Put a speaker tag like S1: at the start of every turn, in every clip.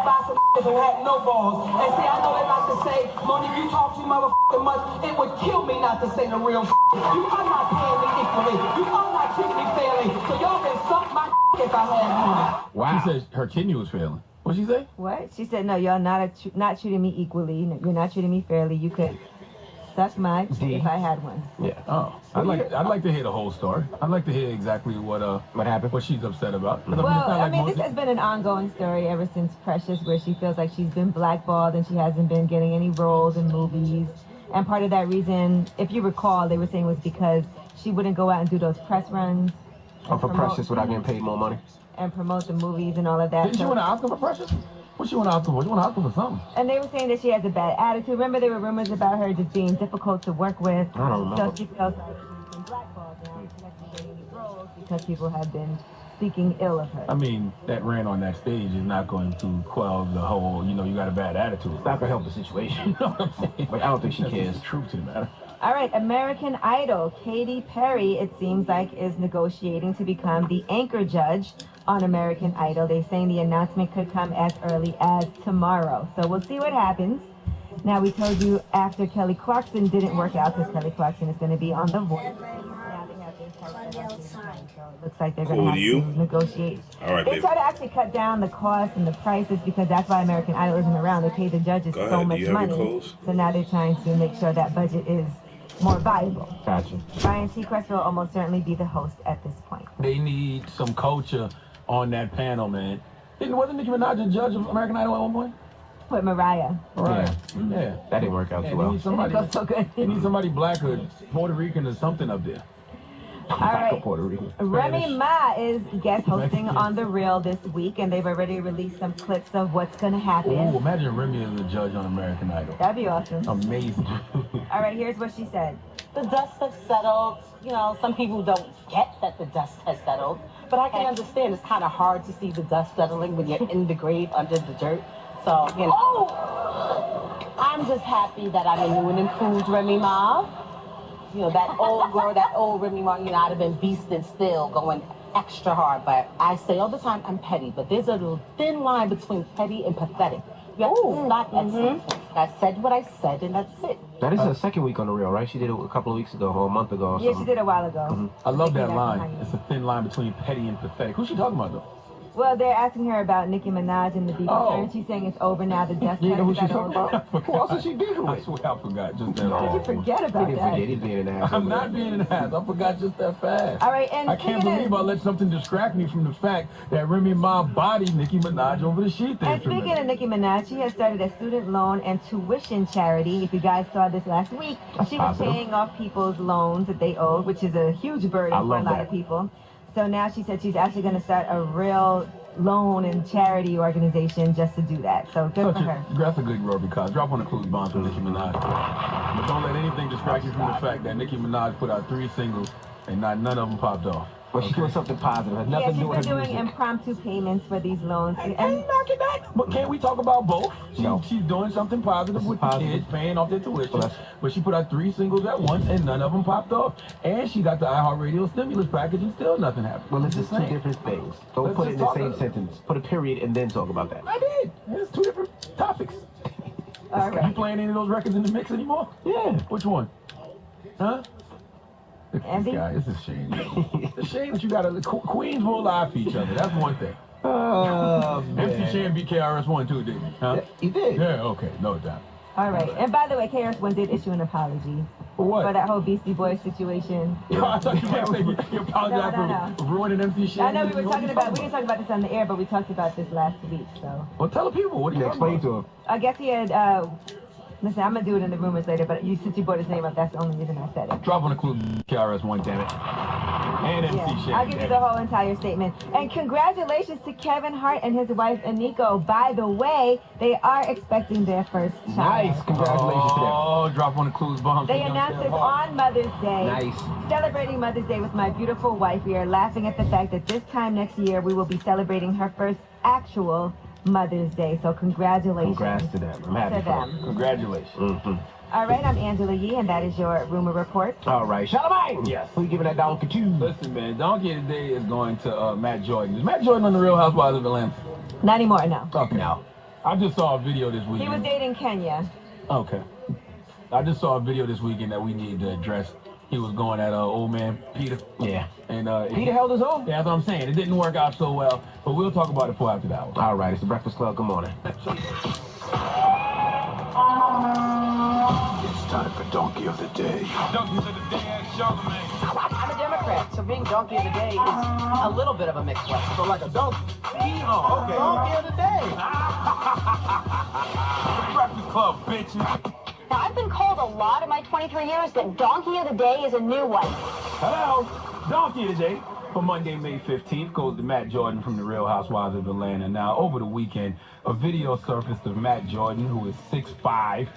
S1: by some who had no balls. And see, I know they like to say, Monique, you talk too motherfucking much. It would kill me not to say the real You are not paying me equally. You are not treating me fairly. So y'all can suck my if I had one.
S2: Wow. She said her kidney was failing. What'd she say?
S3: What? She said, no, y'all not treating me equally. You're not treating me fairly. You could suck my if I had one.
S2: Yeah. Oh. I'd like to hear the whole story. I'd like to hear exactly what happened, what she's upset about.
S3: Well, I mean, this has been an ongoing story ever since Precious, where she feels like she's been blackballed and she hasn't been getting any roles in movies. And part of that reason, if you recall, they were saying was because she wouldn't go out and do those press runs.
S4: For Precious without getting paid more money?
S3: And promote the movies and all of that.
S2: Didn't she win an Oscar for Precious? What she won an Oscar for? She won an Oscar for something.
S3: And they were saying that she has a bad attitude. Remember, there were rumors about her just being difficult to work with.
S4: I don't know.
S3: So she feels like she's been blackballed now. She hasn't been getting any roles because people have been speaking ill of her.
S2: I mean, that rant on that stage is not going to quell the whole, you got a bad attitude.
S4: It's not going to help the situation. You know what I'm saying? But I don't think she cares.
S2: The truth to the matter.
S3: All right, American Idol, Katy Perry, it seems like, is negotiating to become the anchor judge on American Idol. They're saying the announcement could come as early as tomorrow. So we'll see what happens. Now, we told you after Kelly Clarkson didn't work out, because Kelly Clarkson is going to be on The Voice. Now they have this so it looks like they're going to have to negotiate.
S5: All right,
S3: they try to actually cut down the cost and the prices, because that's why American Idol isn't around. They pay the judges so much money. So now they're trying to make sure that budget is more viable.
S4: Gotcha.
S3: Ryan Seacrest will almost certainly be the host at this point.
S2: They need some culture on that panel, man. Wasn't Nicki Minaj a judge of American Idol at one point?
S3: With Mariah.
S2: Right.
S4: Yeah. That didn't work out too well.
S3: They
S2: need somebody black or Puerto Rican or something up there.
S3: All right.
S4: Puerto Rican.
S3: Remy Ma is guest hosting on The Real this week, and they've already released some clips of what's going to happen.
S2: Ooh, imagine Remy as a judge on American Idol.
S3: That'd be awesome.
S2: Amazing.
S3: All right, here's what she said.
S6: The dust has settled. Some people don't get that the dust has settled, but I can understand it's kind of hard to see the dust settling when you're in the grave under the dirt. So, I'm just happy that I'm a new and improved Remy Ma. That old girl, that old Remy Ma, I'd have been beasting still, going extra hard. But I say all the time, I'm petty. But there's a little thin line between petty and pathetic. You have to stop at some point. I said what I said, and that's it.
S4: That is her second week on The Real, right? She did it a couple of weeks ago, or a month ago or something.
S3: Yeah, she did a while ago.
S2: I love that line. It's a thin line between petty and pathetic. Who's she talking about, though?
S3: Well, they're asking her about Nicki Minaj and the beef, and she's saying it's over now. The dust has
S4: who she's talking about? Who else is she beefing with?
S2: I swear I forgot just that
S3: fast.
S2: fast.
S3: Did you forget about that?
S4: He's being an ass.
S2: I'm not being an ass. I forgot just that fast.
S3: All right, and
S2: I can't believe I let something distract me from the fact that Remy Ma bodied Nicki Minaj over the sheet.
S3: And speaking of Nicki Minaj, she has started a student loan and tuition charity. If you guys saw this last week, she was paying off people's loans that they owed, which is a huge burden for a lot of people. So now she said she's actually going to start a real loan and charity organization just to do that. So good for her.
S2: That's a good girl, because drop on the clues bomb for Nicki Minaj. But don't let anything distract you from the fact that Nicki Minaj put out 3 singles and none of them popped off.
S4: But she's doing something positive. Has nothing to do with her
S3: she's been doing
S4: music.
S3: impromptu payments for these loans.
S2: And knock it back. But can't we talk about both? She's doing something positive with the kids, paying off their tuition. But she put out 3 singles at once, and none of them popped off. And she got the iHeartRadio stimulus package, and still nothing happened.
S4: Well, it's just 2 different things. Don't put it in the same sentence. Put a period and then talk about that.
S2: I did. It's 2 different topics.
S3: All right.
S2: You playing any of those records in the mix anymore?
S4: Yeah.
S2: Which one? Huh?
S3: Andy?
S2: This guy, it's a shame. It's a shame that you got Queens will lie for each other. That's one thing.
S4: Oh, man.
S2: MC Shan beat KRS-One too, didn't he? Huh?
S4: Yeah, he did.
S2: Yeah, okay, no doubt.
S3: All right. And by the way, KRS-One did issue an apology.
S2: For what?
S3: For that whole Beastie Boys situation.
S2: I thought you might say you apologized for ruining MC Shan.
S3: I know we didn't talk about this on the air, but we talked about this last week, so.
S2: Well, tell the people. What do you
S4: explain to him?
S3: I guess he had, listen, I'm going to do it in the rumors later, but since you brought his name up, that's the only reason I said it.
S2: Drop on the clue, KRS-One, damn it. And MC Shan.
S3: I'll give you the whole entire statement. And congratulations to Kevin Hart and his wife, Aniko. By the way, they are expecting their first child.
S4: Nice. Congratulations to them.
S2: Oh, drop on the clues bomb.
S3: They announced it on Mother's Day.
S4: Nice.
S3: Celebrating Mother's Day with my beautiful wife. We are laughing at the fact that this time next year, we will be celebrating her first actual Mother's Day. So congratulations.
S4: Congrats to them. I'm happy for them.
S2: Congratulations.
S3: All right, I'm Angela Yee, and that is your rumor report.
S4: All right. Charlamagne! Yes. Who you giving that donkey to?
S2: Listen, man, donkey today is going to Matt Jordan. Is Matt Jordan on The Real Housewives of Atlanta?
S3: Not anymore, no.
S2: Okay.
S4: No.
S2: I just saw a video this weekend.
S3: He was dating Kenya.
S2: Okay. I just saw a video this weekend that we need to address. He was going at old man Peter.
S4: Yeah.
S2: And
S4: Peter held his own.
S2: Yeah, that's what I'm saying. It didn't work out so well, but we'll talk about it for after the hour.
S4: All right, it's the Breakfast Club. Good morning.
S5: It's time for Donkey of the Day.
S2: Donkey of the Day, Charlemagne.
S6: I'm a Democrat, so being donkey of the day is a little bit of a mixed one.
S2: So like a donkey. Oh, okay.
S6: Donkey of the day.
S2: The Breakfast Club, bitches.
S7: Now, I've been called a lot in my 23 years, but Donkey of the Day is a new one.
S2: Hello. Donkey of the Day for Monday, May 15th goes to Matt Jordan from the Real Housewives of Atlanta. Now, over the weekend, a video surfaced of Matt Jordan, who is 6'5",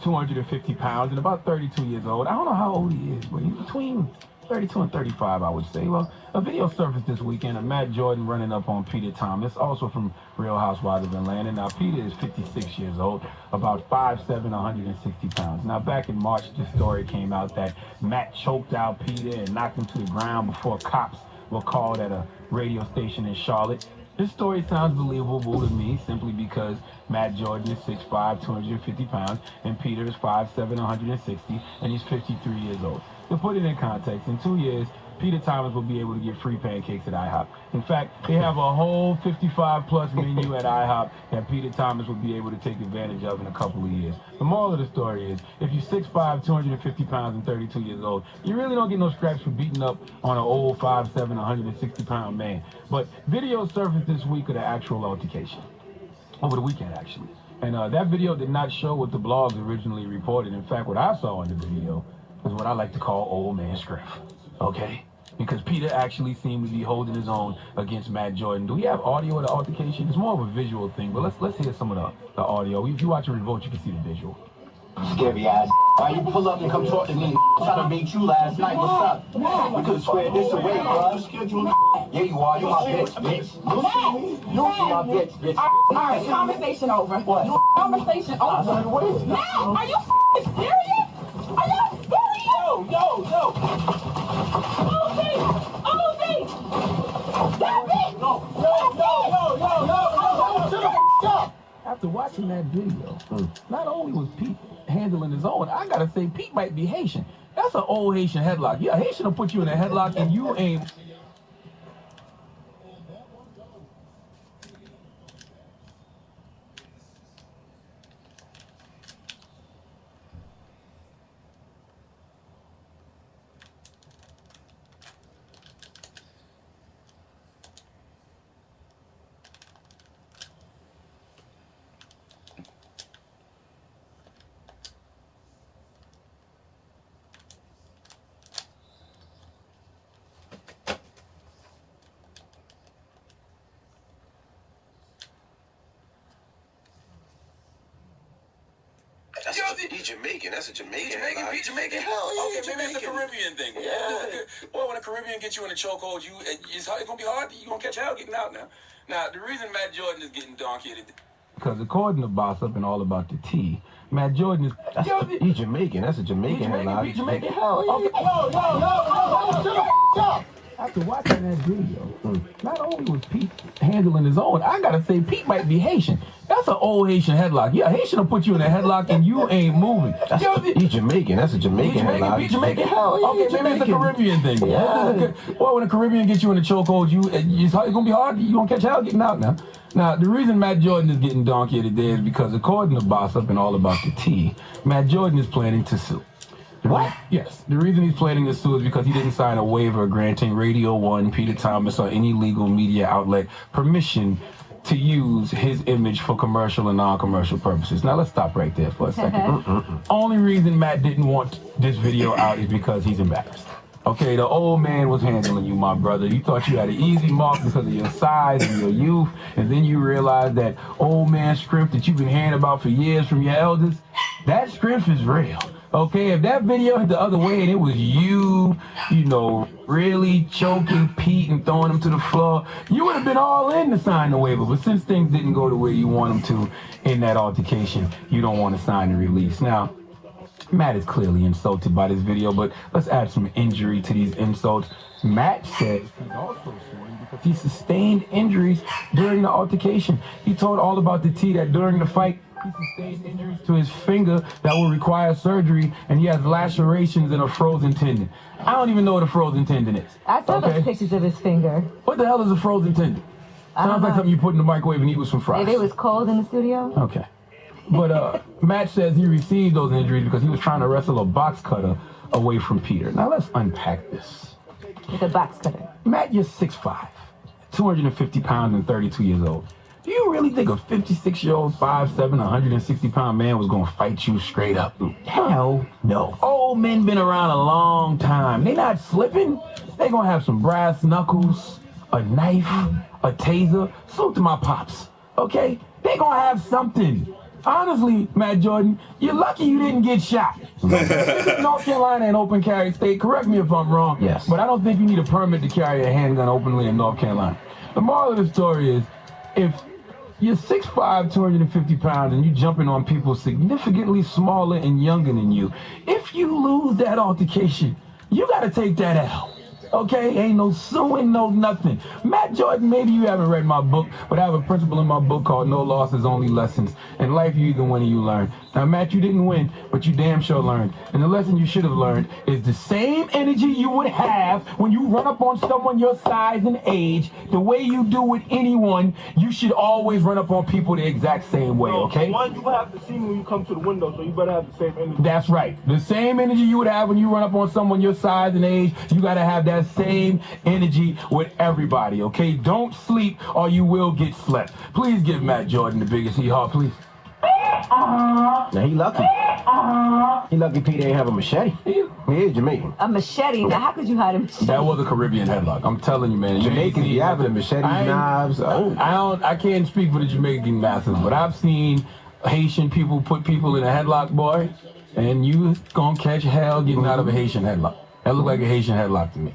S2: 250 pounds, and about 32 years old. I don't know how old he is, but he's between 32 and 35, I would say. Well, a video surfaced this weekend of Matt Jordan running up on Peter Thomas, also from Real Housewives of Atlanta. Now, Peter is 56 years old, about 5'7", 160 pounds. Now, back in March, this story came out that Matt choked out Peter and knocked him to the ground before cops were called at a radio station in Charlotte. This story sounds believable to me simply because Matt Jordan is 6'5", 250 pounds, and Peter is 5'7", 160, and he's 53 years old. To put it in context, in 2 years, Peter Thomas will be able to get free pancakes at IHOP. In fact, they have a whole 55-plus menu at IHOP that Peter Thomas will be able to take advantage of in a couple of years. The moral of the story is, if you're 6'5", 250 pounds, and 32 years old, you really don't get no scraps for beating up on an old 5'7", 160-pound man. But videos surfaced this week of the actual altercation. Over the weekend, actually. And that video did not show what the blogs originally reported. In fact, what I saw in the video is what I like to call old man strength. Okay? Because Peter actually seemed to be holding his own against Matt Jordan. Do we have audio of the altercation? It's more of a visual thing, but let's hear some of the audio. If you watch a Revolt, you can see the visual.
S8: Scary ass. Why you pull up and come talk to me? Trying to meet you last night. What's up? We could have squared this away, bro. Yeah, you are. You my bitch, bitch. You my bitch, bitch.
S9: Alright, conversation over.
S8: What?
S9: Conversation over.
S8: What is it?
S9: Now, are you serious? Are you serious?
S8: Yo.
S9: OZ! That bitch!
S8: No.
S2: After watching that video, not only was Pete handling his own, I gotta say, Pete might be Haitian. That's an old Haitian headlock. Yeah, Haitian will put you in a headlock and you ain't...
S5: He's Jamaican. That's a Jamaican.
S10: Jamaican? Hell yeah. Okay, maybe it's a Caribbean thing. Yeah. Well, when a Caribbean gets you in a chokehold, it's gonna be hard. You're gonna catch hell getting out now. Now, the reason Matt Jordan is getting donkey today.
S2: Because according to Boss Up and All About the Tea, Matt Jordan is...
S4: He's Jamaican. That's a Jamaican headlock.
S2: He's Jamaican. Hell yeah.
S8: Yo.
S2: After watching that video, not only was Pete handling his own, I gotta say, Pete might be Haitian. That's an old Haitian headlock. Yeah, Haitian will put you in a headlock and you ain't moving.
S4: He's Jamaican. That's a Jamaican headlock.
S2: He's Jamaican. Hell yeah. Okay, maybe it's a Caribbean thing.
S4: Yeah.
S2: Well, when a Caribbean gets you in a chokehold, it's gonna be hard. You gonna catch hell getting out now. Now, the reason Matt Jordan is getting donkey today is because, according to Boss Up and All About the Tea, Matt Jordan is planning to sue.
S4: What?
S2: Yes. The reason he's planning to sue is because he didn't sign a waiver granting Radio 1, Peter Thomas, or any legal media outlet permission to use his image for commercial and non-commercial purposes. Now, let's stop right there for a second. Only reason Matt didn't want this video out is because he's embarrassed. Okay, the old man was handling you, my brother. You thought you had an easy mark because of your size and your youth, and then you realized that old man strength that you've been hearing about for years from your elders, that strength is real. Okay, if that video hit the other way and it was you really choking Pete and throwing him to the floor, you would have been all in to sign the waiver. But since things didn't go the way you want them to in that altercation, you don't want to sign the release. Now, Matt is clearly insulted by this video, but let's add some injury to these insults. Matt says he's also suing because he sustained injuries during the altercation. He told All About the Tea that during the fight, he sustained injuries to his finger that will require surgery, and he has lacerations and a frozen tendon. I don't even know what a frozen tendon is.
S3: I saw those pictures of his finger.
S2: What the hell is a frozen tendon? Sounds like something you put in the microwave and eat with some fries.
S3: Maybe it was cold in the studio?
S2: Okay. But Matt says he received those injuries because he was trying to wrestle a box cutter away from Peter. Now let's unpack this.
S3: With a box cutter.
S2: Matt, you're 6'5", 250 pounds and 32 years old. Do you really think a 56-year-old, 5'7", 160-pound man was going to fight you straight up? Hell no. Old men been around a long time. They not slipping. They going to have some brass knuckles, a knife, a taser. Salute to my pops, okay? They going to have something. Honestly, Matt Jordan, you're lucky you didn't get shot. North Carolina an open carry state. Correct me if I'm wrong.
S4: Yes.
S2: But I don't think you need a permit to carry a handgun openly in North Carolina. The moral of the story is, if you're 6'5", 250 pounds, and you're jumping on people significantly smaller and younger than you, if you lose that altercation, you got to take that L. Okay? Ain't no suing, no nothing. Matt Jordan, maybe you haven't read my book, but I have a principle in my book called No Losses, Only Lessons. In life, you either win or you learn. Now, Matt, you didn't win, but you damn sure learned. And the lesson you should have learned is the same energy you would have when you run up on someone your size and age, the way you do with anyone, you should always run up on people the exact same way, okay?
S11: One, you have to see me when you come to the window, so you better have the same energy.
S2: That's right. The same energy you would have when you run up on someone your size and age, you got to have that same energy with everybody, okay? Don't sleep or you will get slept. Please give Matt Jordan the biggest hee-haw, please.
S4: Now, he lucky. He lucky Pete ain't have a machete. He is Jamaican.
S3: A machete? Now, how could you hide a machete?
S2: That was a Caribbean headlock. I'm telling you, man.
S4: Jamaicans be having machetes, knives.
S2: I can't speak for the Jamaican masses, but I've seen Haitian people put people in a headlock, boy, and you gonna catch hell getting out of a Haitian headlock. That looked like a Haitian headlock to me.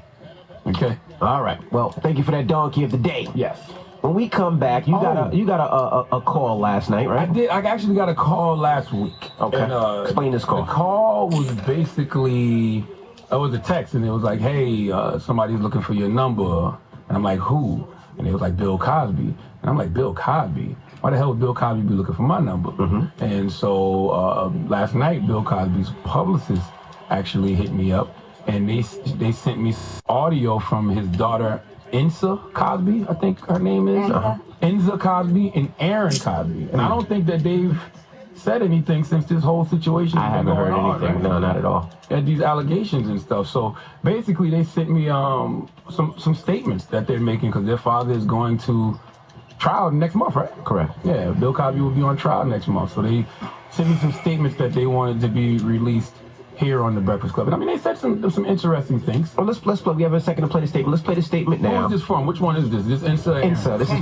S2: Okay?
S4: All right. Well, thank you for that donkey of the day.
S2: Yes.
S4: When we come back, you got a call last night, right?
S2: I did. I actually got a call last week.
S4: Okay. And, explain this call.
S2: The call was basically, it was a text, and it was like, hey, somebody's looking for your number. And I'm like, who? And it was like, Bill Cosby. And I'm like, Bill Cosby? Why the hell would Bill Cosby be looking for my number? Mm-hmm. And so last night, Bill Cosby's publicist actually hit me up, and they sent me audio from his daughter, Ensa Cosby, I think her name is. Ensa Cosby and Aaron Cosby. And I don't think that they've said anything since this whole situation.
S4: I haven't heard anything. Right? No, not at all.
S2: Had these allegations and stuff. So basically, they sent me some statements that they're making because their father is going to trial next month, right?
S4: Correct.
S2: Yeah, Bill Cosby will be on trial next month. So they sent me some statements that they wanted to be released here on the Breakfast Club. And I mean, they said some interesting things.
S4: Well, let's play. We have a second to play the statement. Let's play the statement now.
S2: Who is this from? Which one is this? This Ensa?
S4: Ensa. This is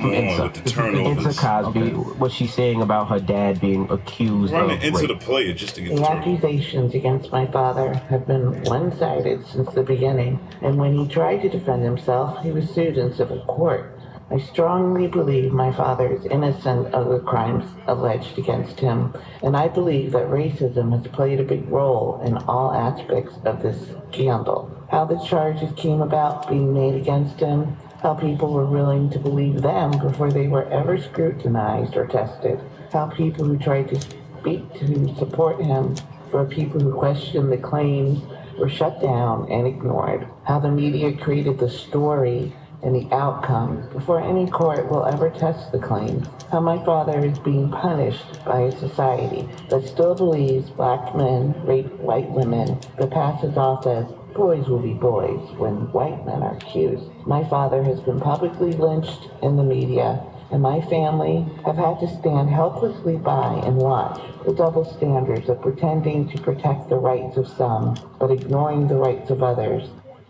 S4: from Ensa. Ensa Cosby. Okay. What she's saying about her dad being accused of rape.
S5: Into the play just to get
S12: the accusations against my father have been one-sided since the beginning, and when he tried to defend himself, he was sued in civil court. I strongly believe my father is innocent of the crimes alleged against him, and I believe that racism has played a big role in all aspects of this scandal. How the charges came about being made against him, how people were willing to believe them before they were ever scrutinized or tested, how people who tried to speak to support him for people who questioned the claims were shut down and ignored, how the media created the story and the outcome before any court will ever test the claims, how my father is being punished by a society that still believes black men rape white women, but passes off as boys will be boys when white men are accused. My father has been publicly lynched in the media, and my family have had to stand helplessly by and watch the double standards of pretending to protect the rights of some, but ignoring the rights of others.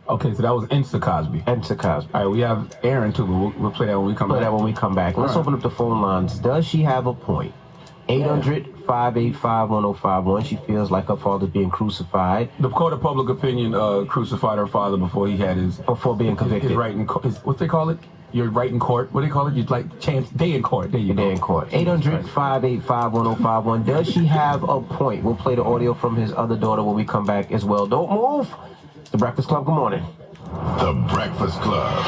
S2: Okay, so that was Ensa Cosby.
S4: Ensa Cosby.
S2: All right, we have Aaron, too, but we'll play that when we come back.
S4: Let's open up the phone lines. Does she have a point? 800-585-1051. She feels like her father's being crucified.
S2: The court of public opinion crucified her father before he had his...
S4: Before being convicted.
S2: His right, what's they call it? you're right in court. What do they call it? You're like champs day in court. There you go.
S4: Day in court. 800-585-1051. Does she have a point? We'll play the audio from his other daughter when we come back as well. Don't move. The Breakfast Club. Good morning.
S5: The Breakfast Club.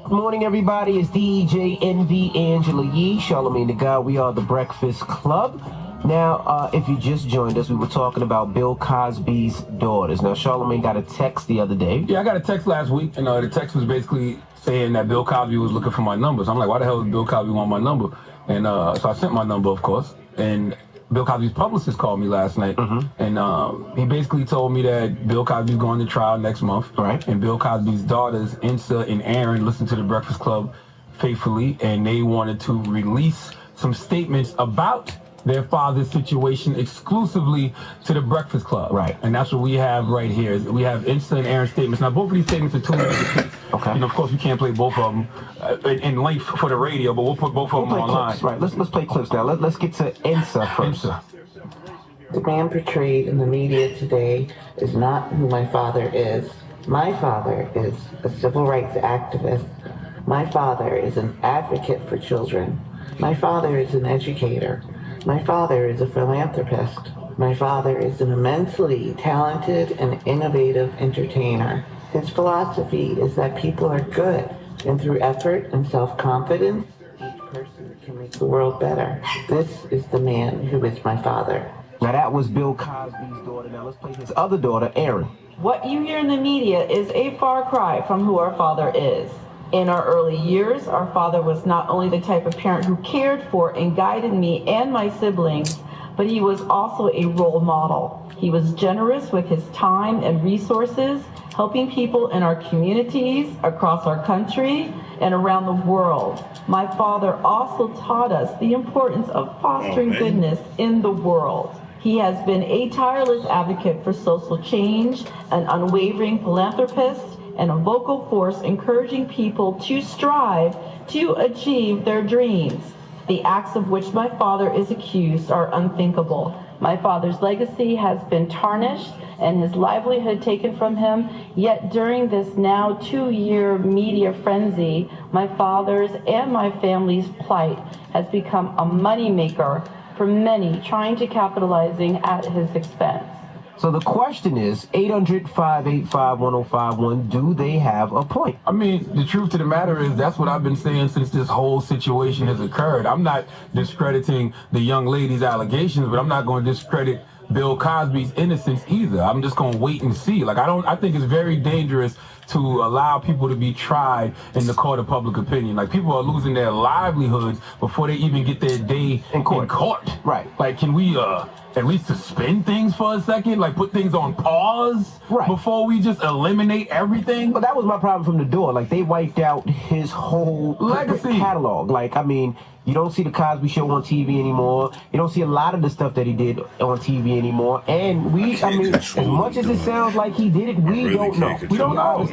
S4: Good morning, everybody. It's DJ NV Angela Yee, Charlamagne the God. We are the Breakfast Club. Now, if you just joined us, we were talking about Bill Cosby's daughters. Now, Charlamagne got a text the other day.
S2: Yeah, I got a text last week, and the text was basically saying that Bill Cosby was looking for my number. So I'm like, why the hell does Bill Cosby want my number? And so I sent my number, of course, and Bill Cosby's publicist called me last night, and he basically told me that Bill Cosby's going to trial next month,
S4: right?
S2: And Bill Cosby's daughters, Insa and Aaron, listen to the Breakfast Club faithfully, and they wanted to release some statements about their father's situation exclusively to the Breakfast Club.
S4: Right.
S2: And that's what we have right here. We have Insta and Aaron statements. Now, both of these statements are 2 minutes apiece.
S4: Okay.
S2: And of course, we can't play both of them in length for the radio, but we'll put both of them online.
S4: Clips. Right. Let's play clips now. Let's get to Insa first.
S2: Insa.
S12: The man portrayed in the media today is not who my father is. My father is a civil rights activist. My father is an advocate for children. My father is an educator. My father is a philanthropist. My father is an immensely talented and innovative entertainer. His philosophy is that people are good, and through effort and self-confidence, each person can make the world better. This is the man who is my father.
S4: Now, that was Bill Cosby's daughter. Now, let's play his other daughter, Aaron.
S13: What you hear in the media is a far cry from who our father is. In our early years, our father was not only the type of parent who cared for and guided me and my siblings, but he was also a role model. He was generous with his time and resources, helping people in our communities, across our country, and around the world. My father also taught us the importance of fostering goodness in the world. He has been a tireless advocate for social change, an unwavering philanthropist, and a vocal force encouraging people to strive to achieve their dreams. The acts of which my father is accused are unthinkable. My father's legacy has been tarnished and his livelihood taken from him, yet during this now 2-year media frenzy, my father's and my family's plight has become a moneymaker for many trying to capitalizing at his expense.
S4: So the question is, 800-585-1051, do they have a point?
S2: I mean, the truth of the matter is that's what I've been saying since this whole situation has occurred. I'm not discrediting the young lady's allegations, but I'm not going to discredit Bill Cosby's innocence either. I'm just going to wait and see. Like, I think it's very dangerous to allow people to be tried in the court of public opinion. Like, people are losing their livelihoods before they even get their day in court.
S4: Right.
S2: Like, can we at least suspend things for a second? Like, put things on pause before we just eliminate everything?
S4: But that was my problem from the door. Like, they wiped out his whole legacy catalog. Like, I mean, you don't see the Cosby Show on TV anymore. You don't see a lot of the stuff that he did on TV anymore. And I mean, as much as it sounds like he did it, we don't know.
S2: We don't know.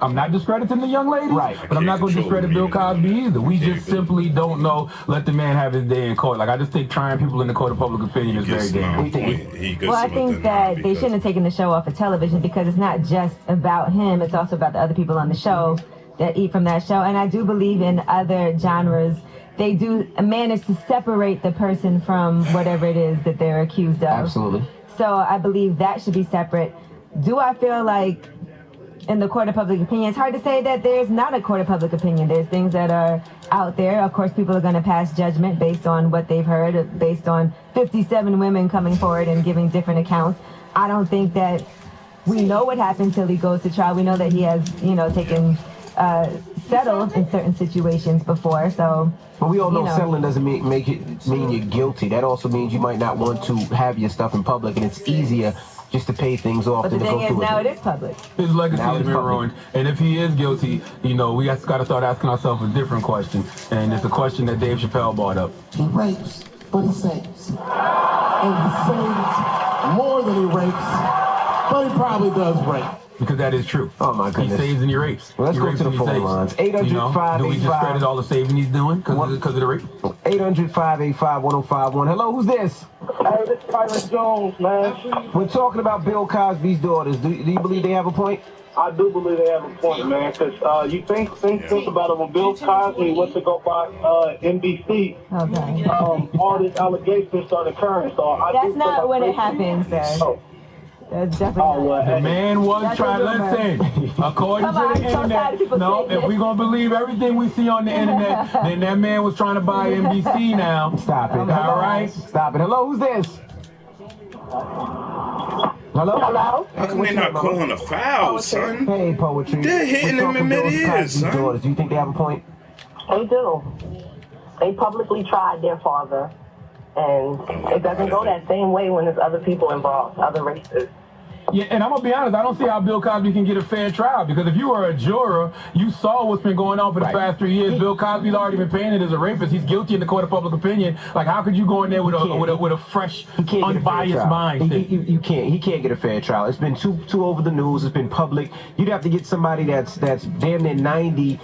S2: I'm not discrediting the young lady, but I'm not going to discredit Bill Cosby either. We just simply don't know. Let the man have his day in court. Like, I just think trying people in the court of public opinion is very dangerous.
S3: Well, I think that they shouldn't have taken the show off of television because it's not just about him. It's also about the other people on the show that eat from that show. And I do believe in other genres, they do manage to separate the person from whatever it is that they're accused of.
S4: Absolutely.
S3: So I believe that should be separate. Do I feel like in the court of public opinion, it's hard to say that there's not a court of public opinion. There's things that are out there. Of course, people are going to pass judgment based on what they've heard, based on 57 women coming forward and giving different accounts. I don't think that we know what happened till he goes to trial. We know that he has, taken settled in certain situations before. So,
S4: but we all know settling doesn't mean you're guilty. That also means you might not want to have your stuff in public, and it's easier just to pay things off.
S3: But the thing is, now it is public.
S2: His legacy has been ruined, and if he is guilty, we got to start asking ourselves a different question, and it's a question that Dave Chappelle brought up.
S14: He rapes, but he saves, and he saves more than he rapes, but he probably does rape.
S2: Because that is true.
S4: Oh, my goodness.
S2: He saves and he rapes.
S4: Well, let's go to the phone lines. 800-585.
S2: Do we discredit all the saving he's doing because of the rape?
S4: 800-585-1051. Hello, who's this?
S11: Hey, this is Tyler Jones, man.
S4: We're talking about Bill Cosby's daughters. Do you believe they have a point?
S11: I do believe they have a point, man, because you think about it, when Bill Cosby went to go by NBC, all this allegations started occurring. So
S3: That's not when it happened, sir.
S11: Oh.
S3: That's definitely not.
S2: The man was trying. Listen, according to the internet, no, if we're going to believe everything we see on the internet, then that man was trying to buy NBC now.
S4: Stop it.
S2: All right?
S4: Stop it. Hello, who's this? Hello?
S15: How come they not calling a foul, son?
S4: Hey, Poetry.
S15: They're hitting him in mid-ear, son.
S4: Daughters. Do you think they have a point?
S16: They do. They publicly tried their father, and it doesn't go that same way when there's other people involved, other races.
S2: Yeah, and I'm going to be honest, I don't see how Bill Cosby can get a fair trial, because if you were a juror, you saw what's been going on for the past 3 years. Bill Cosby's already been painted as a rapist. He's guilty in the court of public opinion. Like, how could you go in there with a fresh, unbiased mind?
S4: You can't. He can't get a fair trial. It's been too over the news. It's been public. You'd have to get somebody that's damn near 90,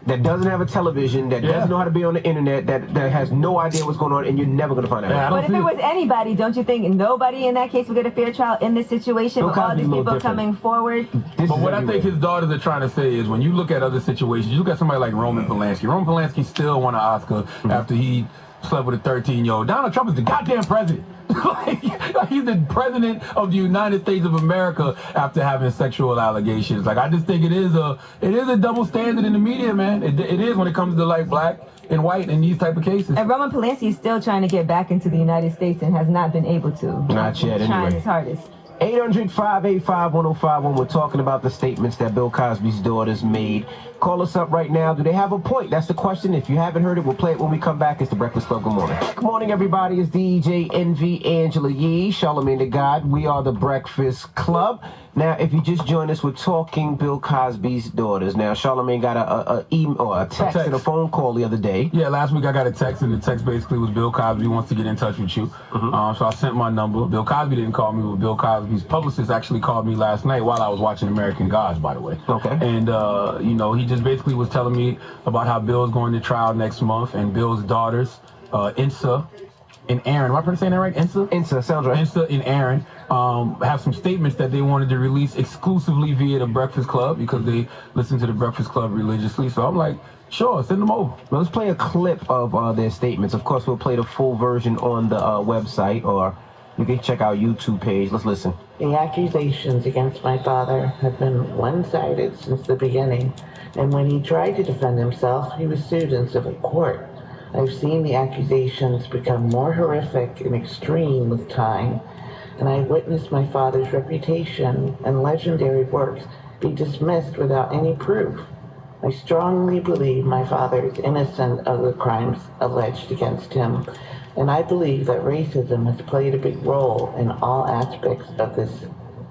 S4: that doesn't have a television, that doesn't know how to be on the internet, that has no idea what's going on, and you're never going to find out.
S3: But if it was anybody, don't you think nobody in that case would get a fair trial in this situation with all these people coming forward?
S2: But what I think his daughters are trying to say is, when you look at other situations, you look at somebody like Roman Polanski. Roman Polanski still won an Oscar after he slept with a 13-year-old. Donald Trump is the goddamn president. He's the president of the United States of America after having sexual allegations. Like, I just think it is a double standard in the media, man. It is when it comes to like black and white in these type of cases.
S3: And Roman Polanski is still trying to get back into the United States and has not been able to.
S4: Not yet, anyway.
S3: Trying his hardest.
S4: 800-585-1051. We're talking about the statements that Bill Cosby's daughters made. Call us up right now. Do they have a point? That's the question. If you haven't heard it, we'll play it when we come back. It's the Breakfast Club. Good morning. Good morning, everybody. It's DJ Envy, Angela Yee, Charlamagne the God. We are the Breakfast Club. Now, if you just joined us, we're talking Bill Cosby's daughters. Now, Charlamagne got a text and a phone call the other day.
S2: Yeah, last week I got a text, and the text basically was, Bill Cosby wants to get in touch with you. So I sent my number. Bill Cosby didn't call me, but Bill Cosby's publicist actually called me last night while I was watching American Gods, by the way.
S4: Okay.
S2: And, he just basically was telling me about how Bill's going to trial next month, and Bill's daughters, Insa and Aaron. Am I pronouncing that right? Insa?
S4: Insa, sounds right.
S2: Insa and Aaron have some statements that they wanted to release exclusively via the Breakfast Club, because they listen to the Breakfast Club religiously. So I'm like, sure, send them over.
S4: Well, let's play a clip of their statements. Of course, we'll play the full version on the website, or you can check our YouTube page. Let's listen.
S12: The accusations against my father have been one-sided since the beginning, and when he tried to defend himself, he was sued in civil court. I've seen the accusations become more horrific and extreme with time, and I witnessed my father's reputation and legendary works be dismissed without any proof. I strongly believe my father is innocent of the crimes alleged against him, and I believe that racism has played a big role in all aspects of this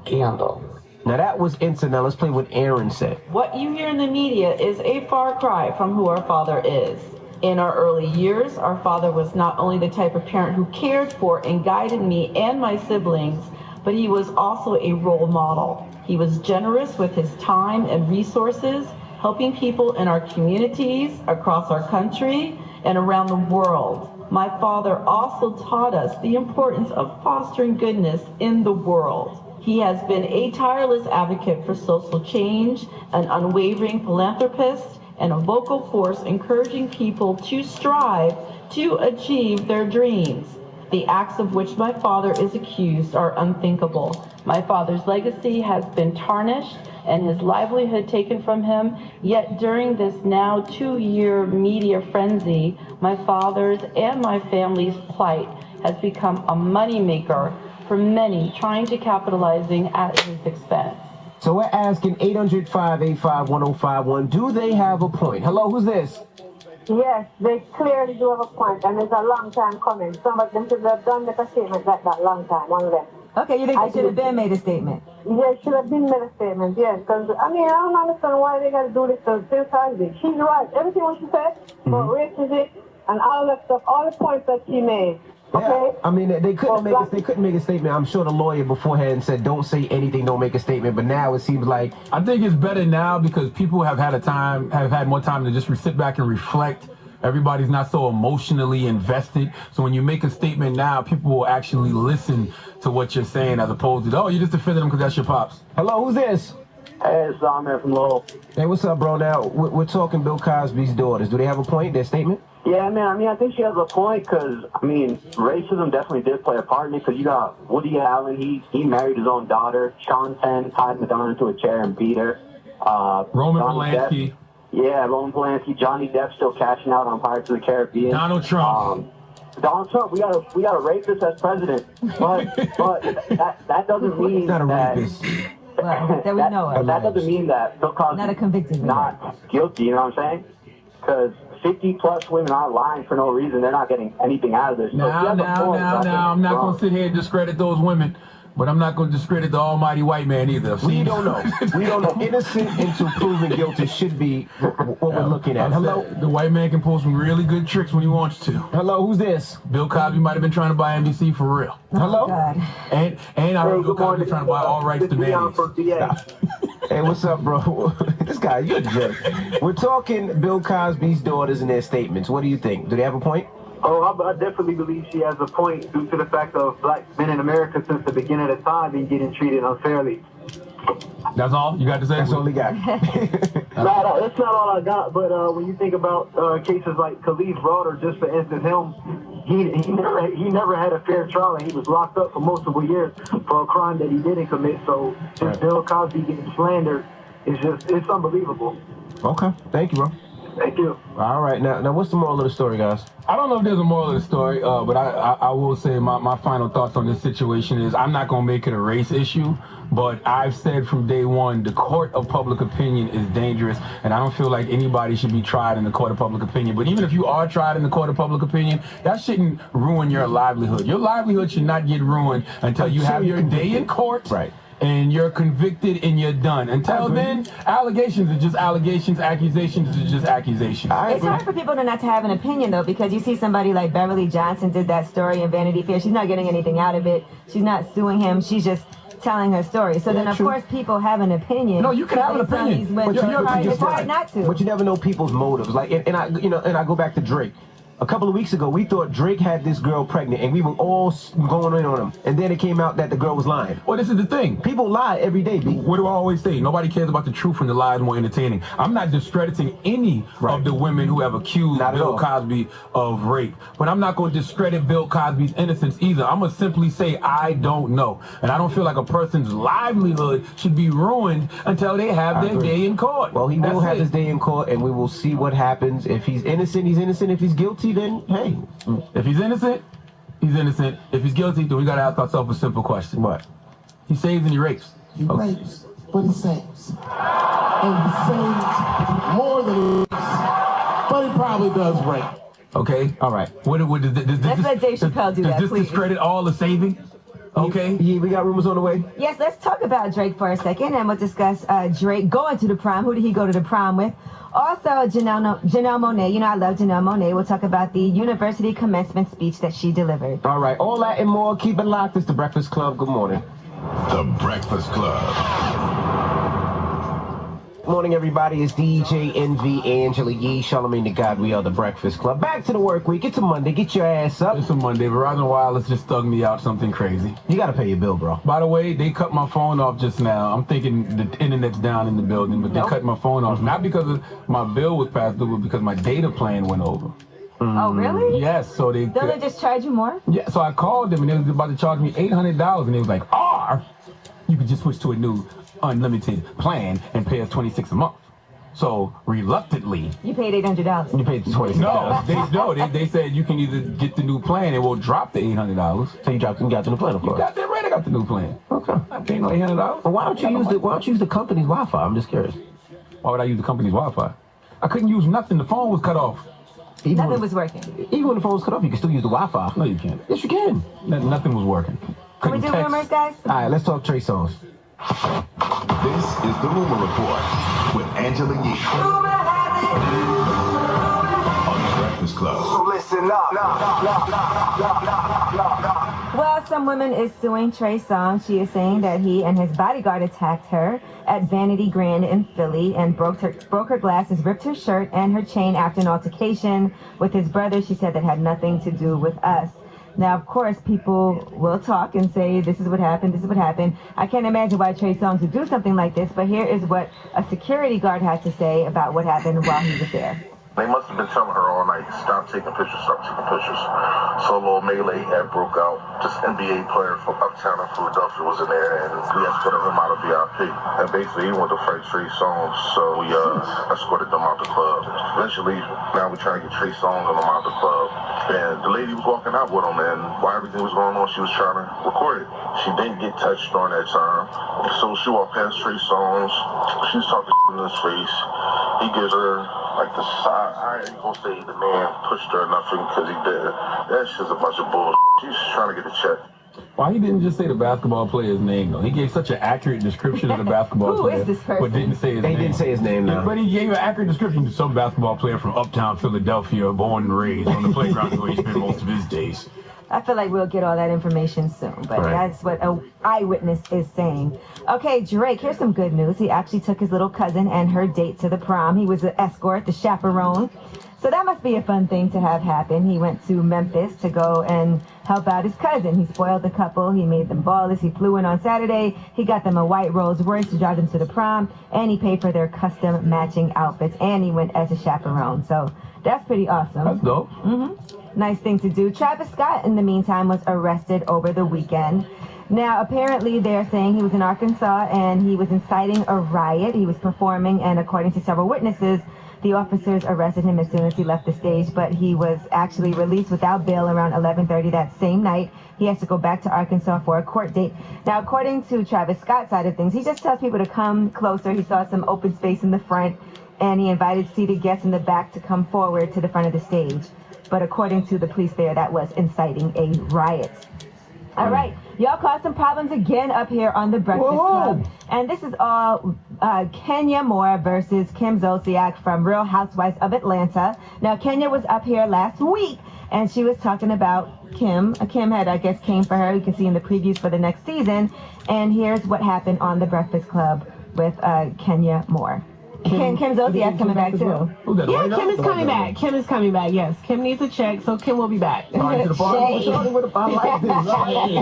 S12: scandal.
S4: Now that was Insa. Now let's play what Aaron said.
S13: What you hear in the media is a far cry from who our father is. In our early years, our father was not only the type of parent who cared for and guided me and my siblings, but he was also a role model. He was generous with his time and resources, helping people in our communities, across our country, and around the world. My father also taught us the importance of fostering goodness in the world. He has been a tireless advocate for social change, an unwavering philanthropist, and a vocal force encouraging people to strive to achieve their dreams. The acts of which my father is accused are unthinkable. My father's legacy has been tarnished and his livelihood taken from him, yet during this now 2-year media frenzy, my father's and my family's plight has become a moneymaker for many trying to capitalizing at his expense.
S4: So we're asking 800-585-1051, do they have a point? Hello, who's this?
S16: Yes, they clearly do have a point, and it's a long time coming. Some of them should have done make a statement like that long time, one of them.
S3: Okay, you think they should have been made a statement?
S16: Yeah, should have been made a statement, yes. Because, I don't understand why they got to do this to Bill Cosby. She's right. Everything what she said about racism and all that stuff, all the points that she made. Okay.
S4: Yeah, they couldn't make a statement. I'm sure the lawyer beforehand said, don't say anything, don't make a statement. But now it seems like,
S2: I think it's better now because people have had more time to just sit back and reflect Everybody's not so emotionally invested. So when you make a statement now, people will actually listen to what you're saying as opposed to, oh, you just defended him because that's your pops.
S4: Hello, who's this?
S11: Hey, it's Ahmed from Lowell.
S4: Hey, what's up, bro? Now, we're talking Bill Cosby's daughters. Do they have a point, their statement?
S11: Yeah, man, I mean, I think she has a point because, I mean, racism definitely did play a part in it because you got Woody Allen, he married his own daughter. Sean Penn tied Madonna into a chair and beat her.
S2: Roman Polanski.
S11: Yeah, Roman Polanski. Johnny Depp still cashing out on Pirates of the Caribbean.
S2: Donald Trump.
S11: Donald Trump, we got a rapist as president. But that doesn't mean
S4: not a
S11: that...
S4: rapist.
S3: Well, that we know of.
S11: That doesn't mean that Bill Cosby
S3: Not a convicted man.
S11: not guilty, you know what I'm saying? Because 50-plus women aren't lying for no reason. They're not getting anything out of this. So
S2: Now, I'm not going to sit here and discredit those women, but I'm not going to discredit the almighty white man either.
S4: We don't know. We don't know. Innocent until proven guilty should be what we're looking at. Hello?
S2: The white man can pull some really good tricks when he wants to.
S4: Hello, who's this?
S2: Bill Cosby might have been trying to buy NBC for real.
S4: Hello?
S3: God.
S2: And I heard Bill Cosby trying to buy all rights to Vanity.
S4: Hey, what's up, bro? This guy, you're a jerk. We're talking Bill Cosby's daughters and their statements. What do you think? Do they have a point?
S11: Oh, I definitely believe she has a point due to the fact of black men in America since the beginning of time being getting treated unfairly.
S2: That's all you got to say?
S4: That's all he got.
S11: No, that's not all I got. But when you think about cases like Khalid Broad, or just for instance, he never had a fair trial, and he was locked up for multiple years for a crime that he didn't commit. So just Bill Cosby getting slandered it's unbelievable.
S4: Okay, thank you, bro.
S11: Thank you.
S4: All right, now what's the moral of the story, guys?
S2: I don't know if there's a moral of the story, but I will say my final thoughts on this situation is I'm not going to make it a race issue, but I've said from day one the court of public opinion is dangerous, and I don't feel like anybody should be tried in the court of public opinion. But even if you are tried in the court of public opinion, that shouldn't ruin your livelihood. Your livelihood should not get ruined until you have your day in court.
S4: Right.
S2: And you're convicted and you're done. Until then, allegations are just allegations, accusations are just accusations.
S3: It's hard for people to not to have an opinion, though, because you see somebody like Beverly Johnson did that story in Vanity Fair. She's not getting anything out of it. She's not suing him. She's just telling her story. So then, of course, people have an opinion.
S2: No, you can have an opinion.
S3: But it's hard not to.
S4: But you never know people's motives. Like, and I go back to Drake. A couple of weeks ago, we thought Drake had this girl pregnant, and we were all going in on him. And then it came out that the girl was lying.
S2: Well, this is the thing.
S4: People lie every day, B.
S2: What do I always say? Nobody cares about the truth when the lie is more entertaining. I'm not discrediting any of the women who have accused Bill Cosby of rape. But I'm not going to discredit Bill Cosby's innocence either. I'm going to simply say I don't know. And I don't feel like a person's livelihood should be ruined until they have their day in court.
S4: Well, he will have his day in court, and we will see what happens. If he's innocent, he's innocent. If he's guilty, then hey.
S2: If he's innocent, he's innocent. If he's guilty, then we gotta ask ourselves a simple question.
S4: What?
S2: He saves and he rapes.
S14: He rapes, but he saves. And he saves more than he rapes, but he probably does rape.
S2: Okay, all right.
S3: Let's let Dave Chappelle do that,
S2: Does this discredit all the saving? Okay.
S4: Yeah, we got rumors on the way.
S3: Yes, let's talk about Drake for a second, and we'll discuss Drake going to the prom. Who did he go to the prom with? Also, Janelle Monáe. You know I love Janelle Monáe. We'll talk about the university commencement speech that she delivered.
S4: All right, all that and more. Keep it locked. It's The Breakfast Club. Good morning.
S5: The Breakfast Club.
S4: Morning, everybody. It's DJ NV, Angela Yee, Charlamagne the God. We are The Breakfast Club. Back to the work week. It's a Monday. Get your ass up.
S2: It's a Monday. Verizon Wireless just thugged me out something crazy.
S4: You got to pay your bill, bro.
S2: By the way, they cut my phone off just now. I'm thinking the internet's down in the building, but they cut my phone off. Not because my bill was past due, but because my data plan went over.
S3: Oh, really?
S2: Yes, so they...
S3: Don't they just charge you more?
S2: Yeah, so I called them, and they was about to charge me $800, and they was like, you could just switch to a new unlimited plan and pay us $26 a month. So, reluctantly...
S3: You paid $800.
S4: You paid $26.
S2: No, they said you can either get the new plan and we'll drop the $800.
S4: So you got the new plan, of course.
S2: You got that right, I got the new plan.
S4: Okay.
S2: I paid no $800.
S4: Well, why don't you use the company's Wi-Fi? I'm just curious.
S2: Why would I use the company's Wi-Fi? I couldn't use nothing. The phone was cut off.
S3: Nothing was working.
S4: Even when the phone was cut off, you can still use the Wi-Fi.
S2: No, you can't.
S4: Yes, you can.
S2: Nothing was working.
S3: Can we do rumors, guys?
S4: All right, let's talk Trey Songz.
S5: This is the Rumor Report with Angela Yee on The Breakfast Club.
S4: So listen.
S1: listen up.
S3: Well, some woman is suing Trey Songz. She is saying that he and his bodyguard attacked her at Vanity Grand in Philly and broke her glasses, ripped her shirt and her chain after an altercation with his brother. She said that had nothing to do with us. Now, of course, people will talk and say, this is what happened, this is what happened. I can't imagine why Trey Songz would do something like this, but here is what a security guard had to say about what happened while he was there.
S17: They must have been telling her all night, stop taking pictures, stop taking pictures. So a little melee had broke out. This NBA player from uptown in Philadelphia was in there, and we escorted him out of VIP. And basically, he wanted to fight Trey Songz, so we escorted them out the club. Eventually, now we're trying to get Trey Songz and them out the club. And the lady was walking out with him, and while everything was going on, she was trying to record it. She didn't get touched during that time. So she walked past Trey Songz. She was talking in his face. He gives her like the side. I ain't gonna say the man pushed her or nothing because he did. That's just a bunch of bullshit. She's just trying to get a check.
S2: Why he didn't just say the basketball player's name, though? He gave such an accurate description of the basketball player.
S3: Who is this person?
S2: But didn't say his name.
S4: They didn't say his name, no.
S2: But he gave an accurate description of some basketball player from uptown Philadelphia, born and raised on the playground where he spent most of his days.
S3: I feel like we'll get all that information soon, but that's what an eyewitness is saying. Okay, Drake, here's some good news. He actually took his little cousin and her date to the prom. He was the escort, the chaperone. So that must be a fun thing to have happen. He went to Memphis to go and help out his cousin. He spoiled the couple. He made them ballers. He flew in on Saturday. He got them a white Rolls Royce to drive them to the prom, and he paid for their custom matching outfits, and he went as a chaperone. So that's pretty awesome.
S2: That's dope.
S3: Nice thing to do. Travis Scott, in the meantime, was arrested over the weekend. Now, apparently, they're saying he was in Arkansas and he was inciting a riot. He was performing, and according to several witnesses, the officers arrested him as soon as he left the stage, but he was actually released without bail around 11:30 that same night. He has to go back to Arkansas for a court date. Now, according to Travis Scott's side of things, he just tells people to come closer. He saw some open space in the front, and he invited seated guests in the back to come forward to the front of the stage. But according to the police there, that was inciting a riot. All right, y'all caused some problems again up here on the Breakfast Club. And this is all Kenya Moore versus Kim Zolciak from Real Housewives of Atlanta. Now, Kenya was up here last week, and she was talking about Kim. Kim had, I guess, came for her. You can see in the previews for the next season. And here's what happened on the Breakfast Club with Kenya Moore. Kim Zolciak's coming back too.
S18: Yeah, Kim is coming back. Kim is coming back. Yes, Kim needs a check, so Kim will be back.
S4: Party for the party. I like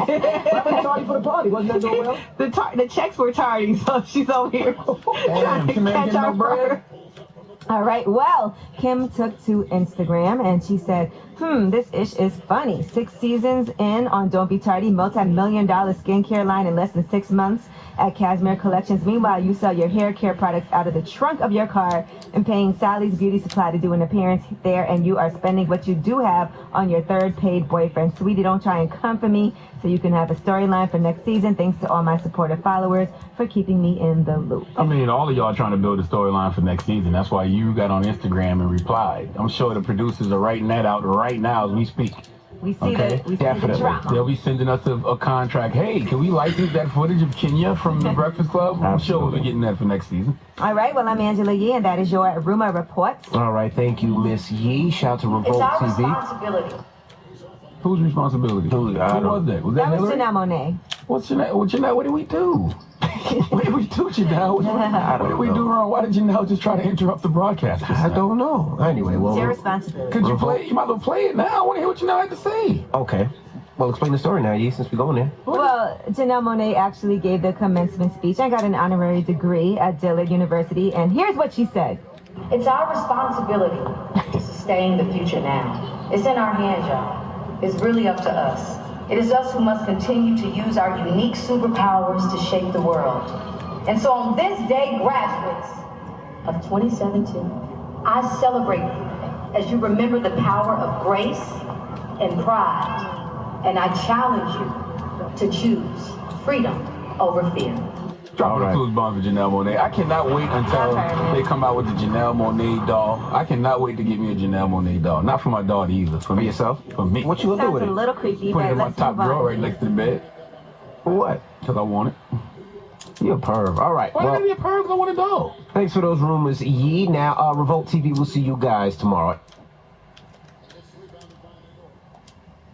S4: this. Party for the party. Wasn't that doing well?
S18: The checks were tardy, so she's over here trying to catch our bread.
S3: All right, well, Kim took to Instagram and she said, this ish is funny. 6 seasons in on Don't Be Tardy, multi-million-dollar skincare line in less than 6 months at Cashmere Collections. Meanwhile, you sell your hair care products out of the trunk of your car and paying Sally's Beauty Supply to do an appearance there, and you are spending what you do have on your third paid boyfriend. Sweetie, don't try and come for me so you can have a storyline for next season. Thanks to all my supportive followers for keeping me in the loop.
S2: I mean, all of y'all trying to build a storyline for next season. That's why you got on Instagram and replied. I'm sure the producers are writing that out right now as we speak.
S3: We see the drama.
S2: They'll be sending us a contract. Hey, can we license that footage of Kenya from the Breakfast Club? I'm sure we'll be getting that for next season.
S3: All right, well, I'm Angela Yee, and that is your Rumor Report.
S4: All right, thank you, Miss Yee. Shout out to Revolt
S7: It's our
S4: TV.
S7: responsibility.
S2: Whose responsibility? Who was that? Was that
S3: was
S2: Hillary?
S3: Janelle Monáe.
S2: What's Janelle? What did we do? What did we do, Janelle? What did we do wrong? Why did Janelle just try to interrupt the broadcast?
S4: I don't know. Anyway, well,
S3: It's your responsibility.
S2: Could you play? You might as well play it now. I want to hear what Janelle had to say.
S4: Okay. Well, explain the story now, Yee, since we're going there.
S3: Well, Janelle Monáe actually gave the commencement speech. I got an honorary degree at Dillard University, and here's what she said.
S7: It's our responsibility to sustain the future now. It's in our hands, y'all. It's really up to us. It is us who must continue to use our unique superpowers to shape the world. And so on this day, graduates of 2017, I celebrate you as you remember the power of grace and pride. And I challenge you to choose freedom over fear.
S2: Drop the clues bomb for Janelle Monáe. I cannot wait until they come out with the Janelle Monáe doll. I cannot wait to get me a Janelle Monáe doll. Not for my daughter either. For me.
S4: Yourself?
S2: For me.
S4: What you gonna do with it?
S3: Sounds a little creepy,
S2: Put it
S3: but
S2: in my
S3: let's
S2: top
S3: move on.
S2: drawer right next to the bed.
S4: For what?
S2: Because I want it.
S4: You're a perv. All right.
S2: Why
S4: Well,
S2: gotta be a perv? 'Cause I want a doll.
S4: thanks for those rumors, Yee. Now, Revolt TV will see you guys tomorrow.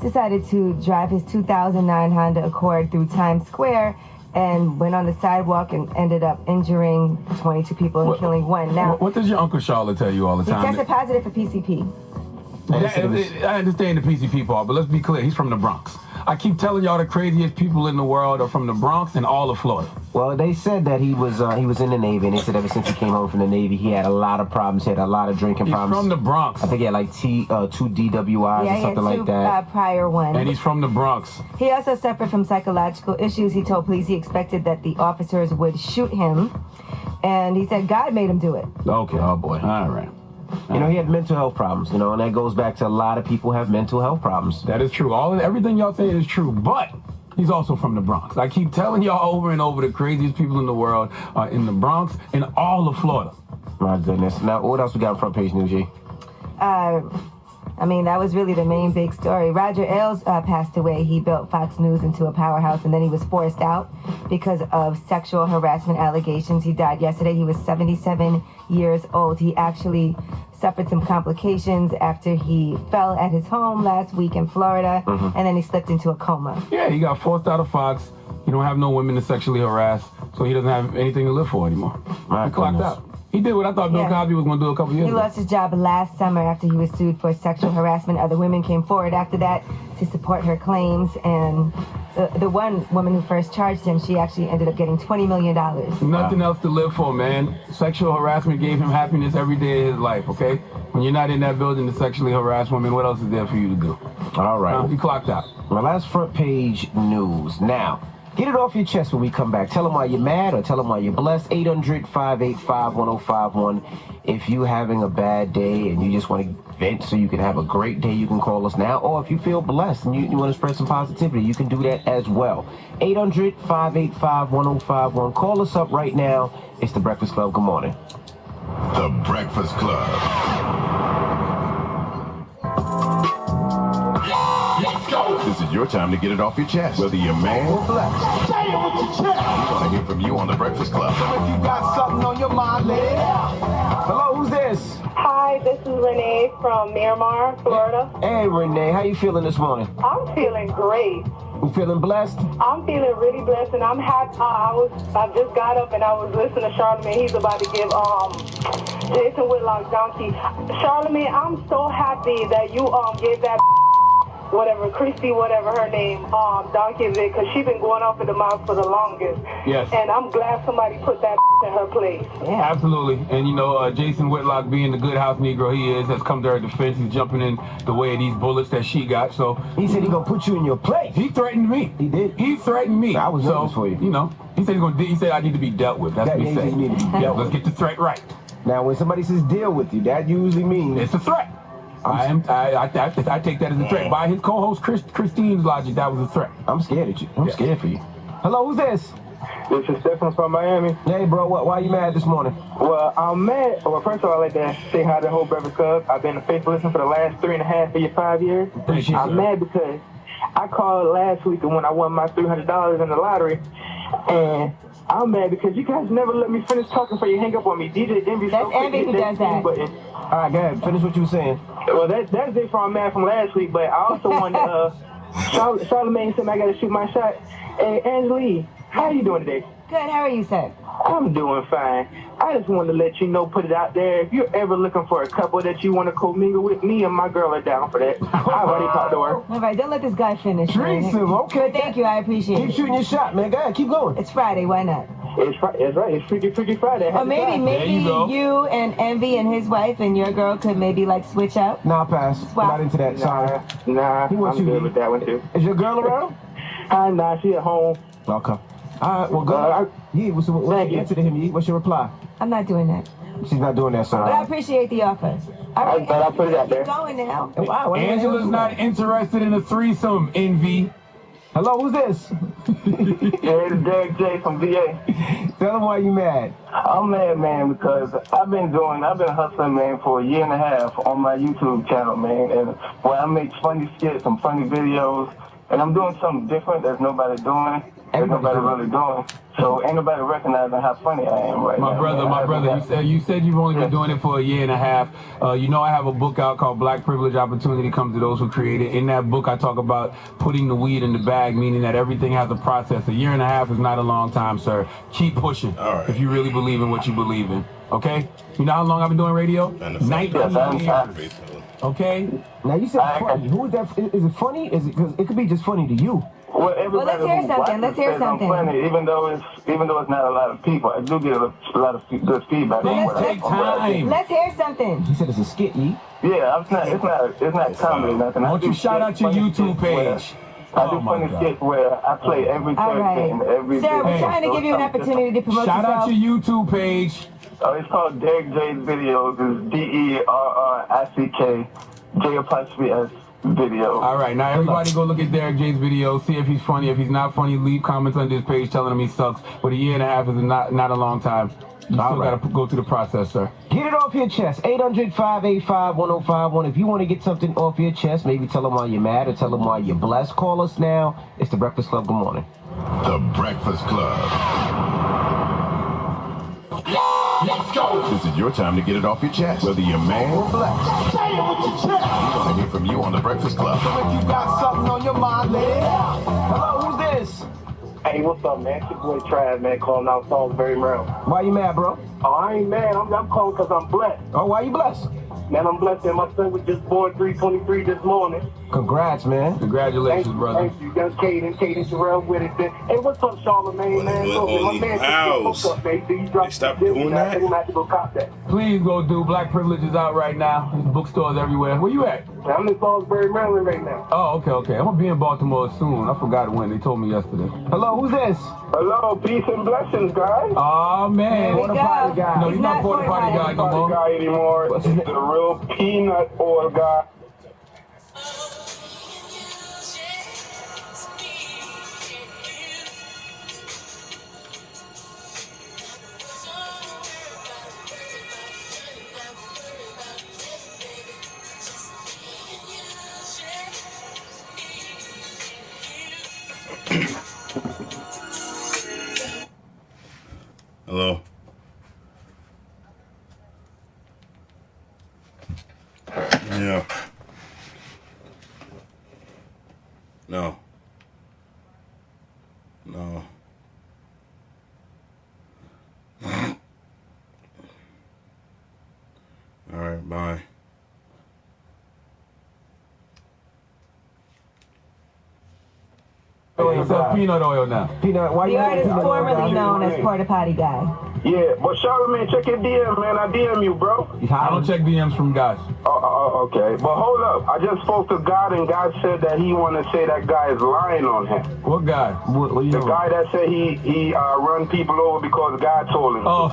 S3: decided to drive his 2009 Honda Accord through Times Square and went on the sidewalk and ended up injuring 22 people and killing one. Now,
S2: what does your Uncle Charlotte tell you all the time?
S3: He tested positive for PCP.
S2: I understand the PCP part, but let's be clear. He's from the Bronx. I keep telling y'all the craziest people in the world are from the Bronx and all of Florida.
S4: Well, they said that he was in the Navy, and they said ever since he came home from the Navy, he had a lot of problems. He had a lot of drinking problems.
S2: He's from the Bronx.
S4: I think he had like 2 DWIs or something like that.
S3: Prior ones.
S2: And he's from the Bronx.
S3: He also suffered from psychological issues. He told police he expected that the officers would shoot him, and he said God made him do it.
S2: Okay, oh boy. All right.
S4: You know, he had mental health problems, you know, and that goes back to a lot of people have mental health problems.
S2: That is true. Everything y'all saying is true, but he's also from the Bronx. I keep telling y'all over and over, the craziest people in the world are in the Bronx and all of Florida.
S4: My goodness. Now, what else we got on front page news, G?
S3: I mean, that was really the main big story. Roger Ailes passed away. He built Fox News into a powerhouse, and then he was forced out because of sexual harassment allegations. He died yesterday. He was 77 years old. He actually suffered some complications after he fell at his home last week in Florida, and then he slipped into a coma.
S2: Yeah, he got forced out of Fox. He don't have no women to sexually harass, so he doesn't have anything to live for anymore. He clocked out. He did what I thought Bill Cosby was going to do a couple years ago.
S3: He lost his job last summer after he was sued for sexual harassment. Other women came forward after that to support her claims, and the one woman who first charged him, she actually ended up getting $20 million.
S2: Nothing else to live for, man. Sexual harassment gave him happiness every day of his life, okay? When you're not in that building to sexually harass women, what else is there for you to do?
S4: All right.
S2: He clocked out.
S4: Well, that's front page news. Now, get it off your chest when we come back. Tell them why you're mad or tell them why you're blessed. 800-585-1051. If you're having a bad day and you just want to vent so you can have a great day, you can call us now. Or if you feel blessed and you want to spread some positivity, you can do that as well. 800-585-1051. Call us up right now. It's The Breakfast Club. Good morning.
S5: The Breakfast Club. Let's go. This is your time to get it off your chest. Whether you're mad or blessed.
S9: Say it with your chest.
S5: We want to hear from you on The Breakfast Club.
S9: So if you got something on your mind, let it out.
S4: Hello, who's this?
S16: Hi, this is Renee from Miramar, Florida.
S4: Hey, Renee. How you feeling this morning?
S16: I'm feeling great.
S4: You feeling blessed?
S16: I'm feeling really blessed, and I'm happy. I just got up and I was listening to Charlamagne. He's about to give Jason Whitlock donkey. Charlamagne, I'm so happy that you gave that whatever, Christy, whatever her name, donkey Vic, because she's been going off in the mouth for the longest.
S2: Yes.
S16: And I'm glad somebody put that in her place.
S2: Yeah, absolutely. And, you know, Jason Whitlock, being the good house Negro he is, has come to her defense. He's jumping in the way of these bullets that she got. So
S4: he said he's going to put you in your place.
S2: He threatened me.
S4: He did?
S2: He threatened me.
S4: I was nervous for you.
S2: You know, he said he said I need to be dealt with. That's what he said. Let's get the threat right.
S4: Now, when somebody says deal with you, that usually means
S2: it's a threat. I take that as a threat. By his co-host Christine's logic, that was a threat.
S4: I'm scared at you. I'm scared for you. Hello, who's this?
S11: This is Stephen from Miami.
S4: Hey, bro, why are you mad this morning?
S11: Well, I'm mad. Well, first of all, I'd like to say hi to the whole Breakfast Club. I've been a faithful listener for the last 3.5 5 years. I'm mad because I called last week when I won my $300 in the lottery, and I'm mad because you guys never let me finish talking before you hang up on me. DJ Envy's
S3: That's Envy who does that.
S11: Button.
S4: All right, go ahead. Finish what you were saying.
S11: Well, that's it from mad from last week, but I also wanted Charlamagne said I got to shoot my shot. Hey, Angela, how you doing today?
S3: Good. How are you, sir?
S11: I'm doing fine. I just wanted to let you know, put it out there. If you're ever looking for a couple that you want to commingle with, me and my girl are down for that. I've already talked to her.
S3: All right, don't let this guy finish.
S4: Threesome, okay.
S3: Good, thank you. I appreciate it.
S4: Keep shooting your shot, man. Go ahead, keep going.
S3: It's Friday. Why not?
S11: It's right. It's Freaky Friday.
S3: Or maybe you and Envy and his wife and your girl could maybe like switch out.
S4: Nah, pass.
S3: Swap.
S4: Not into that. Sorry.
S11: Nah, I'm good with that one too.
S4: Is your girl around?
S11: Nah, she at home.
S4: Okay. All right, well, go. What's your answer to him, Yee? What's your reply?
S3: I'm not doing that.
S4: She's not doing that, son.
S3: But I appreciate the offer. All right,
S11: I put it out there.
S3: Keep going now.
S4: Wow,
S2: Angela's not interested in a threesome, Envy.
S4: Hello, who's this?
S11: Yeah, it's Derek J from VA.
S4: Tell him why you mad.
S11: I'm mad, man, because I've been hustling, man, for 1.5 years on my YouTube channel, man. And I make funny skits and funny videos. And I'm doing something different that's nobody doing. There's nobody really doing. So ain't nobody recognizing how funny I am right now.
S2: My brother, you said you've only been doing it for a year and a half. You know I have a book out called Black Privilege Opportunity Comes to Those Who Create It. In that book, I talk about putting the weed in the bag, meaning that everything has a process. A year and a half is not a long time, sir. Keep pushing if you really believe in what you believe in. Okay? You know how long I've been doing radio? 19 years. Okay?
S4: Now you said funny. Who is that? Is it funny? Is it because it could be just funny to you?
S11: Well, everybody
S3: let's hear something. Let's hear something.
S11: Funny, even though it's not a lot of people, I do get a lot of good feedback.
S2: Take time.
S3: Let's hear something.
S4: He said it's a skit, Yee.
S11: Yeah, it's not comedy, nothing.
S2: Why don't you shout out your YouTube page?
S11: I do funny skits where I play every Thursday and every day.
S3: Sir, we're trying to give you an opportunity to promote yourself.
S2: Shout out your YouTube page.
S11: It's called Derek J's Videos. It's DERRICK Video.
S2: All right, now everybody go look at Derek J's video, see if he's funny. If he's not funny, leave comments under his page telling him he sucks. But a year and a half is not a long time. You still got to go through the process, sir.
S4: Get it off your chest. 800-585-1051. If you want to get something off your chest, maybe tell them why you're mad or tell them why you're blessed. Call us now. It's The Breakfast Club. Good morning.
S5: The Breakfast Club.
S8: Let's go.
S5: This is your time to get it off your chest, whether you're mad or blessed.
S8: Say it with your chest.
S5: We want to hear from you on The Breakfast Club.
S8: So if you got something on your mind, let it out.
S4: Hello, who's this?
S11: Hey, what's up, man? It's your boy Trav, man, calling out Salisbury, Maryland.
S4: Why you mad, bro?
S11: Oh, I ain't mad. I'm calling because I'm blessed.
S4: Oh, why you blessed?
S11: Man, I'm blessed that my son was just born 323 this morning.
S4: Congrats, man.
S2: Congratulations, brother.
S11: Thank you. Young Caden Terrell with it. Hey, what's up, Charlamagne, man? Look, my man just woke up, man. So you dropped
S15: stop doing that.
S11: I think I have to go cop that.
S2: Please go do. Black Privilege is out right now. There's bookstores everywhere. Where you at?
S11: I'm in Salisbury, Maryland right now.
S2: Oh, okay. I'm going to be in Baltimore soon. I forgot when. They told me yesterday.
S4: Hello, who's this?
S11: Hello, peace and blessings, guys.
S2: Oh, man.
S3: Porta potty
S4: guy.
S2: No, he's not Porta Potty guy no more.
S11: Guy anymore. It's the real peanut oil guy.
S15: Hello. Yeah. No. All right, bye.
S2: It's peanut oil now.
S4: Peanut, why
S3: the artist formerly known as Porta Potty Guy.
S11: Yeah, but Charlamagne, check your DM, man. I DM you, bro.
S2: I don't check DMs from guys.
S11: Okay. But hold up. I just spoke to God, and God said that he want to say that guy is lying on him.
S2: What guy?
S11: The guy that said he run people over because God told him.
S2: Oh.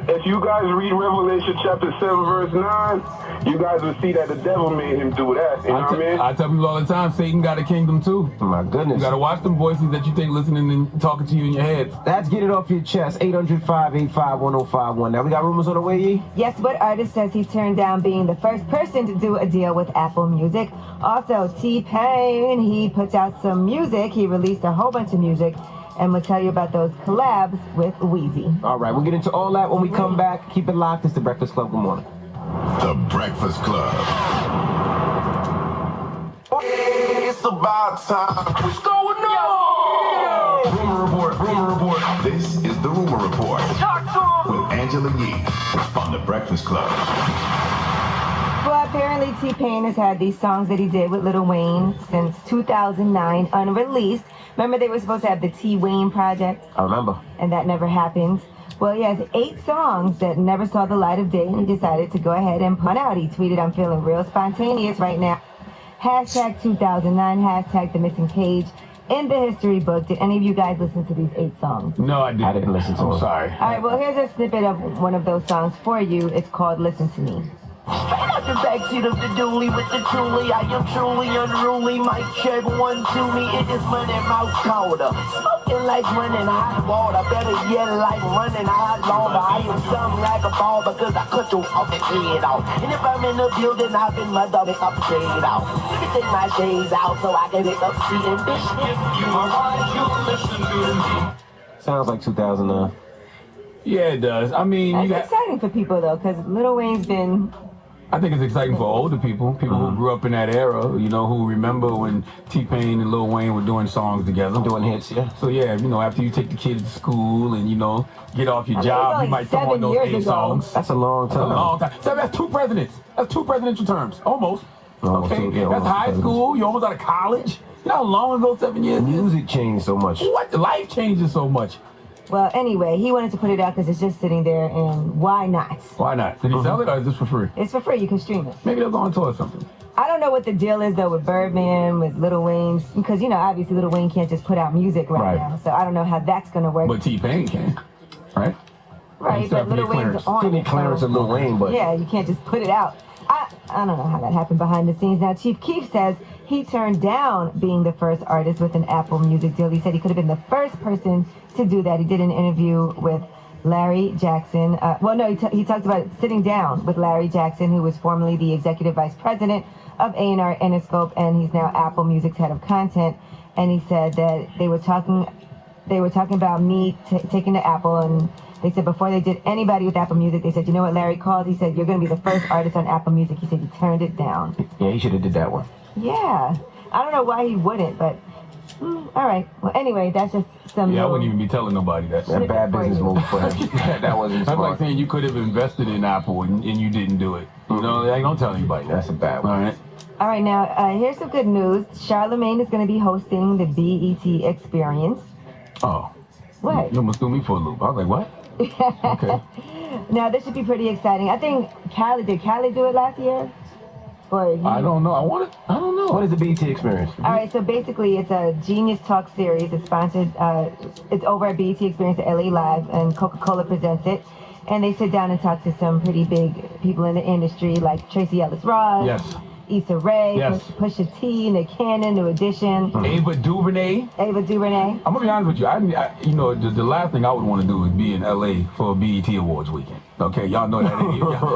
S11: If you guys read Revelation chapter 7, verse 9, you guys will see that the devil made him do that. You know what I mean?
S2: I tell people all the time, Satan got a kingdom too.
S4: My goodness.
S2: You got to watch them voices that you think listening and talking to you in your head.
S4: That's Get It Off Your Chest. 800-585-1051. Now we got rumors on the way, Yee?
S3: Yes, what artist says he turned down being the first person to do a deal with Apple Music? Also, T-Pain, he puts out some music. He released a whole bunch of music, and we'll tell you about those collabs with Weezy.
S4: All right, we'll get into all that when we come back. Keep it locked. It's The Breakfast Club. Good morning.
S5: The Breakfast Club.
S8: It's about time. What's going on?
S5: Rumor report. This is the Rumor Report.
S8: Talk to him.
S5: With Angela Yee on The Breakfast Club.
S3: Well, apparently T-Pain has had these songs that he did with Lil Wayne since 2009 unreleased. Remember they were supposed to have the T-Wayne project?
S4: I remember.
S3: And that never happened. Well, he has 8 songs that never saw the light of day, and he decided to go ahead and put out. He tweeted, "I'm feeling real spontaneous right now. Hashtag 2009, hashtag the missing page in the history book." Did any of you guys listen to these 8 songs?
S2: No, I didn't.
S4: I didn't listen to them.
S2: I'm sorry.
S3: All right, well, here's a snippet of one of those songs for you. It's called Listen to Me.
S4: Straight out the backseat of the dually with the toolie. I am truly unruly. Mic check 1 to me. It is money mouth colder. Smoking like running hot water. Better yet, like running hot lava. I am something like a ball because I cut your fucking head off. And if I'm in the building, I've been my dog upside out. You can take my days out so I can pick up seeing bitch. If you are right, you listen to me. Sounds like 2009.
S2: Yeah, it does. I mean,
S3: That's exciting for people though, because Lil Wayne's been.
S2: I think it's exciting for older people who grew up in that era, you know, who remember when T-Pain and Lil Wayne were doing songs together.
S4: Doing hits, yeah.
S2: So, yeah, you know, after you take the kids to school and, you know, get off your job, you might throw on those 8 songs.
S4: That's a long time.
S2: That's a long time. So that's 2 presidents. That's 2 presidential terms. Almost. Okay?
S4: Yeah,
S2: that's high school. You're almost out of college. You know how long ago 7 years is?
S4: Music changed so much.
S2: What? Life changes so much.
S3: Well, anyway, he wanted to put it out because it's just sitting there, and why not?
S2: Why not? Did he sell it or is this for free?
S3: It's for free. You can stream it.
S2: Maybe they'll go on tour or something.
S3: I don't know what the deal is, though, with Birdman, with Lil Wayne, because, you know, obviously Lil Wayne can't just put out music right now, so I don't know how that's going to work.
S2: But T-Pain can, right?
S3: Right, but Lil Wayne's on it.
S4: Clarence and Lil Wayne, but...
S3: Yeah, you can't just put it out. I don't know how that happened behind the scenes. Now, Chief Keef says he turned down being the first artist with an Apple Music deal. He said he could have been the first person to do that. He did an interview with Larry Jackson. He talked about sitting down with Larry Jackson, who was formerly the executive vice president of A&R Interscope, and he's now Apple Music's head of content. And he said that they were talking about me taking to Apple, and they said before they did anybody with Apple Music, they said, you know what Larry called? He said, you're going to be the first artist on Apple Music. He said he turned it down.
S4: Yeah, he should have did that one.
S3: Yeah. I don't know why he wouldn't, but all right. Well, anyway, that's just some.
S2: Yeah, I wouldn't even be telling nobody that.
S4: That's a bad business move for him. That wasn't
S2: That's
S4: smart.
S2: like saying you could have invested in Apple and you didn't do it. You know, I don't tell anybody.
S4: That's a bad one.
S2: All right.
S3: All right, now, here's some good news. Charlemagne is going to be hosting the BET Experience.
S2: Oh.
S3: What?
S2: You almost threw me for a loop. I was like, what? Okay.
S3: Now, this should be pretty exciting. I think did Khaled do it last year?
S2: I don't know. I don't know.
S4: What is the BET Experience?
S3: All right, so basically it's a Genius Talk series. It's sponsored, it's over at BET Experience at LA Live, and Coca-Cola presents it. And they sit down and talk to some pretty big people in the industry, like Tracy Ellis Ross.
S2: Yes.
S3: Issa Rae,
S2: Yes.
S3: Pusha T, Nick Cannon, New Edition.
S2: Ava DuVernay.
S3: I'm
S2: gonna be honest with you. You know, the last thing I would want to do is be in LA for a BET Awards weekend. Okay, y'all know that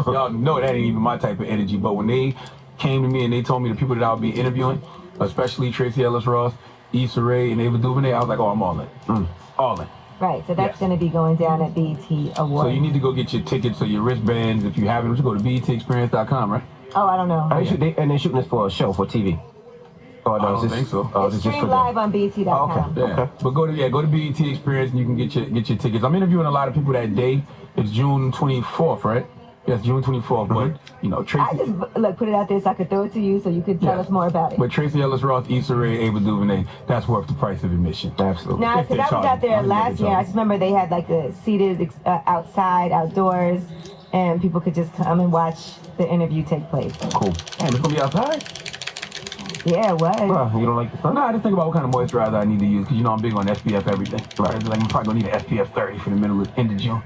S2: y'all know that ain't even my type of energy. But when they came to me and they told me the people that I would be interviewing, especially Tracy Ellis Ross, Issa Rae, and Ava DuVernay, I was like, oh, I'm all in. All in.
S3: Right, so that's going to be going down at BET Awards.
S2: So you need to go get your tickets or your wristbands. If you haven't, just go to BETExperience.com, right?
S3: Oh, I don't know.
S4: And they're shooting this for a show, for TV. Oh, no,
S2: I don't think so.
S3: It's streamed live on BET.com.
S2: Yeah. But go to BET Experience and you can get your tickets. I'm interviewing a lot of people that day. It's June 24th, right? Yes, June 24th. But you know, Tracy.
S3: I just put it out there so I could throw it to you so you could tell us more about it.
S2: But Tracy Ellis Ross, Issa Rae, Ava DuVernay, that's worth the price of admission.
S4: Absolutely.
S3: Now, because I was out there last year, I just remember they had like the seated outside, outdoors, and people could just come and watch the interview take place.
S2: Cool. And it's gonna be outside.
S3: Yeah, it was.
S2: Well, you don't like the sun? No, I just think about what kind of moisturizer I need to use because you know I'm big on SPF everything. Right. Like I'm probably gonna need an SPF 30 for the end of June.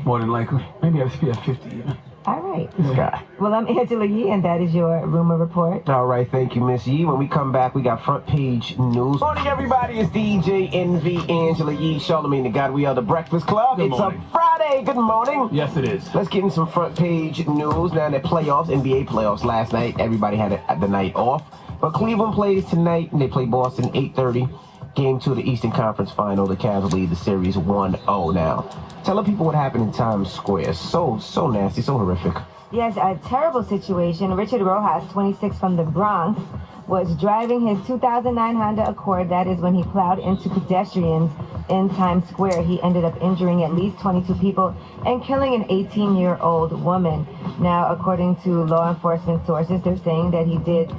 S2: More than likely, maybe SPF 50 even.
S3: All right.
S4: This guy.
S3: Well, I'm Angela Yee, and that is your rumor report.
S4: All right, thank you, Miss Yee. When we come back, we got front page news. Morning, everybody. It's DJ NV, Angela Yee, Charlemagne the God. We are the Breakfast Club.
S2: Good
S4: It's
S2: morning.
S4: a Friday. Good morning.
S2: Yes, it is.
S4: Let's get in some front page news. Now, the playoffs, NBA playoffs last night. Everybody had the night off. But Cleveland plays tonight, and they play Boston 8:30. Game 2 of the Eastern Conference Final. The Cavs lead the series 1-0 now. Tell the people what happened in Times Square. So nasty, so horrific.
S3: Yes, a terrible situation. Richard Rojas, 26 from the Bronx, was driving his 2009 Honda Accord. That is when he plowed into pedestrians in Times Square. He ended up injuring at least 22 people and killing an 18-year-old woman. Now, according to law enforcement sources, they're saying that he did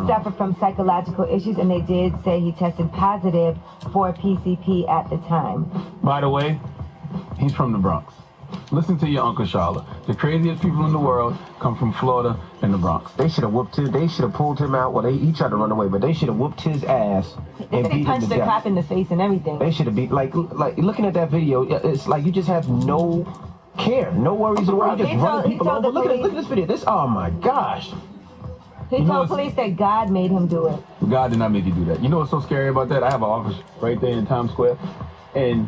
S3: suffer from psychological issues, and they did say he tested positive for PCP at the time.
S2: By the way, he's from the Bronx. Listen to your Uncle Charlotte. The craziest people in the world come from Florida and the Bronx.
S4: They should have whooped him. They should have pulled him out. Well, he tried to run away, but they should have whooped his ass
S3: They
S4: and
S3: said he
S4: beat him
S3: punched
S4: to
S3: the
S4: death.
S3: cop in the face and everything.
S4: They should have beat like looking at that video. It's like you just have no care. No worries in the world. Just running people over. Look at this video. Oh my gosh.
S3: He told police that God made him do it.
S2: God did not make you do that. You know what's so scary about that? I have an office right there in Times Square, and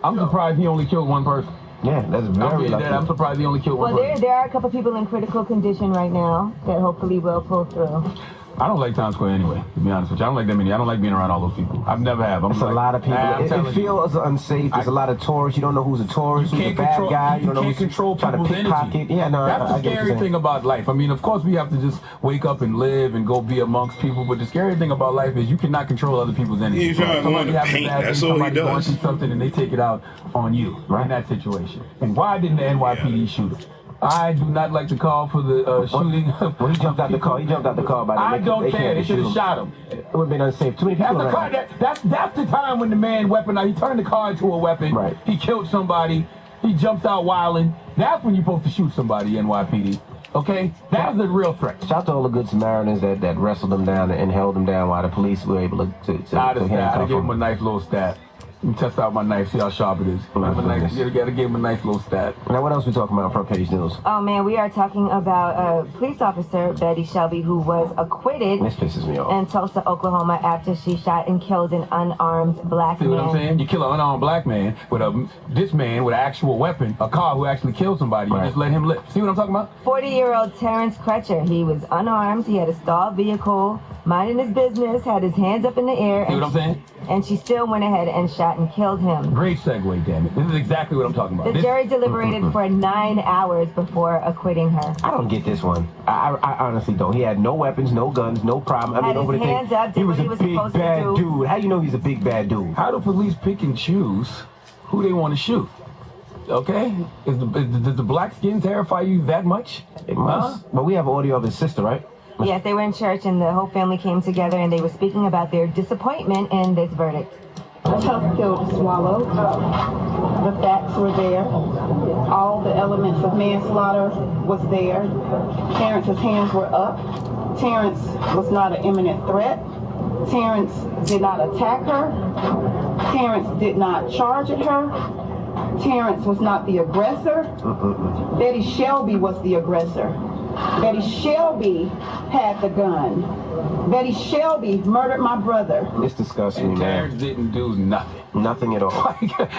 S2: I'm surprised he only killed one person.
S4: Yeah, that's very lucky.
S2: I'm surprised he only killed one person.
S3: Well, there are a couple people in critical condition right now that hopefully will pull through.
S2: I don't like Times Square anyway, to be honest with you. I don't like that many. I don't like being around all those people. I've never have.
S4: It's a lot of people. It feels unsafe. There's a lot of tourists. You don't know who's a tourist, who's a bad guy. You don't know who's trying to pickpocket. Yeah, no,
S2: that's the scary thing about life. I mean, of course, we have to just wake up and live and go be amongst people. But the scary thing about life is you cannot control other people's energy.
S15: He's trying to
S2: Somebody having
S15: paint.
S2: a bad
S15: That's
S2: day,
S15: all he
S2: somebody going
S15: does.
S2: through something, and they take it out on you in that situation. And why didn't the NYPD shoot him? I do not like to call for the shooting.
S4: Well, he jumped out the car. By the way.
S2: I don't care. They should have shot him.
S4: It would have been unsafe. Too many people around.
S2: That's the time when the man weaponized. He turned the car into a weapon.
S4: Right.
S2: He killed somebody. He jumps out wilding. That's when you're supposed to shoot somebody, NYPD. Okay? That's the real threat.
S4: Shout out to all the good Samaritans that wrestled him down and held him down while the police were able to
S2: I gave him a nice little stab. Let me test out my knife, see how sharp it is. You gotta give him a nice little stab.
S4: Now, what else we talking about on front page news?
S3: Oh, man, we are talking about police officer Betty Shelby, who was acquitted
S4: This pisses me off.
S3: in Tulsa, Oklahoma, after she shot and killed an unarmed black
S2: See
S3: man.
S2: what I'm saying? You kill an unarmed black man with this man with an actual weapon, a car who actually killed somebody. You just let him live. See what I'm talking about?
S3: 40-year-old Terrence Crutcher. He was unarmed. He had a stalled vehicle, minding his business, had his hands up in the air.
S2: See what I'm saying?
S3: And she still went ahead and shot and killed him.
S2: Great segue, damn it. This is exactly what I'm talking about.
S3: The jury deliberated for 9 hours before acquitting her.
S4: I don't get this one. I honestly don't. He had no weapons, no guns, no problem. I mean, over the
S3: hands up,
S4: he
S3: did
S4: was
S3: what
S4: a
S3: he was
S4: big
S3: supposed to
S4: bad
S3: do.
S4: dude. How do you know he's a big bad dude?
S2: How do police pick and choose who they want to shoot? Okay? Does the black skin terrify you that much?
S4: It must. But we have audio of his sister, right?
S3: Yes, they were in church and the whole family came together and they were speaking about their disappointment in this verdict.
S19: A tough pill to swallow. The facts were there. All the elements of manslaughter was there. Terrence's hands were up. Terrence was not an imminent threat. Terrence did not attack her. Terrence did not charge at her. Terrence was not the aggressor. Betty Shelby was the aggressor. Betty Shelby had the gun. Betty Shelby murdered my brother.
S4: It's disgusting, man.
S2: Terrence didn't do nothing.
S4: Nothing at all.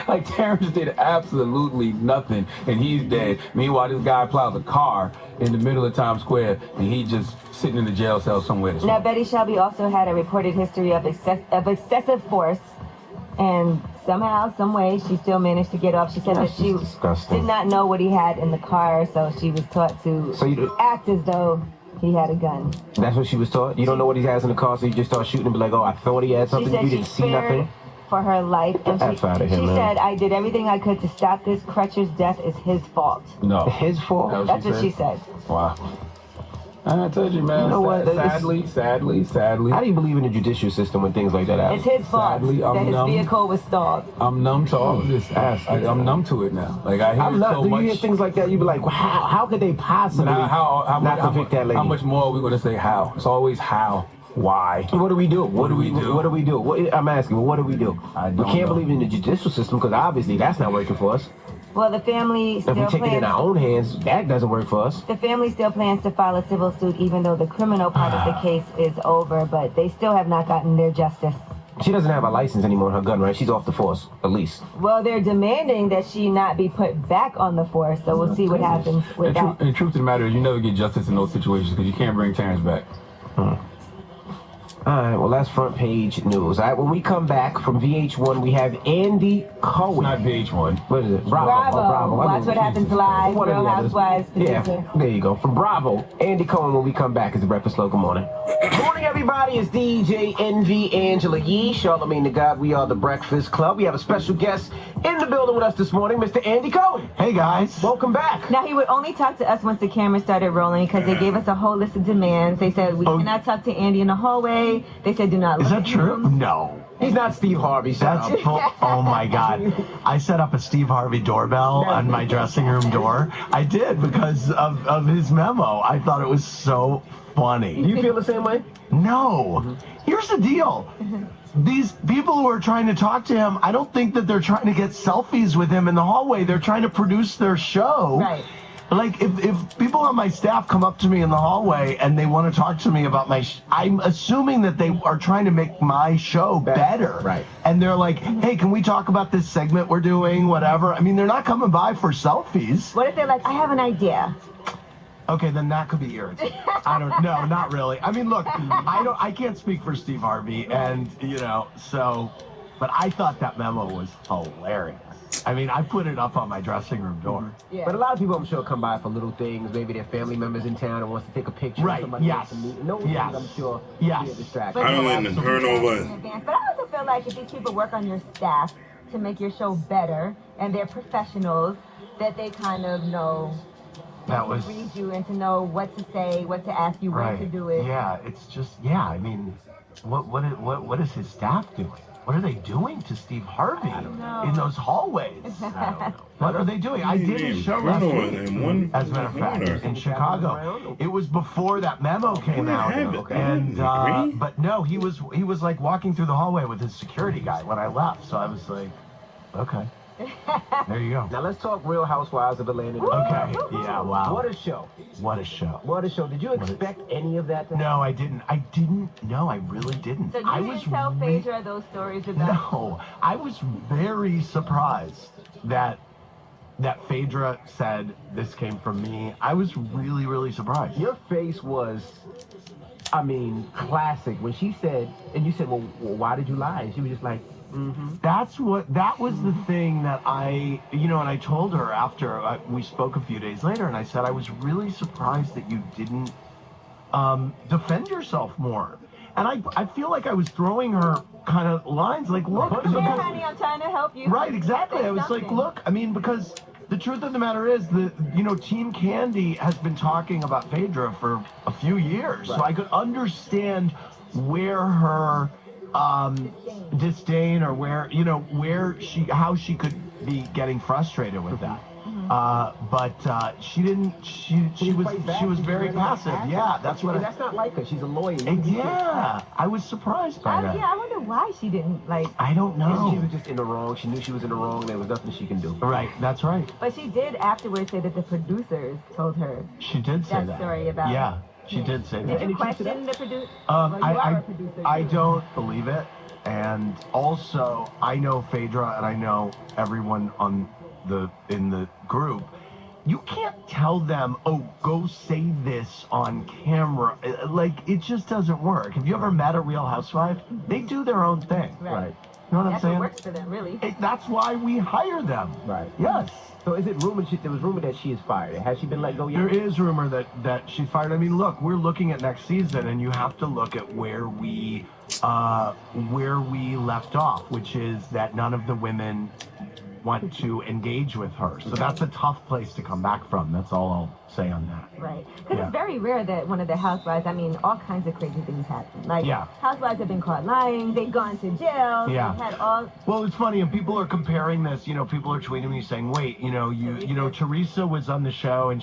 S2: like Terrence did absolutely nothing, and he's dead. Meanwhile, this guy plows a car in the middle of Times Square, and he just sitting in the jail cell somewhere.
S3: Now, Betty Shelby also had a reported history of excessive force, and somehow, some way, she still managed to get off. She said that she did not know what he had in the car, so she was taught to act as though he had a gun.
S4: That's what she was taught? You don't know what he has in the car, so you just start shooting and be like, oh, I thought he had something. You didn't see nothing?
S3: For her life, and
S4: That's out of
S3: she
S4: here, man.
S3: said, I did everything I could to stop this. Crutcher's death is his fault.
S2: No.
S4: His fault?
S3: That's what she said.
S2: Wow. I told you, man.
S4: You know what?
S2: Sadly.
S4: How do you believe in the judicial system when things like that happen?
S3: It's his fault that his vehicle was stalled.
S2: I'm numb to all of this. I'm numb to it now. Like, I hear so much.
S4: You hear things like that, you be like, well, how could they possibly not convict that lady?
S2: How much more are we going to say how? It's always how. Why?
S4: What do we do? What do we do? I'm asking, what do we do? We can't believe in the judicial system because obviously that's not working for us.
S3: Well, the family still
S4: If we take it in our own hands, that doesn't work for us.
S3: The family still plans to file a civil suit even though the criminal part of the case is over, but they still have not gotten their justice.
S4: She doesn't have a license anymore on her gun, right? She's off the force, at least.
S3: Well, they're demanding that she not be put back on the force, so we'll see what happens with that.
S2: And truth of the matter is, you never get justice in those situations because you can't bring Terrence back.
S4: All right, well, that's front page news. All right, when we come back from VH1, we have Andy Cohen.
S2: It's not VH1.
S4: What is it?
S3: Bravo. Watch What Happens Live, Real Housewives.
S4: Yeah, there you go. From Bravo, Andy Cohen when we come back is the Breakfast Club. Good morning. Good morning, everybody. It's DJ NV Angela Yee, Charlamagne the God. We are the Breakfast Club. We have a special guest in the building with us this morning, Mr. Andy Cohen.
S20: Hey, guys.
S4: Welcome back.
S3: Now, he would only talk to us once the camera started rolling because they gave us a whole list of demands. They said we cannot talk to Andy in the hallway. They said do not look
S20: Is
S3: at
S20: that true?
S3: him.
S20: No.
S4: He's not Steve Harvey.
S20: That's full. Oh, my God. I set up a Steve Harvey doorbell on my dressing room door. I did because of his memo. I thought it was so funny.
S4: Do you feel the same way?
S20: No. Here's the deal. these people who are trying to talk to him, I don't think that they're trying to get selfies with him in the hallway. They're trying to produce their show.
S3: Right.
S20: Like, if people on my staff come up to me in the hallway and they want to talk to me about my I'm assuming that they are trying to make my show better.
S4: Right.
S20: And they're like, hey, can we talk about this segment we're doing, whatever? I mean, they're not coming by for selfies.
S3: What if they're like, I have an idea?
S20: Okay, then that could be irritating. I don't know, not really. I mean, look, I can't speak for Steve Harvey, and, you know, so, but I thought that memo was hilarious. I mean, I put it up on my dressing room door.
S4: Yeah. But a lot of people, I'm sure, come by for little things. Maybe their family members in town and wants to take a picture.
S20: Right.
S4: Somebody wants to meet. No things, I'm sure, be a distraction.
S15: I don't want to turn over.
S3: But I also feel like if these people work on your staff to make your show better, and they're professionals, that they kind of know
S20: That was
S3: to read you and to know what to say, what to ask you, when to do it.
S20: Yeah, it's just, I mean, what is his staff doing? What are they doing to Steve Harvey in those hallways? I don't know. What are they doing? I did a show last week, as a matter of fact, in Chicago. It was before that memo came out, and but no, he was like walking through the hallway with his security guy when I left. So I was like, okay. There you go.
S4: Now let's talk Real Housewives of Atlanta.
S20: Okay. Yeah. Wow.
S4: What a show.
S20: What a show.
S4: What a show. Did you expect any of that to happen?
S20: No, I didn't. No, I really didn't.
S3: So you didn't tell Phaedra those stories about?
S20: No, I was very surprised that Phaedra said this came from me. I was really, really surprised.
S4: Your face was, I mean, classic. When she said, and you said, well, why did you lie? And she was just like,
S20: that was the thing that and I told her after we spoke a few days later, and I said I was really surprised that you didn't defend yourself more. And I feel like I was throwing her kind of lines like, look,
S3: honey, I'm trying to help you.
S20: Right, exactly. I was like, look, I mean, because the truth of the matter is that, Team Candy has been talking about Phaedra for a few years. Right. So I could understand where her disdain, or how she could be getting frustrated with that. But she didn't. She was very passive. Yeah, that's what.
S4: That's not like her. She's a lawyer.
S20: Yeah, I was surprised by that.
S3: Yeah, I wonder why she didn't like.
S20: I don't know.
S4: She was just in the wrong. She knew she was in the wrong. There was nothing she can do.
S20: Right. That's right.
S3: But she did afterwards say that the producers told her.
S20: She did say that
S3: story about.
S20: Yeah, she did say that.
S3: Did you question the producer?
S20: I don't believe it. And also, I know Phaedra, and I know everyone in the group. You can't tell them, oh, go say this on camera. Like, it just doesn't work. Have you ever met a Real Housewife? They do their own thing.
S3: Right.
S20: You know what I'm saying?
S3: What works for them, really.
S20: That's why we hire them.
S4: Right.
S20: Yes.
S4: So is it rumored? There was rumor that she is fired. Has she been let go yet?
S20: There is rumor that she's fired. I mean, look, we're looking at next season, and you have to look at where we left off, which is that none of the women want to engage with her. So that's a tough place to come back from. That's all I'll say on that.
S3: Right. Because it's very rare that one of the housewives, I mean, all kinds of crazy things happen. Like, housewives have been caught lying, they've gone to jail, they've had all...
S20: Well, it's funny, and people are comparing this, people are tweeting me saying, wait, Teresa was on the show, and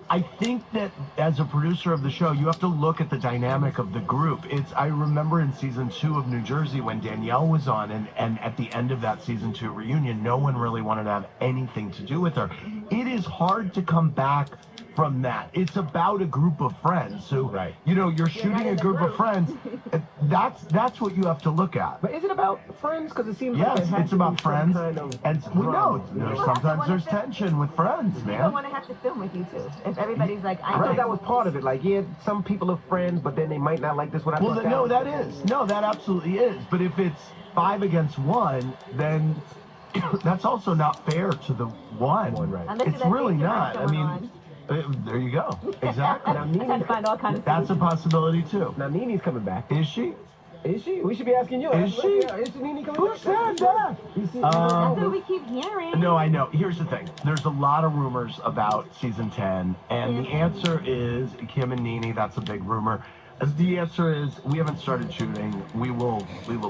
S20: I think that as a producer of the show, you have to look at the dynamic of the group. I remember in season 2 of New Jersey when Danielle was on, and at the end of that season 2 reunion, no one really wanted to have anything to do with her. It is hard to come back from that. It's about a group of friends. So, you're shooting a group of friends. That's what you have to look at.
S4: But is it about friends? Because it seems
S20: like
S4: it's
S20: about friends. And sometimes there's tension with friends, man.
S3: You don't want to have to film with you two. If everybody's like,
S4: I thought that was part of it. Like, some people are friends, but then they might not like this. That absolutely is. But if it's 5 against 1, then that's also not fair to the one. It's really not. I mean. There you go. Exactly.
S3: Now, Nene, find all kinds of
S20: that's a possibility too.
S4: Now Nene's coming back.
S20: Is she?
S4: Is she? We should be asking you.
S20: Is she?
S4: Is Nene coming back?
S20: Who said that?
S3: That's what we keep hearing.
S20: No, I know. Here's the thing. There's a lot of rumors about season 10, and the answer is Kim and Nene. That's a big rumor. The answer is we haven't started shooting. We will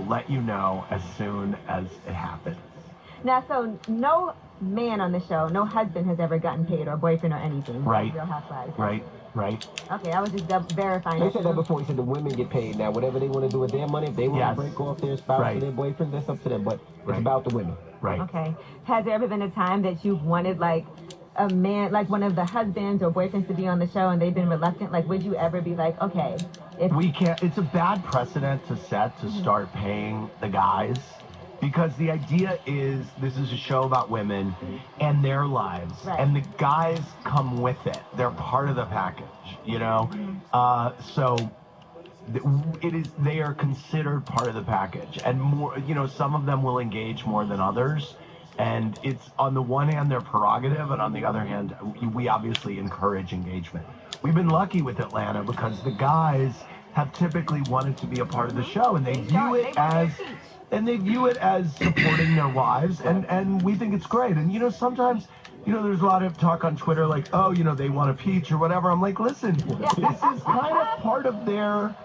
S20: let you know as soon as it happens.
S3: Now, so no man on the show, no husband has ever gotten paid, or boyfriend or anything.
S20: Right.
S3: Real Housewives.
S20: Right. right?
S3: Okay, I was just verifying.
S4: They said that before. He said the women get paid now. Whatever they want to do with their money, if they want to break off their spouse or their boyfriend, that's up to them. But it's about the women.
S20: Right.
S3: Okay. Has there ever been a time that you've wanted, like, a man, like one of the husbands or boyfriends to be on the show and they've been reluctant? Like, would you ever be like, okay, if
S20: we can't, it's a bad precedent to set to start paying the guys, because the idea is this is a show about women and their lives, and the guys come with it. They're part of the package, you know? So it is, they are considered part of the package, and more, you know, some of them will engage more than others. And it's, on the one hand, their prerogative, and on the other hand, we obviously encourage engagement. We've been lucky with Atlanta because the guys have typically wanted to be a part of the show, and they view it as supporting their wives, and we think it's great. And, you know, sometimes, you know, there's a lot of talk on Twitter like, oh, you know, they want a peach or whatever. I'm like, listen, this is kind of part of their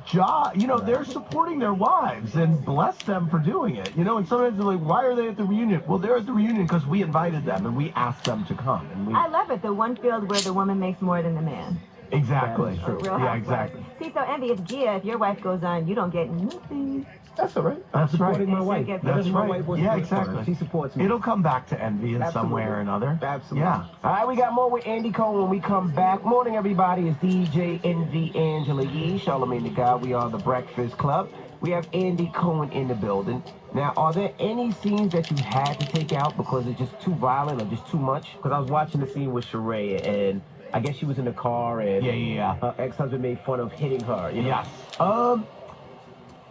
S20: job. You know, they're supporting their wives, and bless them for doing it. You know, and sometimes they're like, why are they at the reunion? Well, they're at the reunion because we invited them and we asked them to come. And
S3: I love it, the one field where the woman makes more than the man.
S20: Exactly.
S3: Yeah,
S20: exactly.
S3: See, so Envy, if Gia, if your wife goes on, you don't get nothing.
S4: That's all right.
S20: That's right.
S4: Supporting my wife.
S20: That's
S4: my
S20: right.
S4: wife
S20: Yeah, exactly.
S4: She supports me.
S20: It'll come back to Envy in some way or another.
S4: Absolutely.
S20: Yeah.
S4: All right, we got more with Andy Cohen when we come back. Morning, everybody. It's DJ Envy Angela Yee, Charlamagne the God. We are the Breakfast Club. We have Andy Cohen in the building. Now, are there any scenes that you had to take out because it's just too violent or just too much? Because I was watching the scene with Sheree, and I guess she was in the car, and her ex-husband made fun of hitting her. You know?
S20: Yes.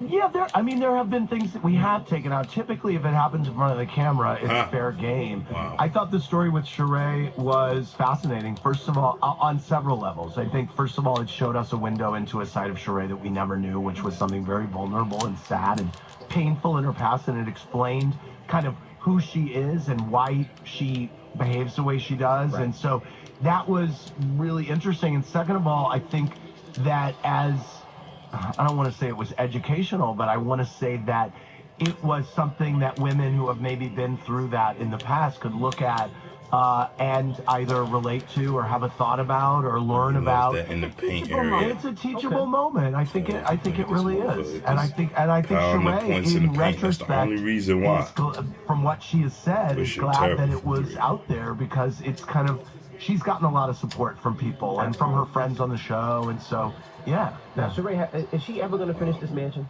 S20: Yeah, there have been things that we have taken out. Typically, if it happens in front of the camera, it's fair game.
S15: Wow.
S20: I thought the story with Sheree was fascinating. First of all, on several levels. I think, first of all, it showed us a window into a side of Sheree that we never knew, which was something very vulnerable and sad and painful in her past, and it explained kind of who she is and why she behaves the way she does. And so that was really interesting. And second of all, I think that I don't want to say it was educational, but I want to say that it was something that women who have maybe been through that in the past could look at and either relate to or have a thought about or learn about.
S15: That in the paint area.
S20: It's a teachable moment. I think it really is. And I think Sheree, in retrospect,
S15: the only reason why.
S20: From what she has said, is glad that it was out there, because it's kind of, she's gotten a lot of support from people and from her friends on the show, and so. Yeah.
S4: Now, Sheree, is she ever going to finish this mansion?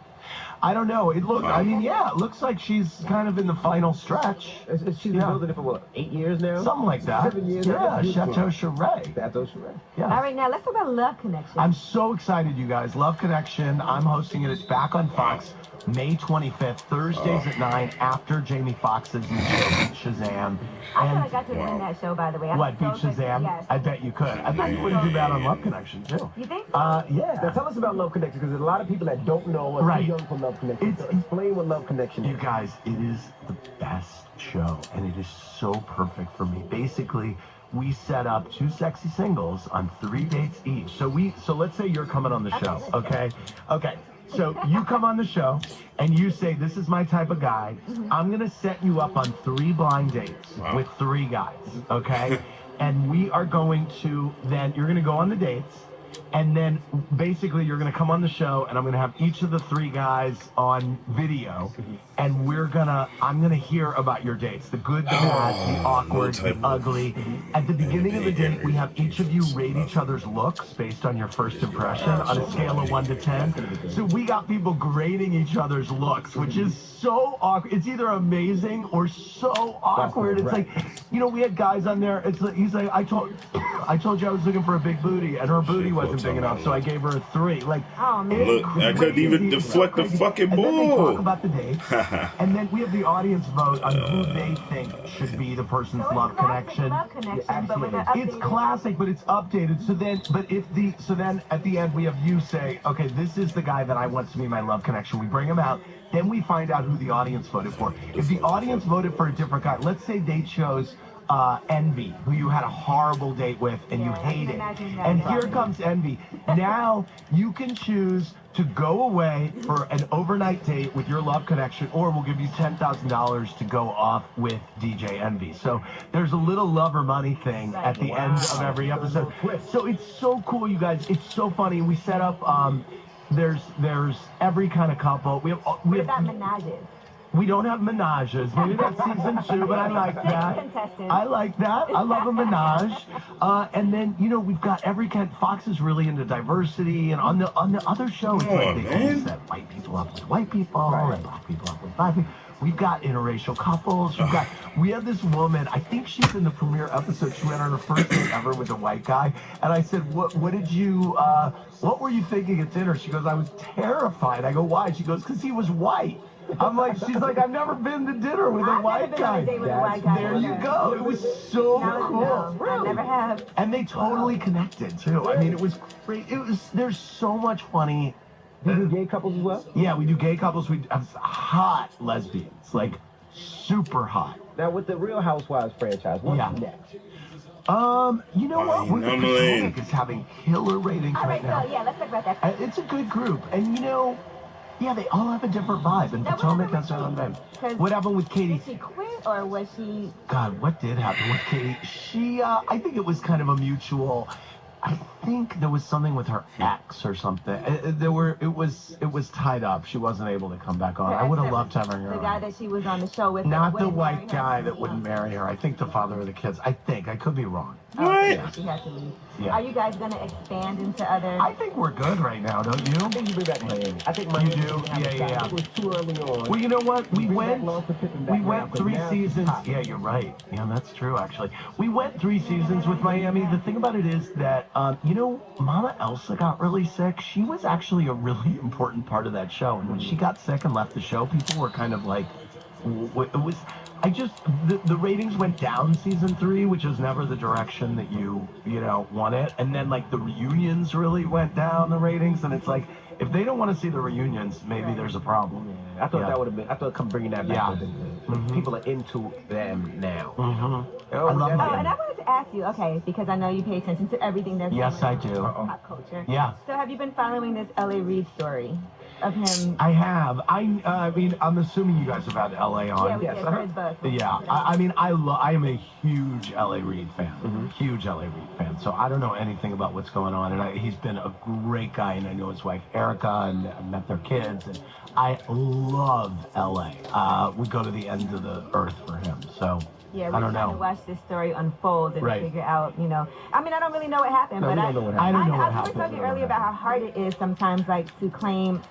S20: I don't know. It looks like she's kind of in the final stretch.
S4: She's been building it for what, 8 years now?
S20: Something like that.
S4: 7 years.
S20: Yeah, Chateau Sheree.
S4: Chateau Sheree.
S20: Yeah.
S3: All right, now let's talk about Love Connection.
S20: I'm so excited, you guys. Love Connection. I'm hosting it. It's back on Fox. May 25th, Thursdays at 9, after Jamie Foxx's new show, Beat Shazam.
S3: I thought I got to attend that show, by the way.
S20: What, Beat Shazam?
S3: Yes.
S20: I bet you could. I bet you wouldn't do bad on Love Connection, too.
S3: You think?
S20: Yeah.
S4: Now tell us about Love Connection, because there's a lot of people that don't know or too young for Love Connection. So explain what Love Connection is.
S20: You guys, it is the best show, and it is so perfect for me. Basically, we set up 2 sexy singles on 3 dates each. So let's say you're coming on the show, okay? Okay. So you come on the show, and you say, this is my type of guy. I'm going to set you up on 3 blind dates with 3 guys, okay? And we are going to, then you're going to go on the dates, and then basically you're going to come on the show, and I'm going to have each of the 3 guys on video, and I'm going to hear about your dates, the good, the bad, the awkward, the ugly. At the beginning of the date, we have each of you rate each other's looks based on your first impression on a scale of 1 to 10. So we got people grading each other's looks, which is so awkward. It's either amazing or so awkward. It's like, you know, we had guys on there. It's like, he's like, I told you I was looking for a big booty, and her booty wasn't big enough, so I gave her a 3. Like,
S15: look, I couldn't even deflect the fucking ball.
S20: And then they talk about the dates, and then we have the audience vote on who they think should be the person's love connection. It's classic, but it's updated. So then at the end we have you say, okay, this is the guy that I want to be my love connection. We bring him out. Then we find out who the audience voted for. If the audience voted for a different guy, let's say they chose Envy, who you had a horrible date with and you hate it. And here comes Envy. Now you can choose to go away for an overnight date with your love connection, or we'll give you $10,000 to go off with DJ Envy. So there's a little love or money thing at the end of every episode. So it's so cool, you guys. It's so funny. We set up, there's every kind of couple. We have
S3: menages?
S20: We don't have menages. Maybe that's season 2, but I like that. I like that. I love a menage. And then, you know, we've got every kind. Fox is really into diversity, and on the other shows, like they always set white people up with white people and black people up with black people. We've got interracial couples. We have this woman. I think she's in the premiere episode. She went on her first date ever with a white guy, and I said, "What were you thinking at dinner?" She goes, "I was terrified." I go, "Why?" She goes, "Because he was white." I'm like, she's like, "I've never been to dinner with a white guy." There you go. It was so cool.
S3: I never have.
S20: And they totally connected too. I mean, it was great. There's so much funny.
S4: Do you do gay couples as well?
S20: Yeah, we do gay couples. We have hot lesbians, like super hot.
S4: Now with the Real Housewives franchise, what's next?
S20: You know what? Potomac is having killer ratings right now.
S3: So, yeah, let's talk about that.
S20: It's a good group, and you know, yeah, they all have a different vibe, and Potomac has their own vibe. What happened with Katie?
S3: Did she quit, or was she?
S20: God, what did happen with Katie? She, I think it was kind of a mutual. I think there was something with her ex or something. It was tied up. She wasn't able to come back on. I would have loved to have her.
S3: The guy that she was on the show with.
S20: Not the white guy that wouldn't marry her. I think the father of the kids. I could be wrong.
S3: Yeah, she had to leave.
S20: Yeah.
S3: Are you guys going to expand into other?
S20: I think we're good right now, don't you?
S4: I think you bring back Miami. I think Miami.
S20: You do? Yeah.
S4: It was too early on.
S20: Well, you know what? We went 3 seasons. Yeah, you're right. Yeah, that's true, actually. We went 3 seasons with Miami. The thing about it is that, you know, Mama Elsa got really sick. She was actually a really important part of that show. And when she got sick and left the show, people were kind of like, it was... the ratings went down season 3, which is never the direction that you know, want it. And then, like, the reunions really went down, the ratings. And it's like, if they don't want to see the reunions, maybe there's a problem.
S4: I thought that would have been, I thought bringing that back would have been good. People are into them now.
S20: I love that.
S3: And I wanted to ask you, okay, because I know you pay attention to everything that's
S20: Yes, I do.
S3: pop culture.
S20: Yeah.
S3: So have you been following this L.A. Reid story of him?
S20: I have. I mean, I'm assuming you guys have had L.A. on.
S3: Yeah, we did for his book.
S20: Yeah. I mean, I am a huge L.A. Reid fan. Huge L.A. Reid fan. So I don't know anything about what's going on. And he's been a great guy. And I know his wife, Erica, and I met their kids. And I love L.A. We go to the end of the earth for him. So...
S3: Yeah, we're trying to watch this story unfold and figure out, you know. I mean, I don't really know what happened, but I don't know what happened. I was talking earlier about how hard it is sometimes, like, to claim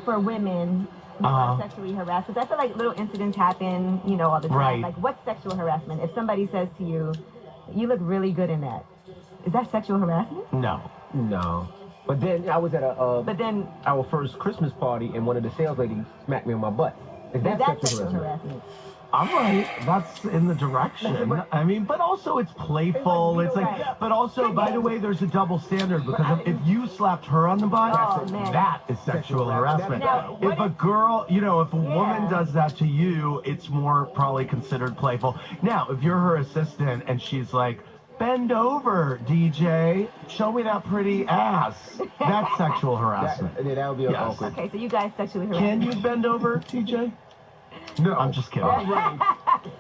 S3: for women who are sexually harassed. Because I feel like little incidents happen, you know, all the time. Like, what's sexual harassment? If somebody says to you, "You look really good in that," is that sexual harassment?
S4: No. But then I was at our first Christmas party, and one of the sales ladies smacked me on my butt. Is that sexual harassment?
S20: I'm right. That's in the direction. I mean, but also it's playful. It's like, but also, by the way, there's a double standard because if you slapped her on the butt, that is sexual harassment. If a girl, you know, if a woman does that to you, it's more probably considered playful. Now, if you're her assistant and she's like, "Bend over, DJ. Show me that pretty ass," that's sexual harassment.
S4: That would be awkward.
S3: Okay, so you guys sexually harass.
S20: Can you bend over, TJ? No, I'm just kidding.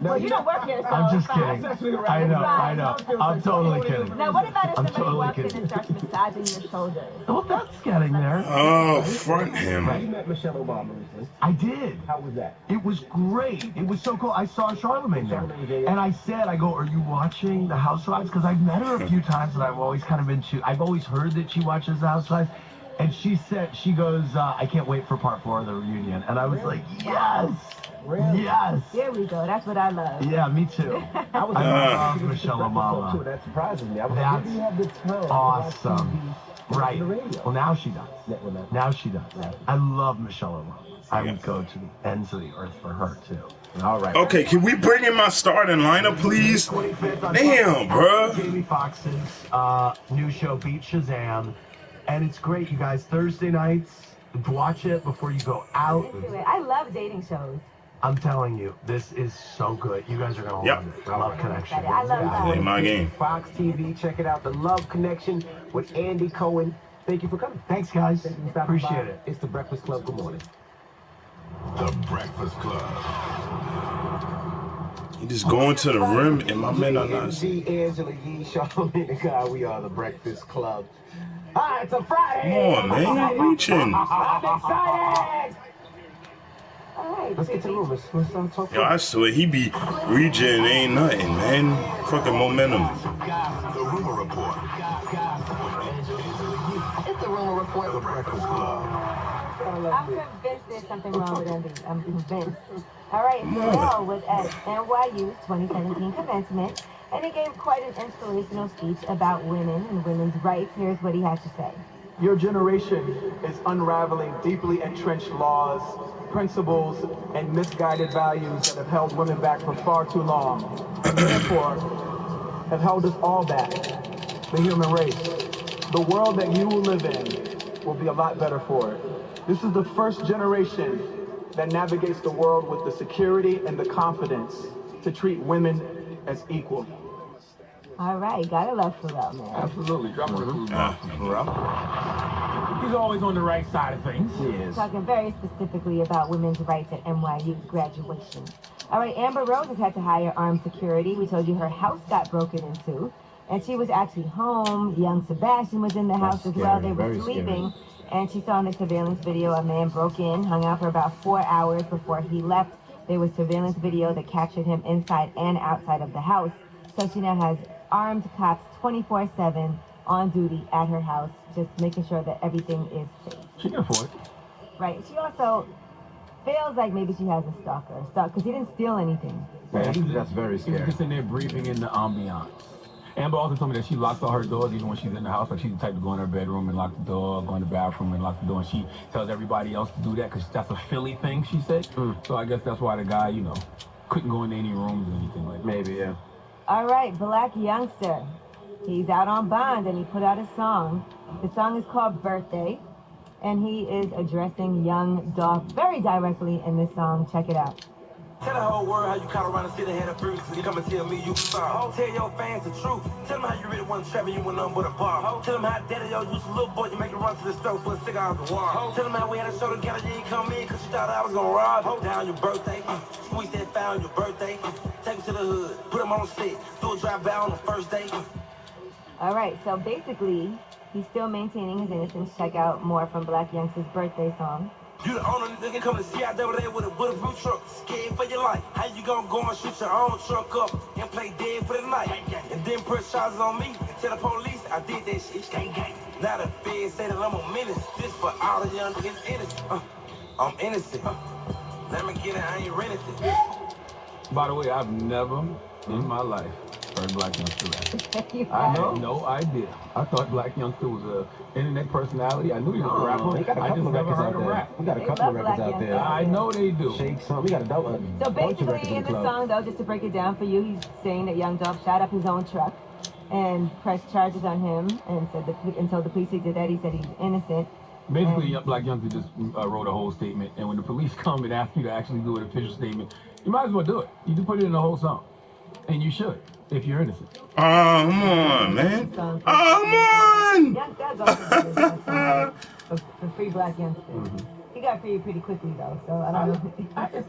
S3: Well, you don't work here, so
S20: I'm just kidding. I know. I'm totally kidding.
S3: Now, what about if
S20: I'm
S3: somebody
S20: totally
S3: walks in
S20: kidding.
S3: and starts massaging your shoulders?
S20: Well, that's getting there.
S15: Oh, front him.
S4: You met Michelle Obama recently.
S20: I did.
S4: How was that?
S20: It was great. It was so cool. I saw Charlamagne there. And I said, I go, "Are you watching The Housewives?" Because I've met her a few times and I've always kind of been I've always heard that she watches The Housewives. And she said, she goes, "I can't wait for part 4 of the reunion." And I was like, yes.
S4: Really?
S20: Yes.
S3: There we go. That's what I love.
S20: Yeah, me too. I love Michelle Obama.
S4: That surprises me.
S20: That's
S4: you have the time
S20: awesome. Right. Well, now she does. Now she does. I love Michelle Obama. I would go to the ends of the earth for her too. All right.
S15: Okay, can we bring in my starting lineup, please? Damn, bro.
S20: Jamie Foxx's new show, Beat Shazam. And it's great, you guys. Thursday nights, watch it before you go out.
S3: I love dating shows.
S20: I'm telling you, this is so good. You guys are going to love it. Love Connection.
S3: I love
S15: Play my game.
S4: Fox TV, check it out. The Love Connection with Andy Cohen. Thank you for coming.
S20: Thanks, guys.
S4: Thank you for stopping
S20: Appreciate
S4: by.
S20: it.
S4: It's the Breakfast Club. Good morning.
S5: The Breakfast Club.
S15: He just going to the rim, and my men are not.
S4: Angela Yee, Charlamagne the Guy. We are the Breakfast Club. Hi, it's a Friday.
S15: Come on, man. You reaching.
S4: I'm excited. All right, let's get to the room. Let's talk.
S15: Yo, I swear he be reaching, ain't nothing, man. Fucking momentum.
S5: The Rumor Report.
S7: It's the Rumor Report.
S5: The Breakfast Club.
S3: I'm convinced there's something wrong with Andy. I'm convinced. All right, Pharrell was at NYU's 2017 commencement, and he gave quite an inspirational speech about women and women's rights. Here's what he had to say.
S21: Your generation is unraveling deeply entrenched laws, principles, and misguided values that have held women back for far too long, and therefore have held us all back, the human race. The world that you will live in will be a lot better for it. This is the first generation that navigates the world with the security and the confidence to treat women as equal.
S3: All right, gotta love Pharrell, man.
S2: Absolutely. Drop the food bomb. He's always on the right side of things.
S4: He is.
S3: Talking very specifically about women's rights at NYU's graduation. All right, Amber Rose has had to hire armed security. We told you her house got broken into, and she was actually home. Young Sebastian was in the house as well. They were sleeping, and she saw in the surveillance video a man broke in, hung out for about 4 hours before he left. There was surveillance video that captured him inside and outside of the house. So she now has armed cops 24/7 on duty at her house, just making sure that everything is safe.
S2: She can afford it.
S3: Right. She also feels like maybe she has a stalker, because he didn't steal anything.
S4: That's very
S2: He was
S4: scary.
S2: just in there breathing in the ambiance. Amber also told me that she locks all her doors even when she's in the house. Like, she's the type to go in her bedroom and lock the door, go in the bathroom and lock the door. And she tells everybody else to do that because that's a Philly thing, she said. So I guess that's why the guy, couldn't go into any rooms or anything like that.
S4: Maybe, yeah.
S3: All right, Black Youngster. He's out on bond, and he put out a song. The song is called Birthday, and he is addressing Young Dolph very directly in this song. Check it out.
S1: Tell the whole world how you caught around and sit and had a bruise. You come and tell me you sorry. Tell your fans the truth. Tell them how you really wasn't trapping, you went nothing but a bar. Tell them how daddy yo used a little boy, you make it run to the stove for a cigar out the wall. Tell them how we had a show together, you ain't come in cause you thought I was gonna rob. Down your birthday, squeeze that file on your birthday. Take him to the hood, put him on set, do a drive-by on the first day.
S3: All right, so basically, he's still maintaining his innocence. Check out more from Black Youngster's birthday song.
S1: You the owner, nigga come to see out there with a bulletproof truck. Scared for your life. How you gonna go and shoot your own truck up and play dead for the night? And then press charges on me and tell the police I did that shit. Now the feds say that I'm a menace. This for all the young niggas innocent. I'm innocent. Let me get it, I ain't rented it.
S2: By the way, I've never in my life heard Black Youngster rap. I had no idea. I thought Black Youngster was a internet personality. I knew he was a rapper. I just never heard him rap.
S4: We got a couple of records out there.
S2: I know they do.
S4: Shake some. We got a double.
S3: So basically, in the song, though, just to break it down for you, he's saying that Young Dolph shot up his own truck and pressed charges on him and told the police he did that. He said he's innocent.
S2: Basically, Black Youngster just wrote a whole statement, and when the police come and ask you to actually do an official statement, you might as well do it. You can put it in the whole song, and you should if you're innocent.
S15: Oh, come on, man. Oh, come on.
S3: Young Thug also did that song for Free Black Youngster. He got free pretty quickly, though, so I don't know.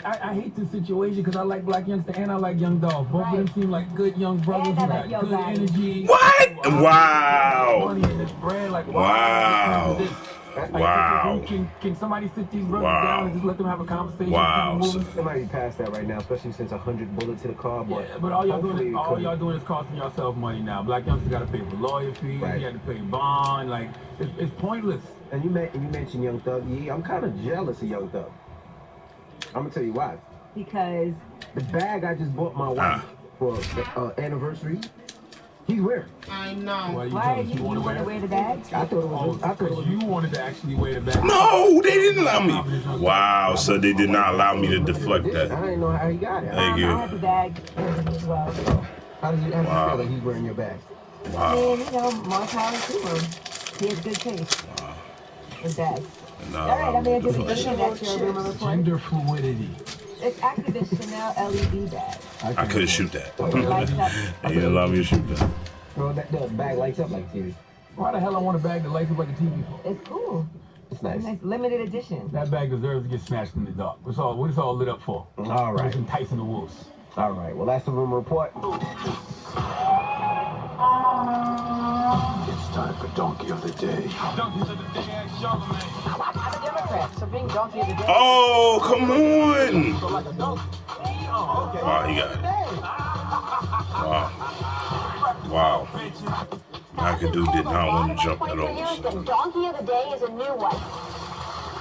S2: I hate this situation because I like Black Youngster and I like Young Dolph. Both of them seem like good young brothers who got good energy.
S15: What? Wow.
S2: Money in this bread, like,
S15: wow.
S2: Wow. Can somebody sit these brothers down and just let them have a conversation?
S15: Wow.
S4: They might be past that right now, especially since 100 bullets to the car. But,
S2: yeah, but all y'all doing is costing yourself money now. Black Youngster got to pay for lawyer fees. Right. He had to pay bond. Like, it's pointless.
S4: And you mentioned Young Thug. Yeah, I'm kind of jealous of Young Thug. I'm gonna tell you why.
S3: Because
S4: the bag I just bought my wife for anniversary. He's wearing.
S14: I know.
S3: Why did you want to wear the bag?
S4: I thought it was. I thought it was.
S2: You wanted to actually wear the bag.
S15: No, they didn't allow me. Wow, so they did not allow me to deflect that.
S4: I didn't know how he got it.
S15: Thank you.
S3: I had the bag as well.
S4: How does you feel that he's wearing your bag?
S3: I mean, more power to him. He has good taste with bags. All right, I'm going to do
S2: That's
S3: your rumor report.
S2: Gender fluidity.
S3: It's actually the Chanel LED bag.
S15: I couldn't shoot that.
S3: It lights up.
S15: They didn't allow me to shoot that.
S4: Bro, that bag lights up like TV.
S2: Why the hell I want a bag that lights up like a TV for?
S3: It's cool.
S4: It's nice.
S3: Limited edition.
S2: That bag deserves to get smashed in the dark. What it's all lit up for?
S4: All right.
S2: It's enticing the wolves.
S4: All right. Well, that's the rumor report.
S14: It's time for Donkey of the Day.
S2: Donkeys of the day, ask Charlamagne.
S3: I'm a Democrat, so bring Donkey of the Day.
S15: Oh, come on. Oh, he got it. Wow. McAdoo did not want to jump at all.
S9: The Donkey of the Day is a new one.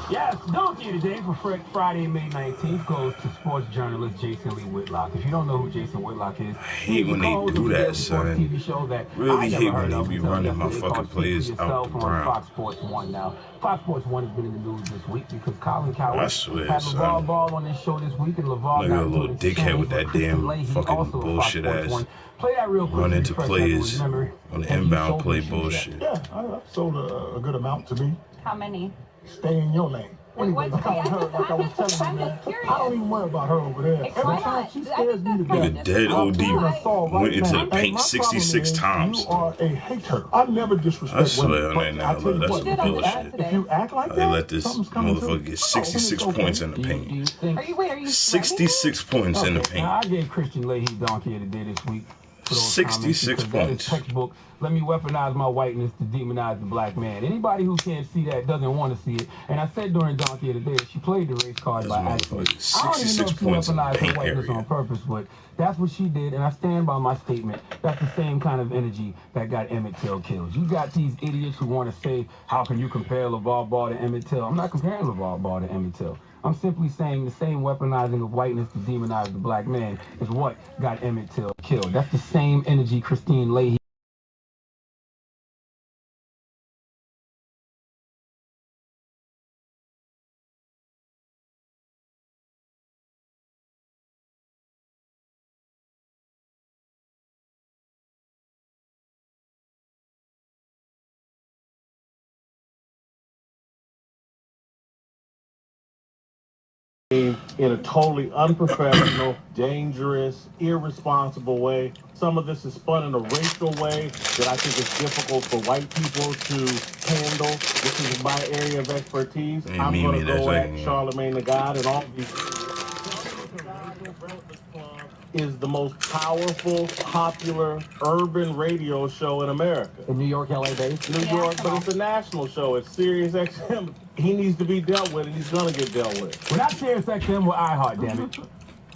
S2: Yes, Donkey of the Day for Friday, May 19th goes to sports journalist Jason Lee Whitlock. If you don't know who Jason Whitlock is,
S15: I hate when they do that, son.
S2: TV show that
S15: Really hate when they be running my fucking players out the ground.
S2: Fox Sports 1 now. Fox Sports 1 has been in the news this week because Colin Coward
S15: I swear,
S2: had
S15: son.
S2: LeVar Ball on this show this week, and LeVar
S15: Like a little dickhead with that damn fucking bullshit ass.
S2: Play that real quick.
S15: Run into players on the inbound play bullshit.
S14: Yeah, I sold a good amount to me.
S3: How many?
S14: Stay in your lane. Anyway, like I was telling you, man, I don't even worry about her over there. Every time she scares me to
S15: Nigga
S14: death.
S15: dead OD went into the paint
S14: My
S15: 66
S14: problem is
S15: times.
S14: You are a hater. I never disrespect
S15: I swear on
S14: women.
S15: that now, look, that's some bullshit.
S14: If you act like
S15: They
S14: that,
S15: let this motherfucker get 66 points in the paint.
S3: Are you
S15: 66 points in the
S2: Now,
S15: paint.
S2: I gave Christian Leahy Donkey of the Day this week. For those
S15: 66
S2: comments, because that is
S15: points.
S2: textbook. Let me weaponize my whiteness to demonize the black man. Anybody who can't see that doesn't want to see it. And I said during Donkey of the Day, she played the race card by accident. I don't even know if she weaponized her whiteness on purpose, but that's what she did, and I stand by my statement. That's the same kind of energy that got Emmett Till killed. You got these idiots who want to say, how can you compare LeVar Ball to Emmett Till? I'm not comparing LeVar Ball to Emmett Till. I'm simply saying the same weaponizing of whiteness to demonize the black man is what got Emmett Till killed. That's the same energy Christine Leahy.
S14: In a totally unprofessional, dangerous, irresponsible way. Some of this is spun in a racial way that I think is difficult for white people to handle. This is my area of expertise. I'm going to go at Charlamagne the God and all these. Is the most powerful, popular, urban radio show in America.
S4: In New York, LA based?
S14: New York, but it's a national show. It's Sirius XM. He needs to be dealt with, and he's going to get dealt with.
S2: We're not Sirius XM, we're iHeart, damn it.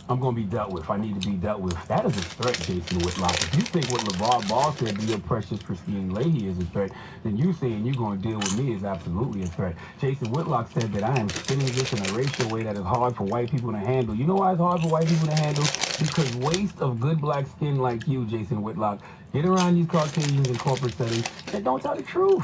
S2: I'm going to be dealt with. I need to be dealt with. That is a threat, Jason Whitlock. If you think what LeVar Ball said to your precious Christine Leahy is a threat, then you saying you're going to deal with me is absolutely a threat. Jason Whitlock said that I am spinning this in a racial way that is hard for white people to handle. You know why it's hard for white people to handle? Because waste of good black skin like you, Jason Whitlock, get around these Caucasians in corporate settings that don't tell the truth.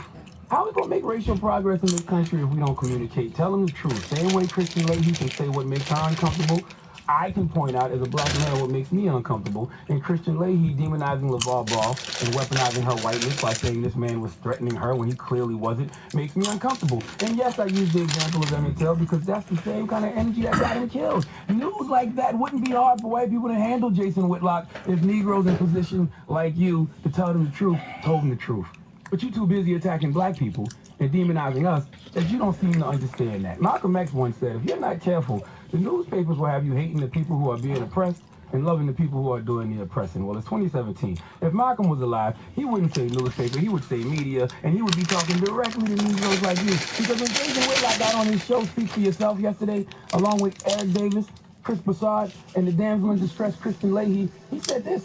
S2: How are we going to make racial progress in this country if we don't communicate? Tell them the truth. Same way Christine Leahy can say what makes her uncomfortable, I can point out as a black man what makes me uncomfortable. And Christian Leahy demonizing LeVar Ball and weaponizing her whiteness by saying this man was threatening her when he clearly wasn't makes me uncomfortable. And yes, I use the example of Emmett Till because that's the same kind of energy that got him killed. News like that wouldn't be hard for white people to handle, Jason Whitlock, if Negroes in position like you to tell them the truth told them the truth. But you're too busy attacking black people and demonizing us that you don't seem to understand that. Malcolm X once said, if you're not careful, the newspapers will have you hating the people who are being oppressed and loving the people who are doing the oppressing. Well, it's 2017. If Malcolm was alive, he wouldn't say newspaper, he would say media, and he would be talking directly to Negroes like you. Because when Jason Whitlock got on his show, Speak For Yourself, yesterday, along with Eric Davis, Chris Broussard, and the damsel in distress, Christian Leahy, he said this.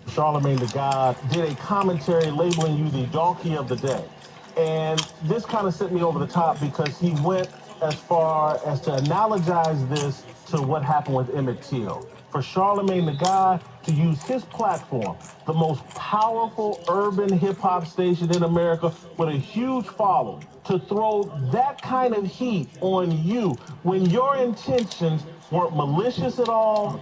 S14: Charlamagne the God did a commentary labeling you the donkey of the day. And this kind of sent me over the top because he went as far as to analogize this to what happened with Emmett Till. For Charlamagne the God to use his platform, the most powerful urban hip-hop station in America with a huge following, to throw that kind of heat on you when your intentions weren't malicious at all,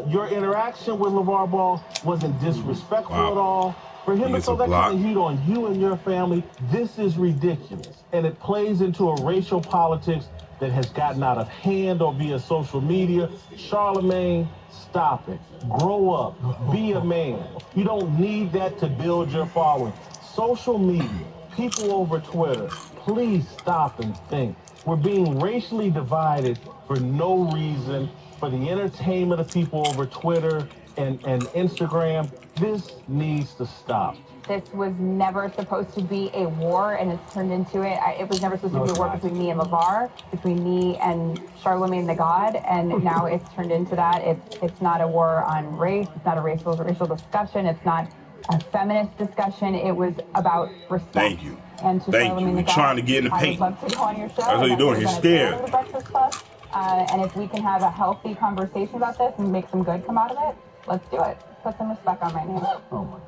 S14: your interaction with LeVar Ball wasn't disrespectful at all, For him to throw that kind of heat on you and your family, this is ridiculous. And it plays into a racial politics that has gotten out of hand or via social media. Charlemagne, stop it. Grow up. Be a man. You don't need that to build your following. Social media, people over Twitter, please stop and think. We're being racially divided for no reason, for the entertainment of people over Twitter and Instagram. This needs to stop.
S6: This was never supposed to be a war, and it's turned into it. It was never supposed to be a war between me and LeVar, between me and Charlemagne the God, and now it's turned into that. It's not a war on race. It's not a racial discussion. It's not a feminist discussion. It was about respect.
S15: Thank you.
S6: And to
S15: Thank
S6: Charlemagne
S15: you.
S6: the
S15: You're
S6: God,
S15: trying to get in the paint.
S6: I would love to go on your show.
S15: That's what you're doing. He's scared.
S6: The Breakfast Club, and if we can have a healthy conversation about this and make some good come out of it, let's do it. Put some respect on my name.
S2: Oh my.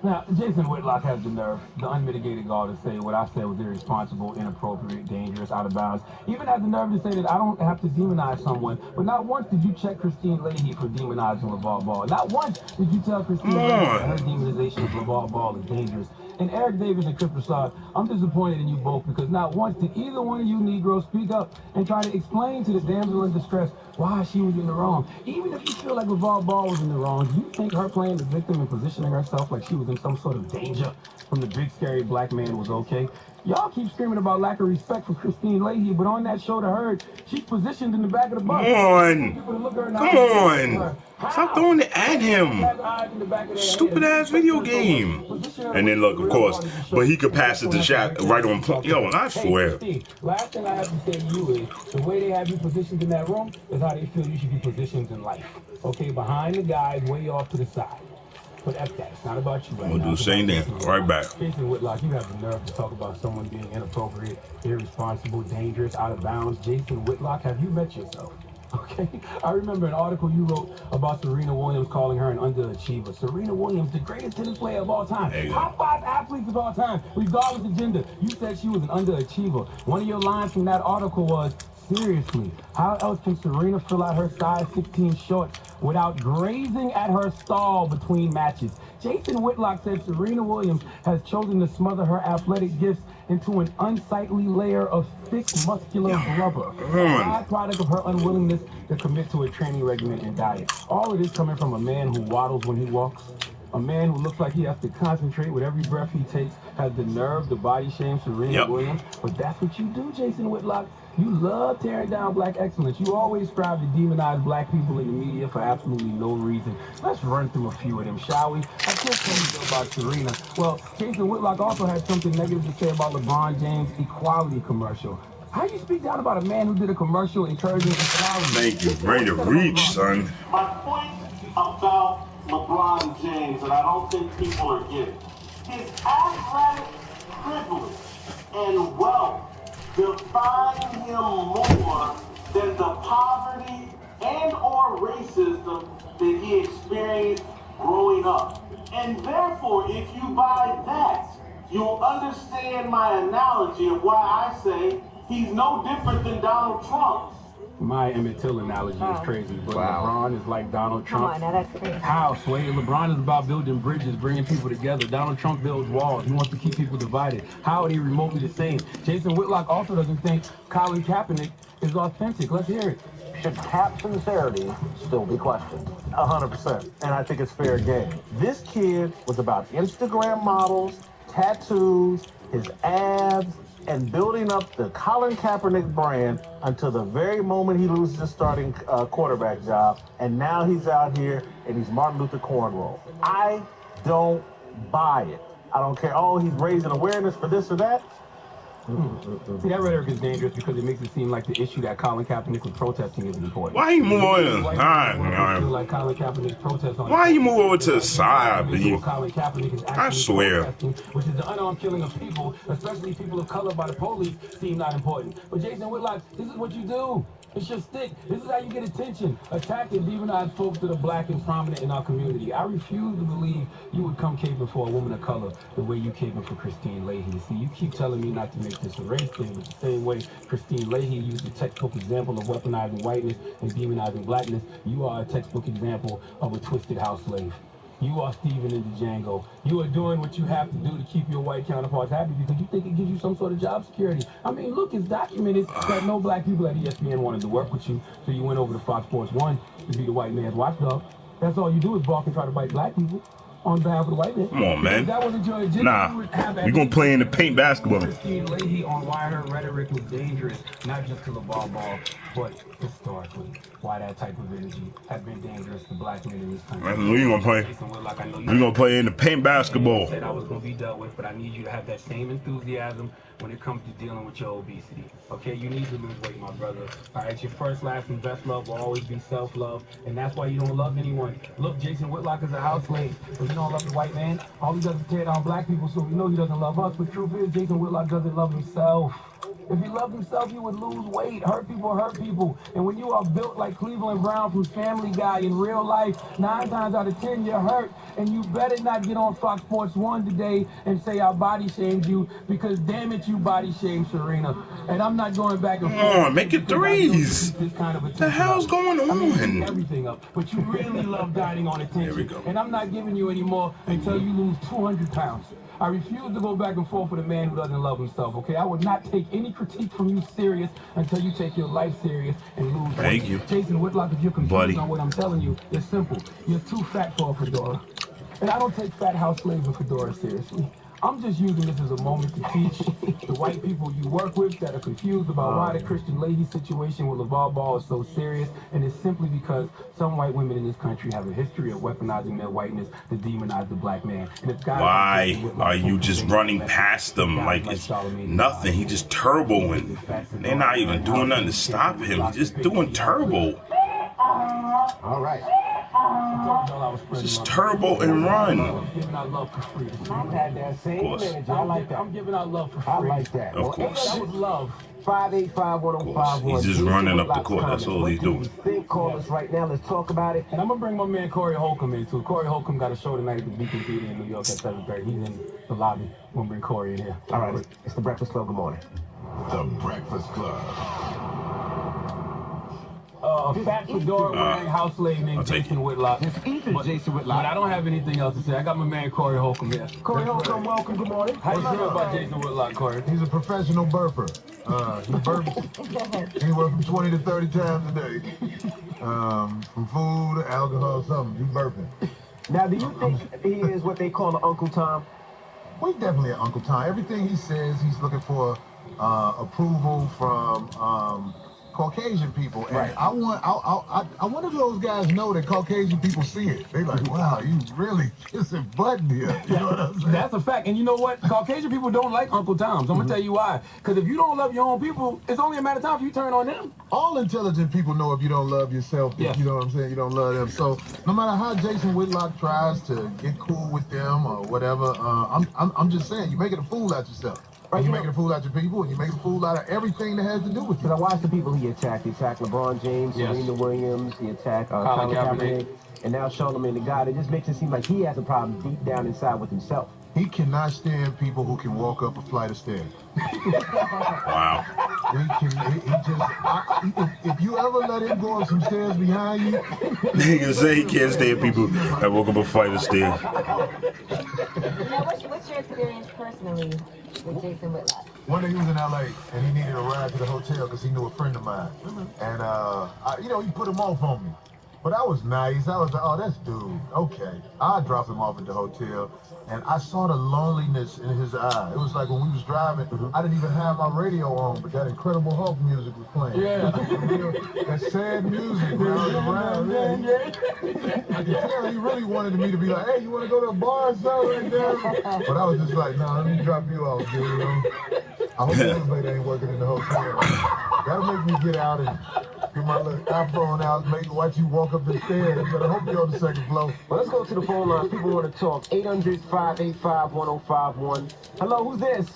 S2: Now, Jason Whitlock has the nerve, the unmitigated gall to say what I said was irresponsible, inappropriate, dangerous, out of bounds. Even has the nerve to say that I don't have to demonize someone, but not once did you check Christine Leahy for demonizing LeVar Ball. Not once did you tell Christine Leahy that her demonization of LeVar Ball is dangerous. And Eric Davis and Chris Prasad, I'm disappointed in you both because not once did either one of you Negroes speak up and try to explain to the damsel in distress why she was in the wrong. Even if you feel like LeVar Ball was in the wrong, do you think her playing the victim and positioning herself like she was in some sort of danger from the big scary black man was okay? Y'all keep screaming about lack of respect for Christine Leahy, but on that show to her, she's positioned in the back of the bus.
S15: Come on. Stop throwing it at him. Stupid ass video game. And then look, of course, but he could pass it to Shaq right on point. Yo, I swear.
S2: Last thing I have to say to you is the way they have you positioned in that room is how they feel you should be positioned in life. Okay, behind the guys, way off to the side. But F that. It's not about you right now.
S15: We'll do the same thing. Right back.
S2: Jason Whitlock, you have the nerve to talk about someone being inappropriate, irresponsible, dangerous, out of bounds. Jason Whitlock, have you met yourself? Okay, I remember an article you wrote about Serena Williams calling her an underachiever. Serena Williams, the greatest tennis player of all time. Top 5 athletes of all time, regardless of gender. You said she was an underachiever. One of your lines from that article was, seriously, how else can Serena fill out her size 16 short without grazing at her stall between matches? Jason Whitlock said Serena Williams has chosen to smother her athletic gifts into an unsightly layer of thick, muscular blubber, a byproduct of her unwillingness to commit to a training regimen and diet. All of this coming from a man who waddles when he walks, a man who looks like he has to concentrate with every breath he takes, has the nerve to body shame Serena Williams. But that's what you do, Jason Whitlock. You love tearing down black excellence. You always strive to demonize black people in the media for absolutely no reason. Let's run through a few of them, shall we? I can't tell you about Serena. Well, Jason Whitlock also had something negative to say about LeBron James' equality commercial. How do you speak down about a man who did a commercial encouraging equality?
S15: Thank you. Ready to reach, son.
S14: My point about LeBron James, and I don't think people are getting, his athletic privilege and wealth define him more than the poverty and or racism that he experienced growing up. And therefore, if you buy that, you'll understand my analogy of why I say he's no different than Donald Trump.
S2: My Emmett Till analogy is crazy, but LeBron is like Donald Trump.
S3: Come on, now that's crazy.
S2: How, Sway? LeBron is about building bridges, bringing people together. Donald Trump builds walls. He wants to keep people divided. How are they remotely the same? Jason Whitlock also doesn't think Colin Kaepernick is authentic. Let's hear it.
S14: Should Cap's sincerity still be questioned? 100%. And I think it's fair game. This kid was about Instagram models, tattoos, his abs, and building up the Colin Kaepernick brand until the very moment he loses his starting quarterback job. And now he's out here and he's Martin Luther Cornrow. I don't buy it. I don't care. Oh, he's raising awareness for this or that.
S2: See, that rhetoric is dangerous because it makes it seem like the issue that Colin Kaepernick was protesting is important.
S15: Why you move over to the side, Why you move over to the side, B? I swear.
S2: Which is the unarmed killing of people, especially people of color by the police, seem not important. But Jason Whitlock, this is what you do. It's your stick. This is how you get attention. Attack and demonize folks that are black and prominent in our community. I refuse to believe you would come caping for a woman of color the way you caping for Christine Leahy. See, you keep telling me not to make this a race thing, but the same way Christine Leahy used a textbook example of weaponizing whiteness and demonizing blackness, you are a textbook example of a twisted house slave. You are Steven in the Django. You are doing what you have to do to keep your white counterparts happy because you think it gives you some sort of job security. I mean, look, it's documented that no black people at ESPN wanted to work with you, so you went over to Fox Sports 1 to be the white man's watchdog. That's all you do is balk and try to bite black people on behalf of the white man.
S15: Come on, man.
S2: That wasn't your agenda.
S15: Nah, we're going to play in the paint basketball.
S2: Christine Leahy on why her rhetoric was dangerous, not just to LeVar Ball, but historically, why that type of energy has been dangerous to black men in this country.
S15: We're going to play. We're going to play in the paint basketball.
S2: I said I was going to be dealt with, but I need you to have that same enthusiasm when it comes to dealing with your obesity. Okay, you need to lose weight, my brother. All right, your first, last, and best love will always be self-love, and that's why you don't love anyone. Look, Jason Whitlock is a house slave, so you don't love the white man. All he does is tear down black people, so we know he doesn't love us. But truth is, Jason Whitlock doesn't love himself. If he loved himself, he would lose weight. Hurt people. And when you are built like Cleveland Brown from Family Guy in real life, 9 times out of 10, you're hurt. And you better not get on Fox Sports 1 today and say I body shamed you, because damn it, you body shamed Serena. And I'm not going back and forth.
S15: Come on, make it threes. What the hell's going on?
S2: I mean, everything up. But you really love dining on attention.
S15: There we go.
S2: And I'm not giving you any more until you lose 200 pounds. I refuse to go back and forth with a man who doesn't love himself, okay? I would not take any critique from you serious until you take your life serious and lose weight.
S15: Thank you.
S2: Jason Whitlock, if you're confused on what I'm telling you, it's simple. You're too fat for a fedora. And I don't take fat house slaves or fedoras seriously. I'm just using this as a moment to teach the white people you work with that are confused about why the Christian Leahy situation with LeVar Ball is so serious, and it's simply because some white women in this country have a history of weaponizing their whiteness to demonize the black man. And it's
S15: why are you just running past them like it's nothing? He just turboing. They're not even doing nothing to stop him. He's just doing turbo.
S4: All right.
S15: Just turbo and run.
S2: I'm giving out love for free.
S4: I like that.
S15: Of course.
S2: That was love.
S4: 585-1051.
S15: He's just running up the court. That's all he's doing.
S4: Call us right now. Let's talk about it.
S2: And I'm going to bring my man Corey Holcomb in, too. Corey Holcomb got a show tonight at the Beacon Theater in New York at 7:30. He's in the lobby. I'm going to bring Corey in here.
S4: All right. It's the Breakfast Club. Good morning.
S5: The Breakfast Club.
S2: Fat fedora wearing house slave named Jason Whitlock.
S4: Jason Whitlock.
S2: But I don't have anything else to say. I got my man Corey Holcomb here.
S4: Corey Holcomb, welcome. Good morning.
S2: How you feel about Jason Whitlock, Corey?
S10: He's a professional burper. He burps anywhere from 20 to 30 times a day. From food, alcohol, something. He's burping.
S4: Now, do you think he is what they call an Uncle Tom?
S10: Well, he's definitely an Uncle Tom. Everything he says, he's looking for approval from Caucasian people, and right. I want to those guys know that Caucasian people see it. They like, wow, you really kissing butt here. You know what I'm saying?
S2: That's a fact. And you know what? Caucasian people don't like Uncle Toms. I'm gonna tell you why. Because if you don't love your own people, it's only a matter of time for you turn on them.
S10: All intelligent people know if you don't love yourself, you know what I'm saying, you don't love them. So no matter how Jason Whitlock tries to get cool with them or whatever, I'm just saying, you're making a fool out yourself. Right, you're making a fool out of your people, and you're making a fool out of everything that has to do with you.
S4: But I watched the people he attacked. He attacked LeBron James, Serena Williams, he attacked Colin Kaepernick, and now Charlamagne the God. It just makes it seem like he has a problem deep down inside with himself.
S10: He cannot stand people who can walk up a flight of stairs.
S15: Wow.
S10: If you ever let him go up some stairs behind you,
S15: he can say he can't stand people that walk up a flight of stairs.
S3: Now, what's your experience personally with Jason Whitlock?
S10: One day he was in LA and he needed a ride to the hotel because he knew a friend of mine. And he put him off on me. But I was nice. I was like, oh, that's dude. Okay. I dropped him off at the hotel, and I saw the loneliness in his eye. It was like when we was driving, I didn't even have my radio on, but that Incredible Hulk music was playing.
S2: Yeah.
S10: That sad music around. I could tell he really wanted me to be like, hey, you want to go to a bar or something right there? But I was just like, nah, let me drop you off, dude. I hope the elevator ain't working in the hotel. That'll make me get out and get my little iPhone out, watch you walk up the stairs. But I hope you're on the second floor.
S4: Well, let's go to the phone lines. People want to talk. 800-585-1051. Hello, who's this?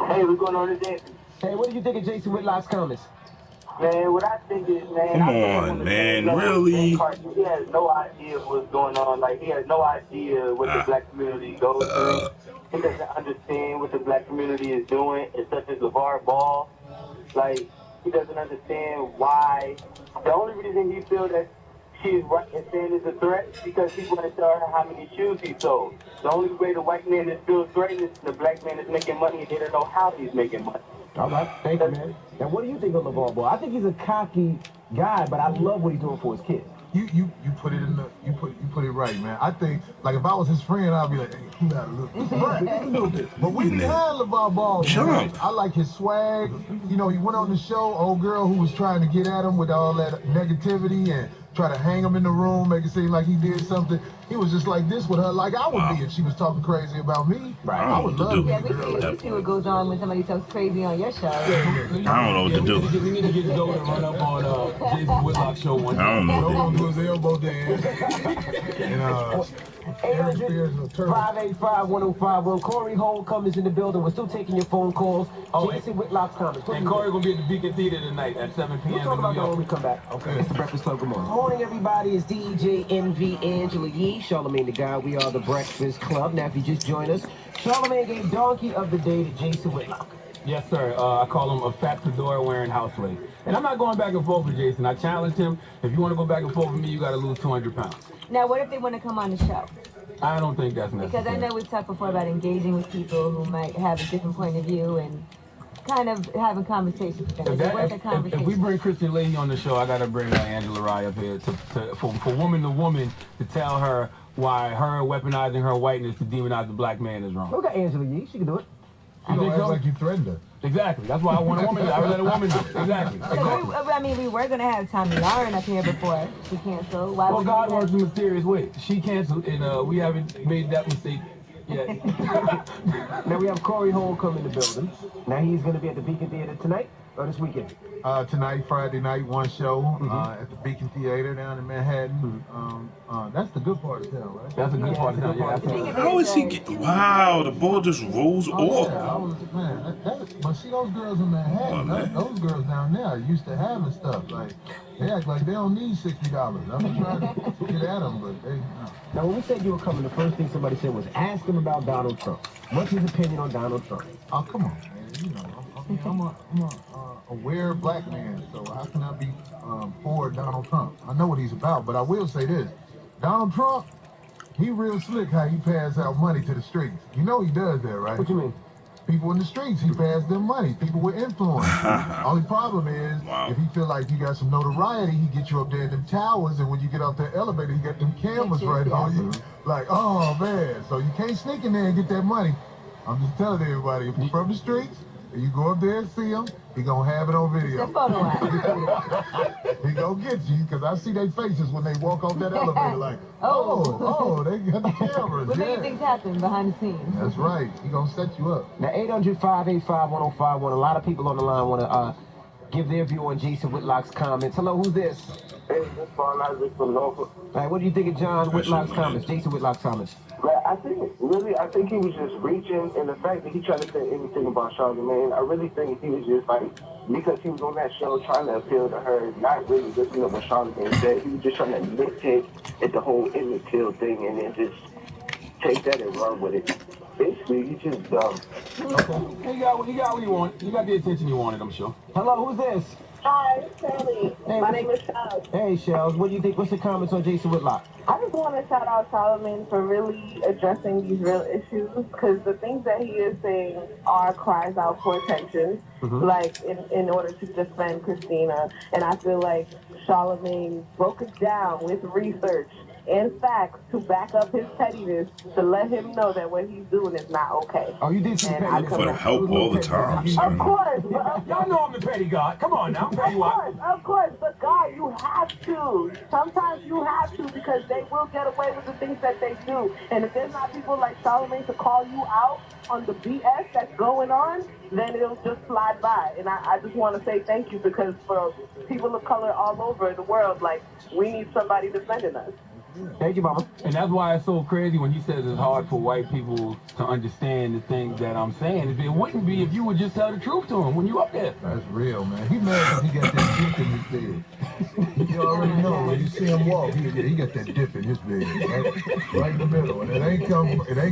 S11: Hey, what's going on today?
S4: Hey, what do you think of Jason Whitlock's comments?
S11: Man, what I think is, man...
S15: Come on, man, really?
S11: He has no idea what's going on. Like, he has no idea what the black community goes through. He doesn't understand what the black community is doing, and such as LeVar Ball. Like, he doesn't understand why. The only reason he feels that she is right in saying it's a threat because he's going to tell her how many shoes he sold. The only way the white man is still threatened is the black man is making money and they don't know how he's making money.
S4: All right, thank you, man. Now, what do you think of LeVar Ball? I think he's a cocky guy, but I love what he's doing for his kids.
S10: You put it in the you put it right, man. I think like if I was his friend, I'd be like, hey, you gotta look a little bit. But we didn't have LeVar Ball. I like his swag. You know, he went on the show, old girl who was trying to get at him with all that negativity and try to hang him in the room, make it seem like he did something. He was just like this with her, like I would be if she was talking crazy about me.
S3: Right.
S10: I would love
S3: Yeah, we see what goes on when somebody talks crazy on your show.
S15: I don't know what to do.
S2: We need to get Joe to run up on Jason Whitlock's show one day.
S15: I don't know.
S10: Joe gonna do his elbow dance. And
S4: 800-585-1051. Corey Holcomb is in the building. We're still taking your phone calls. Jason Whitlock's comments.
S2: And Corey gonna be at the Beacon Theater tonight at 7 p.m.
S4: We'll talk about that when we come back.
S2: Okay.
S4: It's the Breakfast Club. Good morning. Morning, everybody. It's DJ NV Angela Yee, Charlamagne the Guy. We are the Breakfast Club. Now, if you just joined us, Charlamagne gave Donkey of the Day to Jason Whitlock.
S2: Yes, sir. I call him a fat fedora wearing house slave. And I'm not going back and forth with Jason. I challenged him. If you want to go back and forth with me, you got to lose 200 pounds.
S3: Now, what if they want to come on the show?
S2: I don't think that's necessary.
S3: Because I know we've talked before about engaging with people who might have a different point of view and kind of having conversations with them.
S2: If we bring Christian Leahy on the show, I got to bring Angela Rye up here for woman to woman to tell her why her weaponizing her whiteness to demonize the black man is wrong.
S4: We got Angela Yee. She can do it.
S10: You don't act like you threatened her.
S2: Exactly. That's why I want a woman. I would let a woman do it. Exactly.
S3: We were going to have Tommy Lauren up here before she canceled. Why
S2: well, God works in mysterious ways. She canceled, and we haven't made that mistake yet.
S4: Now we have Corey Holcomb in the building. Now he's going to be at the Beacon Theater tonight or this weekend?
S10: Tonight, Friday night, one show at the Beacon Theater down in Manhattan. That's the good part of town, right?
S2: That's a good part of town, yeah.
S15: How is he getting... Wow, the ball just rolls off.
S10: Yeah, but see, those girls in Manhattan, those girls down there are used to having stuff. Like, they act like they don't need $60. I'm trying to get at them, but they...
S4: Now, when we said you were coming, the first thing somebody said was, ask him about Donald Trump. What's his opinion on Donald Trump?
S10: Oh, come on, man. You know, I'm a aware black man, so how can I be for Donald Trump? I know what he's about, but I will say this. Donald Trump, he real slick how he pass out money to the streets. You know he does that, right?
S4: What you mean?
S10: People in the streets, he pass them money. People with influence. Only problem is, if he feel like you got some notoriety, he get you up there in them towers, and when you get off that elevator, he got them cameras right on you. Like, oh, man. So you can't sneak in there and get that money. I'm just telling everybody, if you're from the streets, and you go up there and see him, he gonna have it on video. He gonna get you, because I see their faces when they walk off that elevator like, oh, they got the cameras.
S3: What many things happen behind the scenes?
S10: That's right. He gonna set you up.
S4: Now, 800-585-1051. A lot of people on the line want to give their view on Jason Whitlock's comments. Hello, who's this?
S11: Hey, this is Paul Isaac from Norfolk.
S4: All right, what do you think of John Whitlock's comments, Jason Whitlock's comments?
S11: Man, I think he was just reaching, and the fact that he tried to say anything about Charlamagne, I really think he was just like, because he was on that show trying to appeal to her, not really listening to what Charlamagne said. He was just trying to nitpick at the whole Emmett Till thing and then just take that and run with it. Basically, he's just dumb.
S2: Okay. He got what you want. You got the attention you wanted, I'm sure.
S4: Hello, who's this?
S16: Hi, Shelly.
S4: Hey,
S16: my name is Shells.
S4: Hey, Shells. What do you think? What's the comments on Jason Whitlock?
S16: I just want to shout out Charlamagne for really addressing these real issues, because the things that he is saying are cries out for attention, like in order to defend Christina. And I feel like Charlamagne broke it down with research and facts to back up his pettiness, to let him know that what he's doing is not okay.
S4: Oh, you did see
S15: I look for the help all the time.
S16: Of course.
S2: Y'all know I'm the petty god. Come on now, I'm petty god.
S16: Of course, but God, you have to. Sometimes you have to, because they will get away with the things that they do. And if there's not people like Charlamagne to call you out on the BS that's going on, then it'll just slide by. And I just want to say thank you, because for people of color all over the world, like, we need somebody defending us.
S4: Thank you, Mama.
S2: And that's why it's so crazy when he says it's hard for white people to understand the things that I'm saying. It wouldn't be if you would just tell the truth to him when you up there.
S10: That's real, man. He mad because he got that dip in his bed. You already know when you see him walk, he got that dip in his bed, right in the middle. And it ain't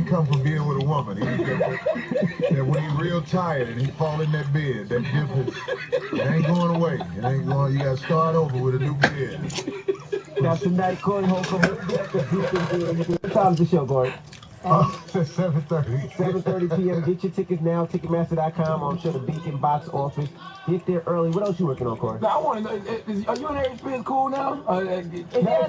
S10: come from being with a woman. He got that when he real tired and he fall in that bed, that dip it ain't going away. It ain't going. You got to start over with a new bed.
S4: Now tonight, Corey Holcomb will be at the Beacon Theater. What time's the show, Corey?
S10: It's at 7:30.
S4: 7:30 p.m. Get your tickets now, Ticketmaster.com. I'm sure the Beacon box office. Get there early. What else you working on, Corey?
S2: Now, I want to know, are you and Harry Spears cool now?
S3: Is there a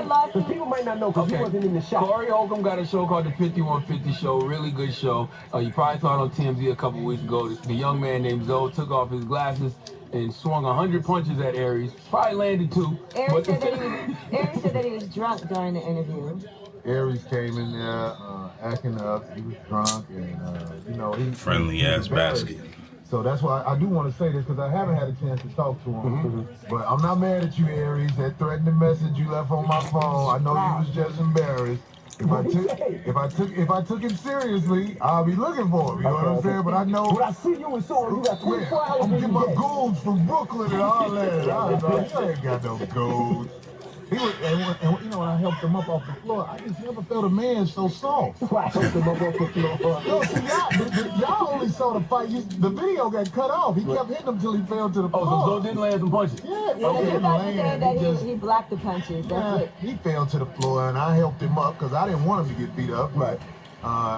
S3: lawsuit?
S4: Because people might not know because he wasn't in the shop.
S2: Corey Holcomb got a show called The 5150 Show. Really good show. You probably saw it on TMZ a couple weeks ago. The young man named Zoe took off his glasses and swung 100 punches at Aries. Probably landed 2.
S3: Aries said that he was drunk during the interview.
S10: Aries came in there acting up. He was drunk and, you know, he
S15: Friendly ass basket.
S10: So that's why I do want to say this because I haven't had a chance to talk to him. But I'm not mad at you, Aries. That threatening message you left on my phone, I know you was just embarrassed. If I took it seriously, I'll be looking for him. You know what I'm saying? But I know
S4: when I see you in Seoul, you got 24 hours.
S10: I'm getting my goons from Brooklyn and all that. I know you ain't got no goons. He was, and you know, when I helped him up off the floor, I just never felt a man so soft.
S4: I helped him up off the floor.
S10: No, see, y'all only saw the fight. The video got cut off. He kept hitting him till he fell to the floor.
S2: Oh, so Zoe didn't land some punches?
S10: Yeah,
S3: He said that he blocked the punches. That's it.
S10: He fell to the floor, and I helped him up because I didn't want him to get beat up. Right.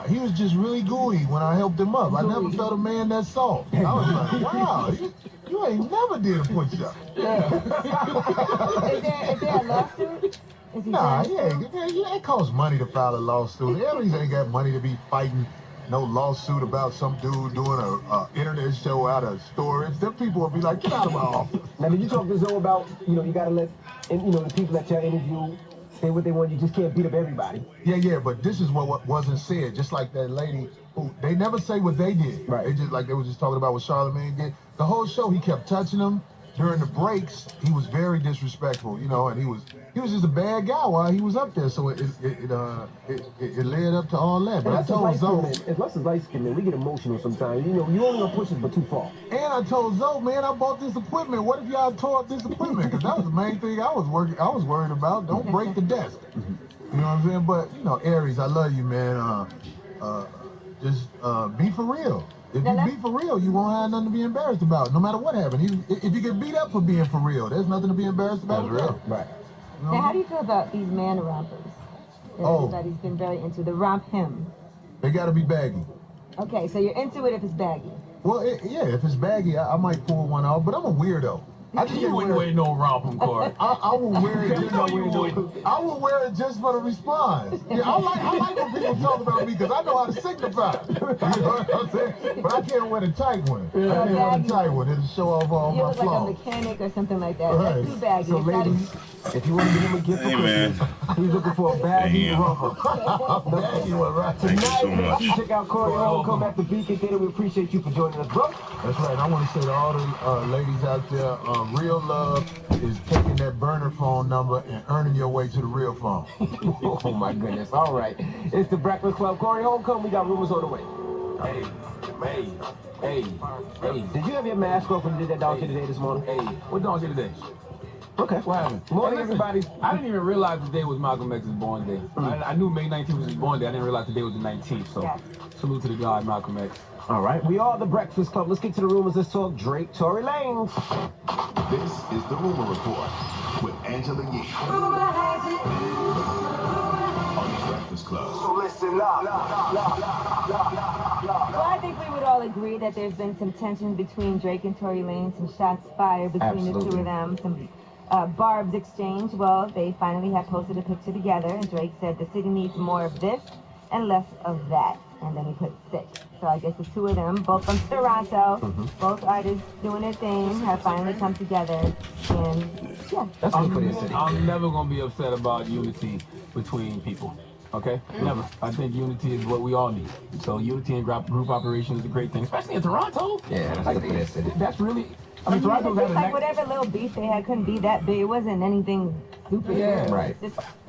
S10: He was just really gooey when I helped him up. I never felt a man that soft. I was like, wow, you ain't never did a push-up.
S3: Yeah. Is there a lawsuit?
S10: Nah, it costs money to file a lawsuit. Aries ain't got money to be fighting no lawsuit about some dude doing a internet show out of storage. Them people will be like, get out of my office.
S4: Now, did you talk to Zoe about, you know, you got to let, the people that y'all interview say what they want. You just can't beat up everybody.
S10: Yeah, but this is what wasn't said. Just like that lady who, they never say what they did. Right. They were just talking about what Charlamagne did. The whole show, he kept touching them. During the breaks, he was very disrespectful, you know, and he was just a bad guy while he was up there. So it led up to all that. But I told Zoe,
S4: as much as light skin, man, we get emotional sometimes. You know, you only gonna push us but too far.
S10: And I told Zoe, man, I bought this equipment. What if y'all tore up this equipment? Because that was the main thing I was worried about. Don't break the desk. You know what I'm saying? But you know, Aries, I love you, man. Just be for real. If you be for real, you won't have nothing to be embarrassed about, no matter what happened. If you get beat up for being for real, there's nothing to be embarrassed about. That's real.
S4: Right.
S10: You know?
S3: Now, how do you feel about these man rompers that everybody's been very into? The romp him.
S10: They got to be baggy.
S3: Okay, so you're into it if it's baggy.
S10: Well, yeah, if it's baggy, I might pull one off, but I'm a weirdo.
S2: You wouldn't wear no romp him, Corey.
S10: I will wear it just I will wear it just for the response. Yeah, I like when people talk about me because I know how to signify. You know what I'm saying? But I can't wear the tight one. I can't wear the tight one. It'll show off all my flaws.
S3: You look like a mechanic or something like that.
S10: Right.
S3: That's too baggy.
S4: So, ladies, if you want to give him a gift for Christmas, he's looking for a baggy romper.
S10: Baggy one, right?
S4: Tonight, you check out Corey Holcomb at the Beacon Theater. We appreciate you for joining us, bro.
S10: That's right. I want to say to all the ladies out there, real love is taking that burner phone number and earning your way to the real phone.
S4: Oh, my goodness. All right. It's the Breakfast Club. Corey Holcomb, we got rumors on the way. Hey. Did you have your mask off when you did that donkey today this morning?
S2: Hey, what donkey today?
S4: Okay.
S2: What happened?
S4: Morning, everybody.
S2: I didn't even realize today was Malcolm X's born day. I knew May 19th was his born day. I didn't realize today was the 19th. So, salute to the God, Malcolm X.
S4: All right. We are the Breakfast Club. Let's get to the rumors. Let's talk Drake, Tory Lanez.
S5: This is the Rumor Report with Angela Yee. On the Breakfast Club.
S8: So listen up.
S3: Well, I think we would all agree that there's been some tension between Drake and Tory Lanez, some shots fired between the two of them, some barbs exchanged. Well, they finally have posted a picture together, and Drake said the city needs more of this and less of that. And then he put 6. So I guess the two of them, both from Toronto, both artists doing their thing, have finally come together. And yeah,
S4: that's good for their city.
S2: I'm never gonna be upset about unity between people. Okay? Never. I think unity is what we all need. So unity and group operation is a great thing, especially in Toronto.
S4: Yeah, that's good for their city.
S2: That's really. I mean, Toronto's had a
S3: like whatever little beef they had couldn't be that big. It wasn't anything super.
S2: Yeah,
S4: right.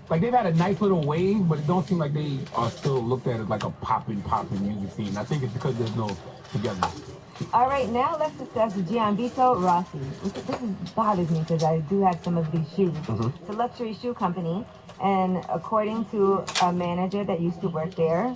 S2: Like they've had a nice little wave, but it don't seem like they are still looked at as like a popping music scene. I think it's because there's no togetherness.
S3: All right, now let's discuss Gianvito Rossi. This bothers me because I do have some of these shoes. It's a luxury shoe company, and according to a manager that used to work there,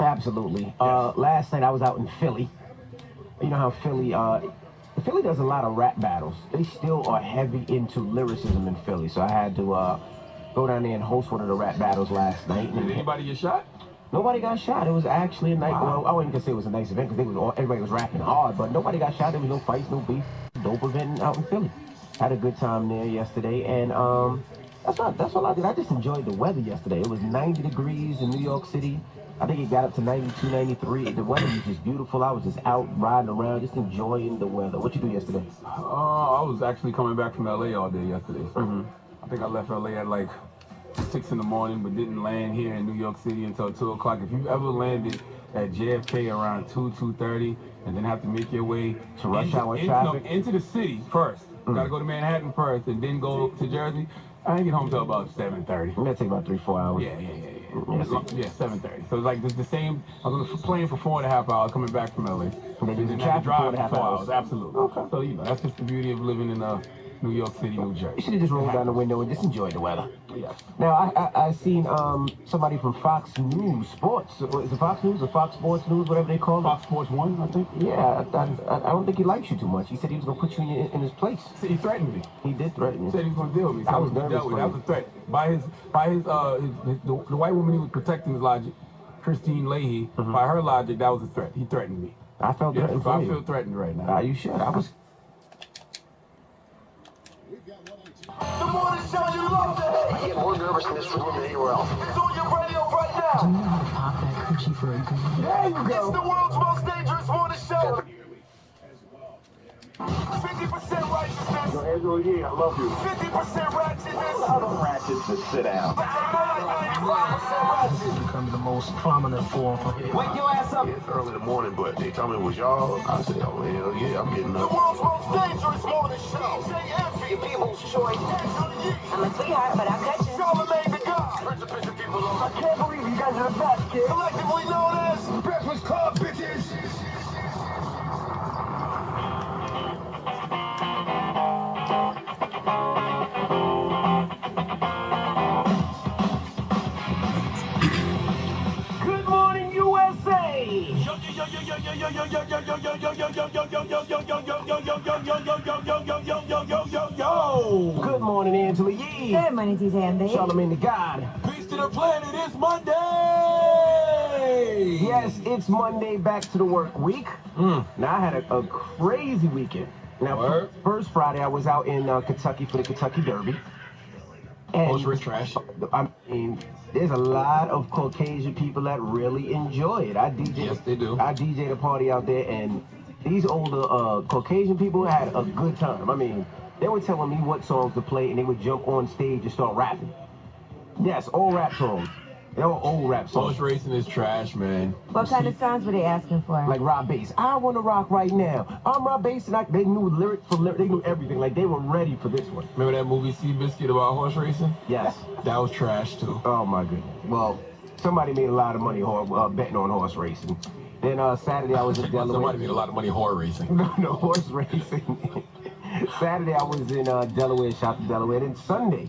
S4: Absolutely. Last night I was out in Philly. You know how Philly does a lot of rap battles. They still are heavy into lyricism in Philly. So I had to go down there and host one of the rap battles last night.
S2: Did anybody get shot?
S4: Nobody got shot. It was actually a night. Well, I wouldn't even say it was a nice event because everybody was rapping hard, but nobody got shot. There was no fights, no beef. Dope event out in Philly. Had a good time there yesterday, and that's all I did. I just enjoyed the weather yesterday. It was 90 degrees in New York City. I think it got up to 92, 93. The weather was just beautiful. I was just out riding around, just enjoying the weather. What you do yesterday?
S2: I was actually coming back from LA all day yesterday. So I think I left LA at like 6 in the morning, but didn't land here in New York City until 2 o'clock. If you've ever landed at JFK around 2:30, and then have to make your way
S4: to rush hour traffic
S2: into the city first. Gotta go to Manhattan first, and then go to Jersey. I didn't get home till about 7:30.
S4: That take about 3-4 hours.
S2: Yeah, 7:30. So it's like the same. I was on the plane for 4.5 hours coming back from LA.
S4: And then you
S2: drive
S4: 4.5
S2: 4
S4: hours.
S2: Absolutely.
S4: Okay.
S2: So that's just the beauty of living in New York City, New Jersey.
S4: You should have just rolled down the window and just enjoyed the weather.
S2: Yeah.
S4: Now, I seen somebody from Fox News Sports. Is it Fox News or Fox Sports News, whatever they call it?
S2: Fox Sports 1, I think.
S4: Yeah, I don't think he likes you too much. He said he was going to put you in his place.
S2: He threatened me.
S4: He did threaten you.
S2: He said he was going to deal with me. So
S4: I was nervous for
S2: that was a threat. The white woman he was protecting his logic, Christine Leahy, by her logic, that was a threat. He threatened me.
S4: I felt threatened for
S2: I
S4: you.
S2: feel threatened right now.
S4: You should. I was...
S8: The morning show you love to hate. I get more nervous in this room than anywhere else. It's on your radio right now.
S9: Do you know how to pop that coochie for a good?
S8: There you go. It's the world's most dangerous morning show. 50% righteousness.
S11: Yo, Angela Yee, I love you.
S8: 50% ratchetness.
S11: Tell them ratchets to sit down.
S8: 95% ratchet.
S20: Becoming the most prominent form for hip-hop.
S8: Wake your ass up.
S17: It's early in the morning, but they told me it was y'all. I said, oh, hell yeah, I'm getting
S8: The
S17: up.
S8: world's most dangerous morning show. DJ Envy, people's choice. Angela Yee.
S9: I'm a sweetheart, but I'll cut you.
S8: Charlamagne the God. I can't believe you guys are the best, kid. Collectively known as Breakfast Club, bitches. Good morning, USA.
S4: Good morning, Angela Yee.
S3: Good morning, DJ Envy.
S4: Charlamagne the God.
S2: Peace to the planet, it's Monday!
S4: Yes, it's Monday, back to the work week. Now, I had a crazy weekend. Now, first Friday, I was out in Kentucky for the Kentucky Derby.
S2: Horse race trash.
S4: I mean, there's a lot of Caucasian people that really enjoy it.
S2: Yes, they do.
S4: I DJ'd a party out there, and these older Caucasian people had a good time. I mean, they were telling me what songs to play, and they would jump on stage and start rapping. Yes, all rap songs. They were old rap songs.
S2: Horse racing is trash, man.
S3: What kind of songs were they asking for?
S4: Like Rob Bass. I want to rock right now. I'm Rob Bass, and they knew lyric for lyric. They knew everything. Like, they were ready for this one.
S2: Remember that movie Seabiscuit about horse racing?
S4: Yes.
S2: That was trash, too.
S4: Oh, my goodness. Well, somebody made a lot of money betting on horse racing. Then Saturday, I was in Delaware.
S2: Somebody made a lot of money horse racing.
S4: No, horse racing. Saturday, I was in Delaware, shout to Delaware. Then Sunday,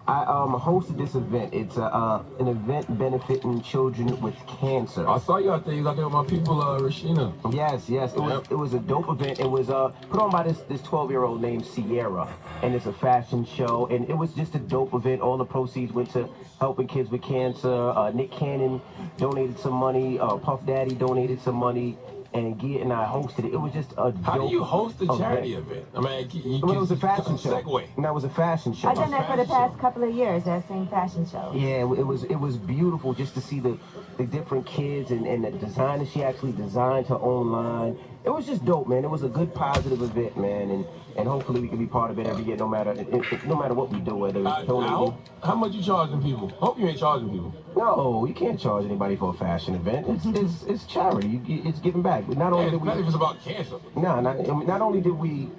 S4: I hosted this event. It's an event benefiting children with cancer.
S2: I saw you out there. You was out there with my people, Rashina.
S4: Yes. It was a dope event. It was put on by this 12-year-old named Sierra, and it's a fashion show. And it was just a dope event. All the proceeds went to helping kids with cancer. Nick Cannon donated some money. Puff Daddy donated some money. And Gia and I hosted it. It was just a dope
S2: How do you host a charity event? I mean,
S4: it was a fashion show.
S2: Segue.
S4: No, it was a fashion show.
S3: I've done that for the past couple of years, that same fashion show.
S4: Yeah, it was beautiful just to see the different kids and the design that she actually designed her own line. It was just dope, man. It was a good, positive event, man, and hopefully we can be part of it every year, no matter what we do, whether it's donating.
S2: How much you charging people? Hope you ain't charging people.
S4: No, you can't charge anybody for a fashion event. It's charity. It's giving back. Not only did we.
S2: It's about cancer.
S4: Not only did we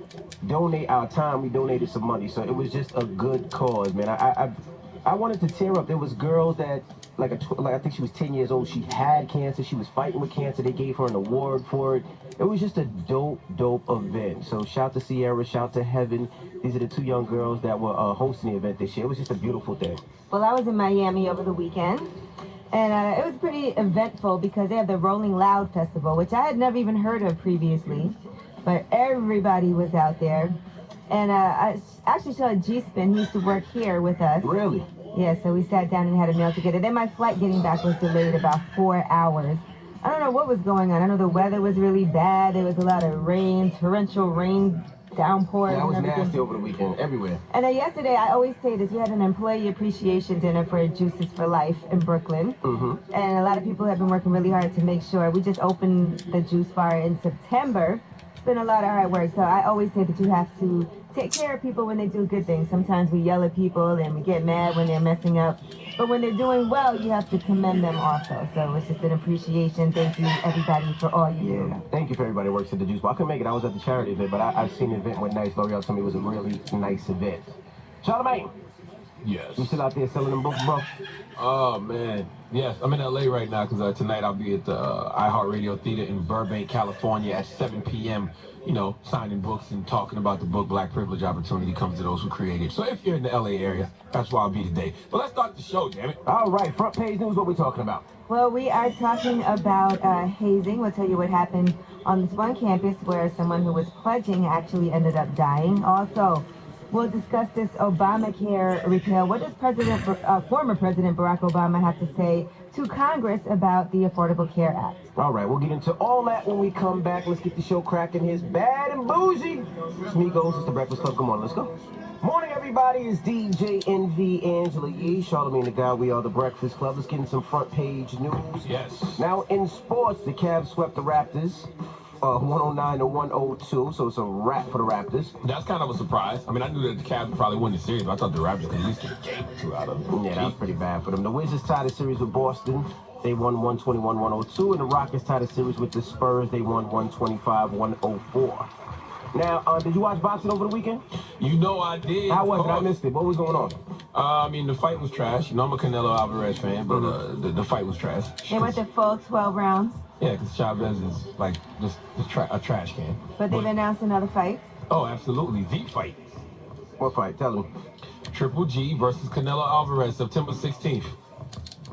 S4: donate our time, we donated some money. So it was just a good cause, man. I wanted to tear up. There was girls that, like I think she was 10 years old. She had cancer. She was fighting with cancer. They gave her an award for it. It was just a dope event. So shout to Sierra, shout to Heaven. These are the two young girls that were hosting the event this year. It was just a beautiful thing.
S3: Well, I was in Miami over the weekend, And it was pretty eventful because they have the Rolling Loud Festival, which I had never even heard of previously. But everybody was out there. And I actually saw G-Spin. He used to work here with us.
S4: Really?
S3: Yeah, so we sat down and had a meal together. Then my flight getting back was delayed about 4 hours. I don't know what was going on. I know the weather was really bad. There was a lot of rain, torrential rain, downpours
S4: Yeah, it was
S3: and everything.
S4: nasty over the weekend, everywhere.
S3: And then yesterday, I always say this, we had an employee appreciation dinner for Juices for Life in Brooklyn.
S4: Mm-hmm.
S3: And a lot of people have been working really hard to make sure. We just opened the juice bar in September. It's been a lot of hard work. So I always say that you have to take care of people when they do good things. Sometimes we yell at people and we get mad when they're messing up. But when they're doing well, you have to commend them also. So it's just an appreciation. Thank you, everybody, for all you do.
S4: Thank you for everybody who works at the juice bar. I couldn't make it. I was at the charity event, but I've seen the event went nice. L'Oreal told me it was a really nice event. Charlamagne.
S2: Yes.
S4: You still out there selling them books, bro?
S2: Oh, man. Yes, I'm in LA right now because tonight I'll be at the iHeartRadio Theater in Burbank, California at 7 p.m., you know, signing books and talking about the book Black Privilege Opportunity Comes to Those Who Create It. So if you're in the LA area, that's where I'll be today. But let's start the show, damn it.
S4: All right, front page news, what we talking about?
S3: Well, we are talking about hazing. We'll tell you what happened on this one campus where someone who was pledging actually ended up dying. Also, we'll discuss this Obamacare repeal. What does former President Barack Obama have to say to Congress about the Affordable Care Act?
S4: All right, we'll get into all that when we come back. Let's get the show cracking. Here's Bad and Bougie. Smigos, it's the Breakfast Club. Come on, let's go. Morning, everybody. It's DJ NV Angela Yee, Charlamagne the Guy. We are the Breakfast Club. Let's get in some front page news.
S2: Yes.
S4: Now, in sports, the Cavs swept the Raptors. 109 to 102, so it's a wrap for the Raptors.
S2: That's kind of a surprise. I mean, I knew that the Cavs would probably win the series, but I thought the Raptors could at least get a game or two out of it.
S4: Yeah, that was pretty bad for them. The Wizards tied the series with Boston. They won 121-102, and the Rockets tied the series with the Spurs. They won 125-104. Now, did you watch boxing over the weekend?
S2: You know I did.
S4: How was it? I missed it. What was going on?
S2: I mean, the fight was trash. You know, I'm a Canelo Alvarez fan, but the fight was trash.
S3: They went the full 12 rounds.
S2: Yeah, because Chavez is like just a trash can.
S3: But they've announced another fight.
S2: Oh, absolutely. The fight.
S4: What fight? Tell me.
S2: Triple G versus Canelo Alvarez, September 16th.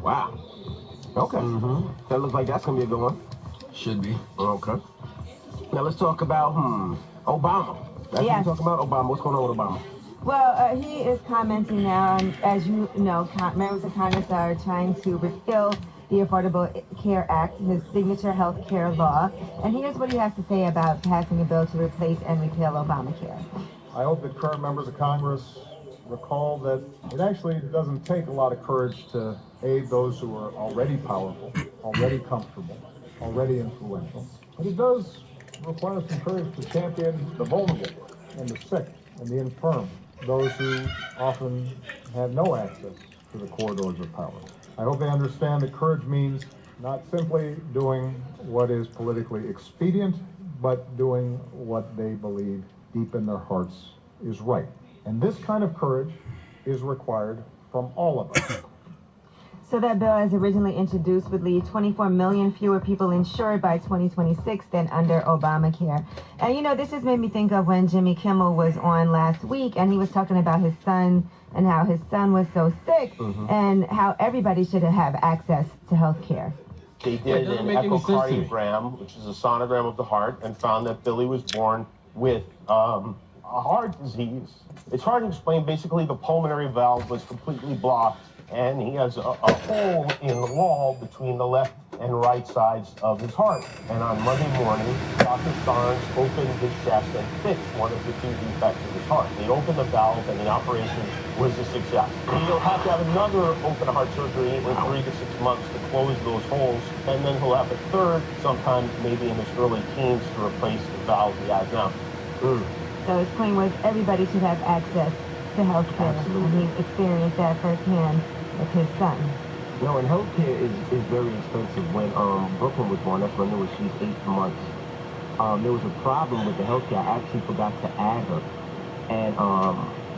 S4: Wow. Okay. That looks like that's going to be a good one.
S2: Should be.
S4: Okay. Now let's talk about, Obama. That's what we're talking about? Obama. What's going on with Obama?
S3: Well, he is commenting now, and as you know, members of Congress are trying to repeal the Affordable Care Act, his signature health care law. And here's what he has to say about passing a bill to replace and repeal Obamacare.
S12: I hope that current members of Congress recall that it actually doesn't take a lot of courage to aid those who are already powerful, already comfortable, already influential. But it does require some courage to champion the vulnerable and the sick and the infirm, those who often have no access to the corridors of power. I hope they understand that courage means not simply doing what is politically expedient, but doing what they believe deep in their hearts is right. And this kind of courage is required from all of us.
S3: So that bill, as originally introduced, would leave 24 million fewer people insured by 2026 than under Obamacare. And, you know, this just made me think of when Jimmy Kimmel was on last week, and he was talking about his son and how his son was so sick and how everybody should have access to health care.
S14: They did an echocardiogram, which is a sonogram of the heart, and found that Billy was born with a heart disease. It's hard to explain. Basically, the pulmonary valve was completely blocked, and he has a hole in the wall between the left and right sides of his heart. And on Monday morning, Dr. Starnes opened his chest and fixed one of the two defects of his heart. They opened the valve, and the operation was a success. He'll have to have another open heart surgery in 3 to 6 months to close those holes, and then he'll have a third sometime maybe in his early teens to replace the valve he has now.
S3: So his point was everybody should have access to health care. And he experienced that firsthand with his son.
S4: No, and healthcare is very expensive. When Brooklyn was born, that's when I knew she's 8 months. There was a problem with the healthcare. I actually forgot to add her. And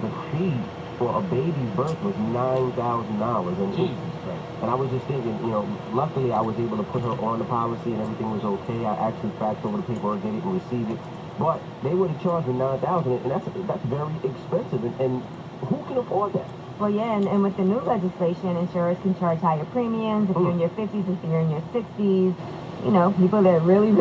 S4: the fee for a baby's birth was $9,000. And I was just thinking, you know, luckily I was able to put her on the policy and everything was okay. I actually faxed over the paperwork, did it, and received it. But they would have charged me $9,000, and that's very expensive. And who can afford that?
S3: Well, yeah, and with the new legislation, insurers can charge higher premiums if you're in your 50s, if you're in your 60s. You know, people that really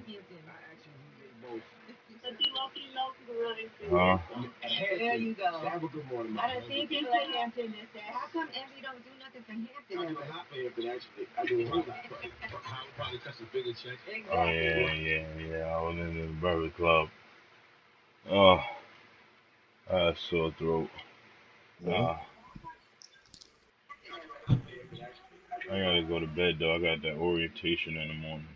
S9: There you go. Have a good morning. I done seen people at Hampton that say, how come Envy don't do nothing for Hampton? I do a lot for Hampton, actually. I do a whole lot. Howard probably cuts a bigger check. Exactly.
S15: Oh, yeah. I was in the Burger Club. Oh, I had a sore throat. I gotta go to bed, though. I got that orientation in the morning.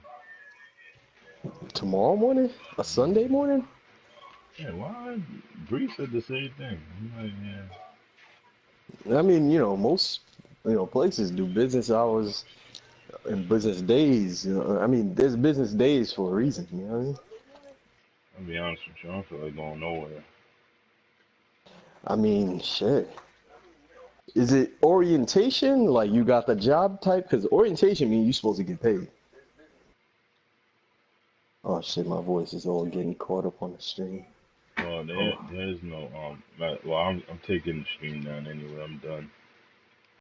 S13: Tomorrow morning? A Sunday morning?
S15: Yeah, why? Bree said the same thing. I'm like, yeah.
S13: I mean, most places do business hours and business days. I mean, there's business days for a reason. You know what I mean?
S15: I'll be honest with you, I don't feel like going nowhere.
S13: I mean, shit. Is it orientation? Like you got the job type? Because orientation means you're supposed to get paid. Oh shit, my voice is all getting caught up on the stream.
S15: Well, there's no well, I'm taking the stream down anyway. I'm done.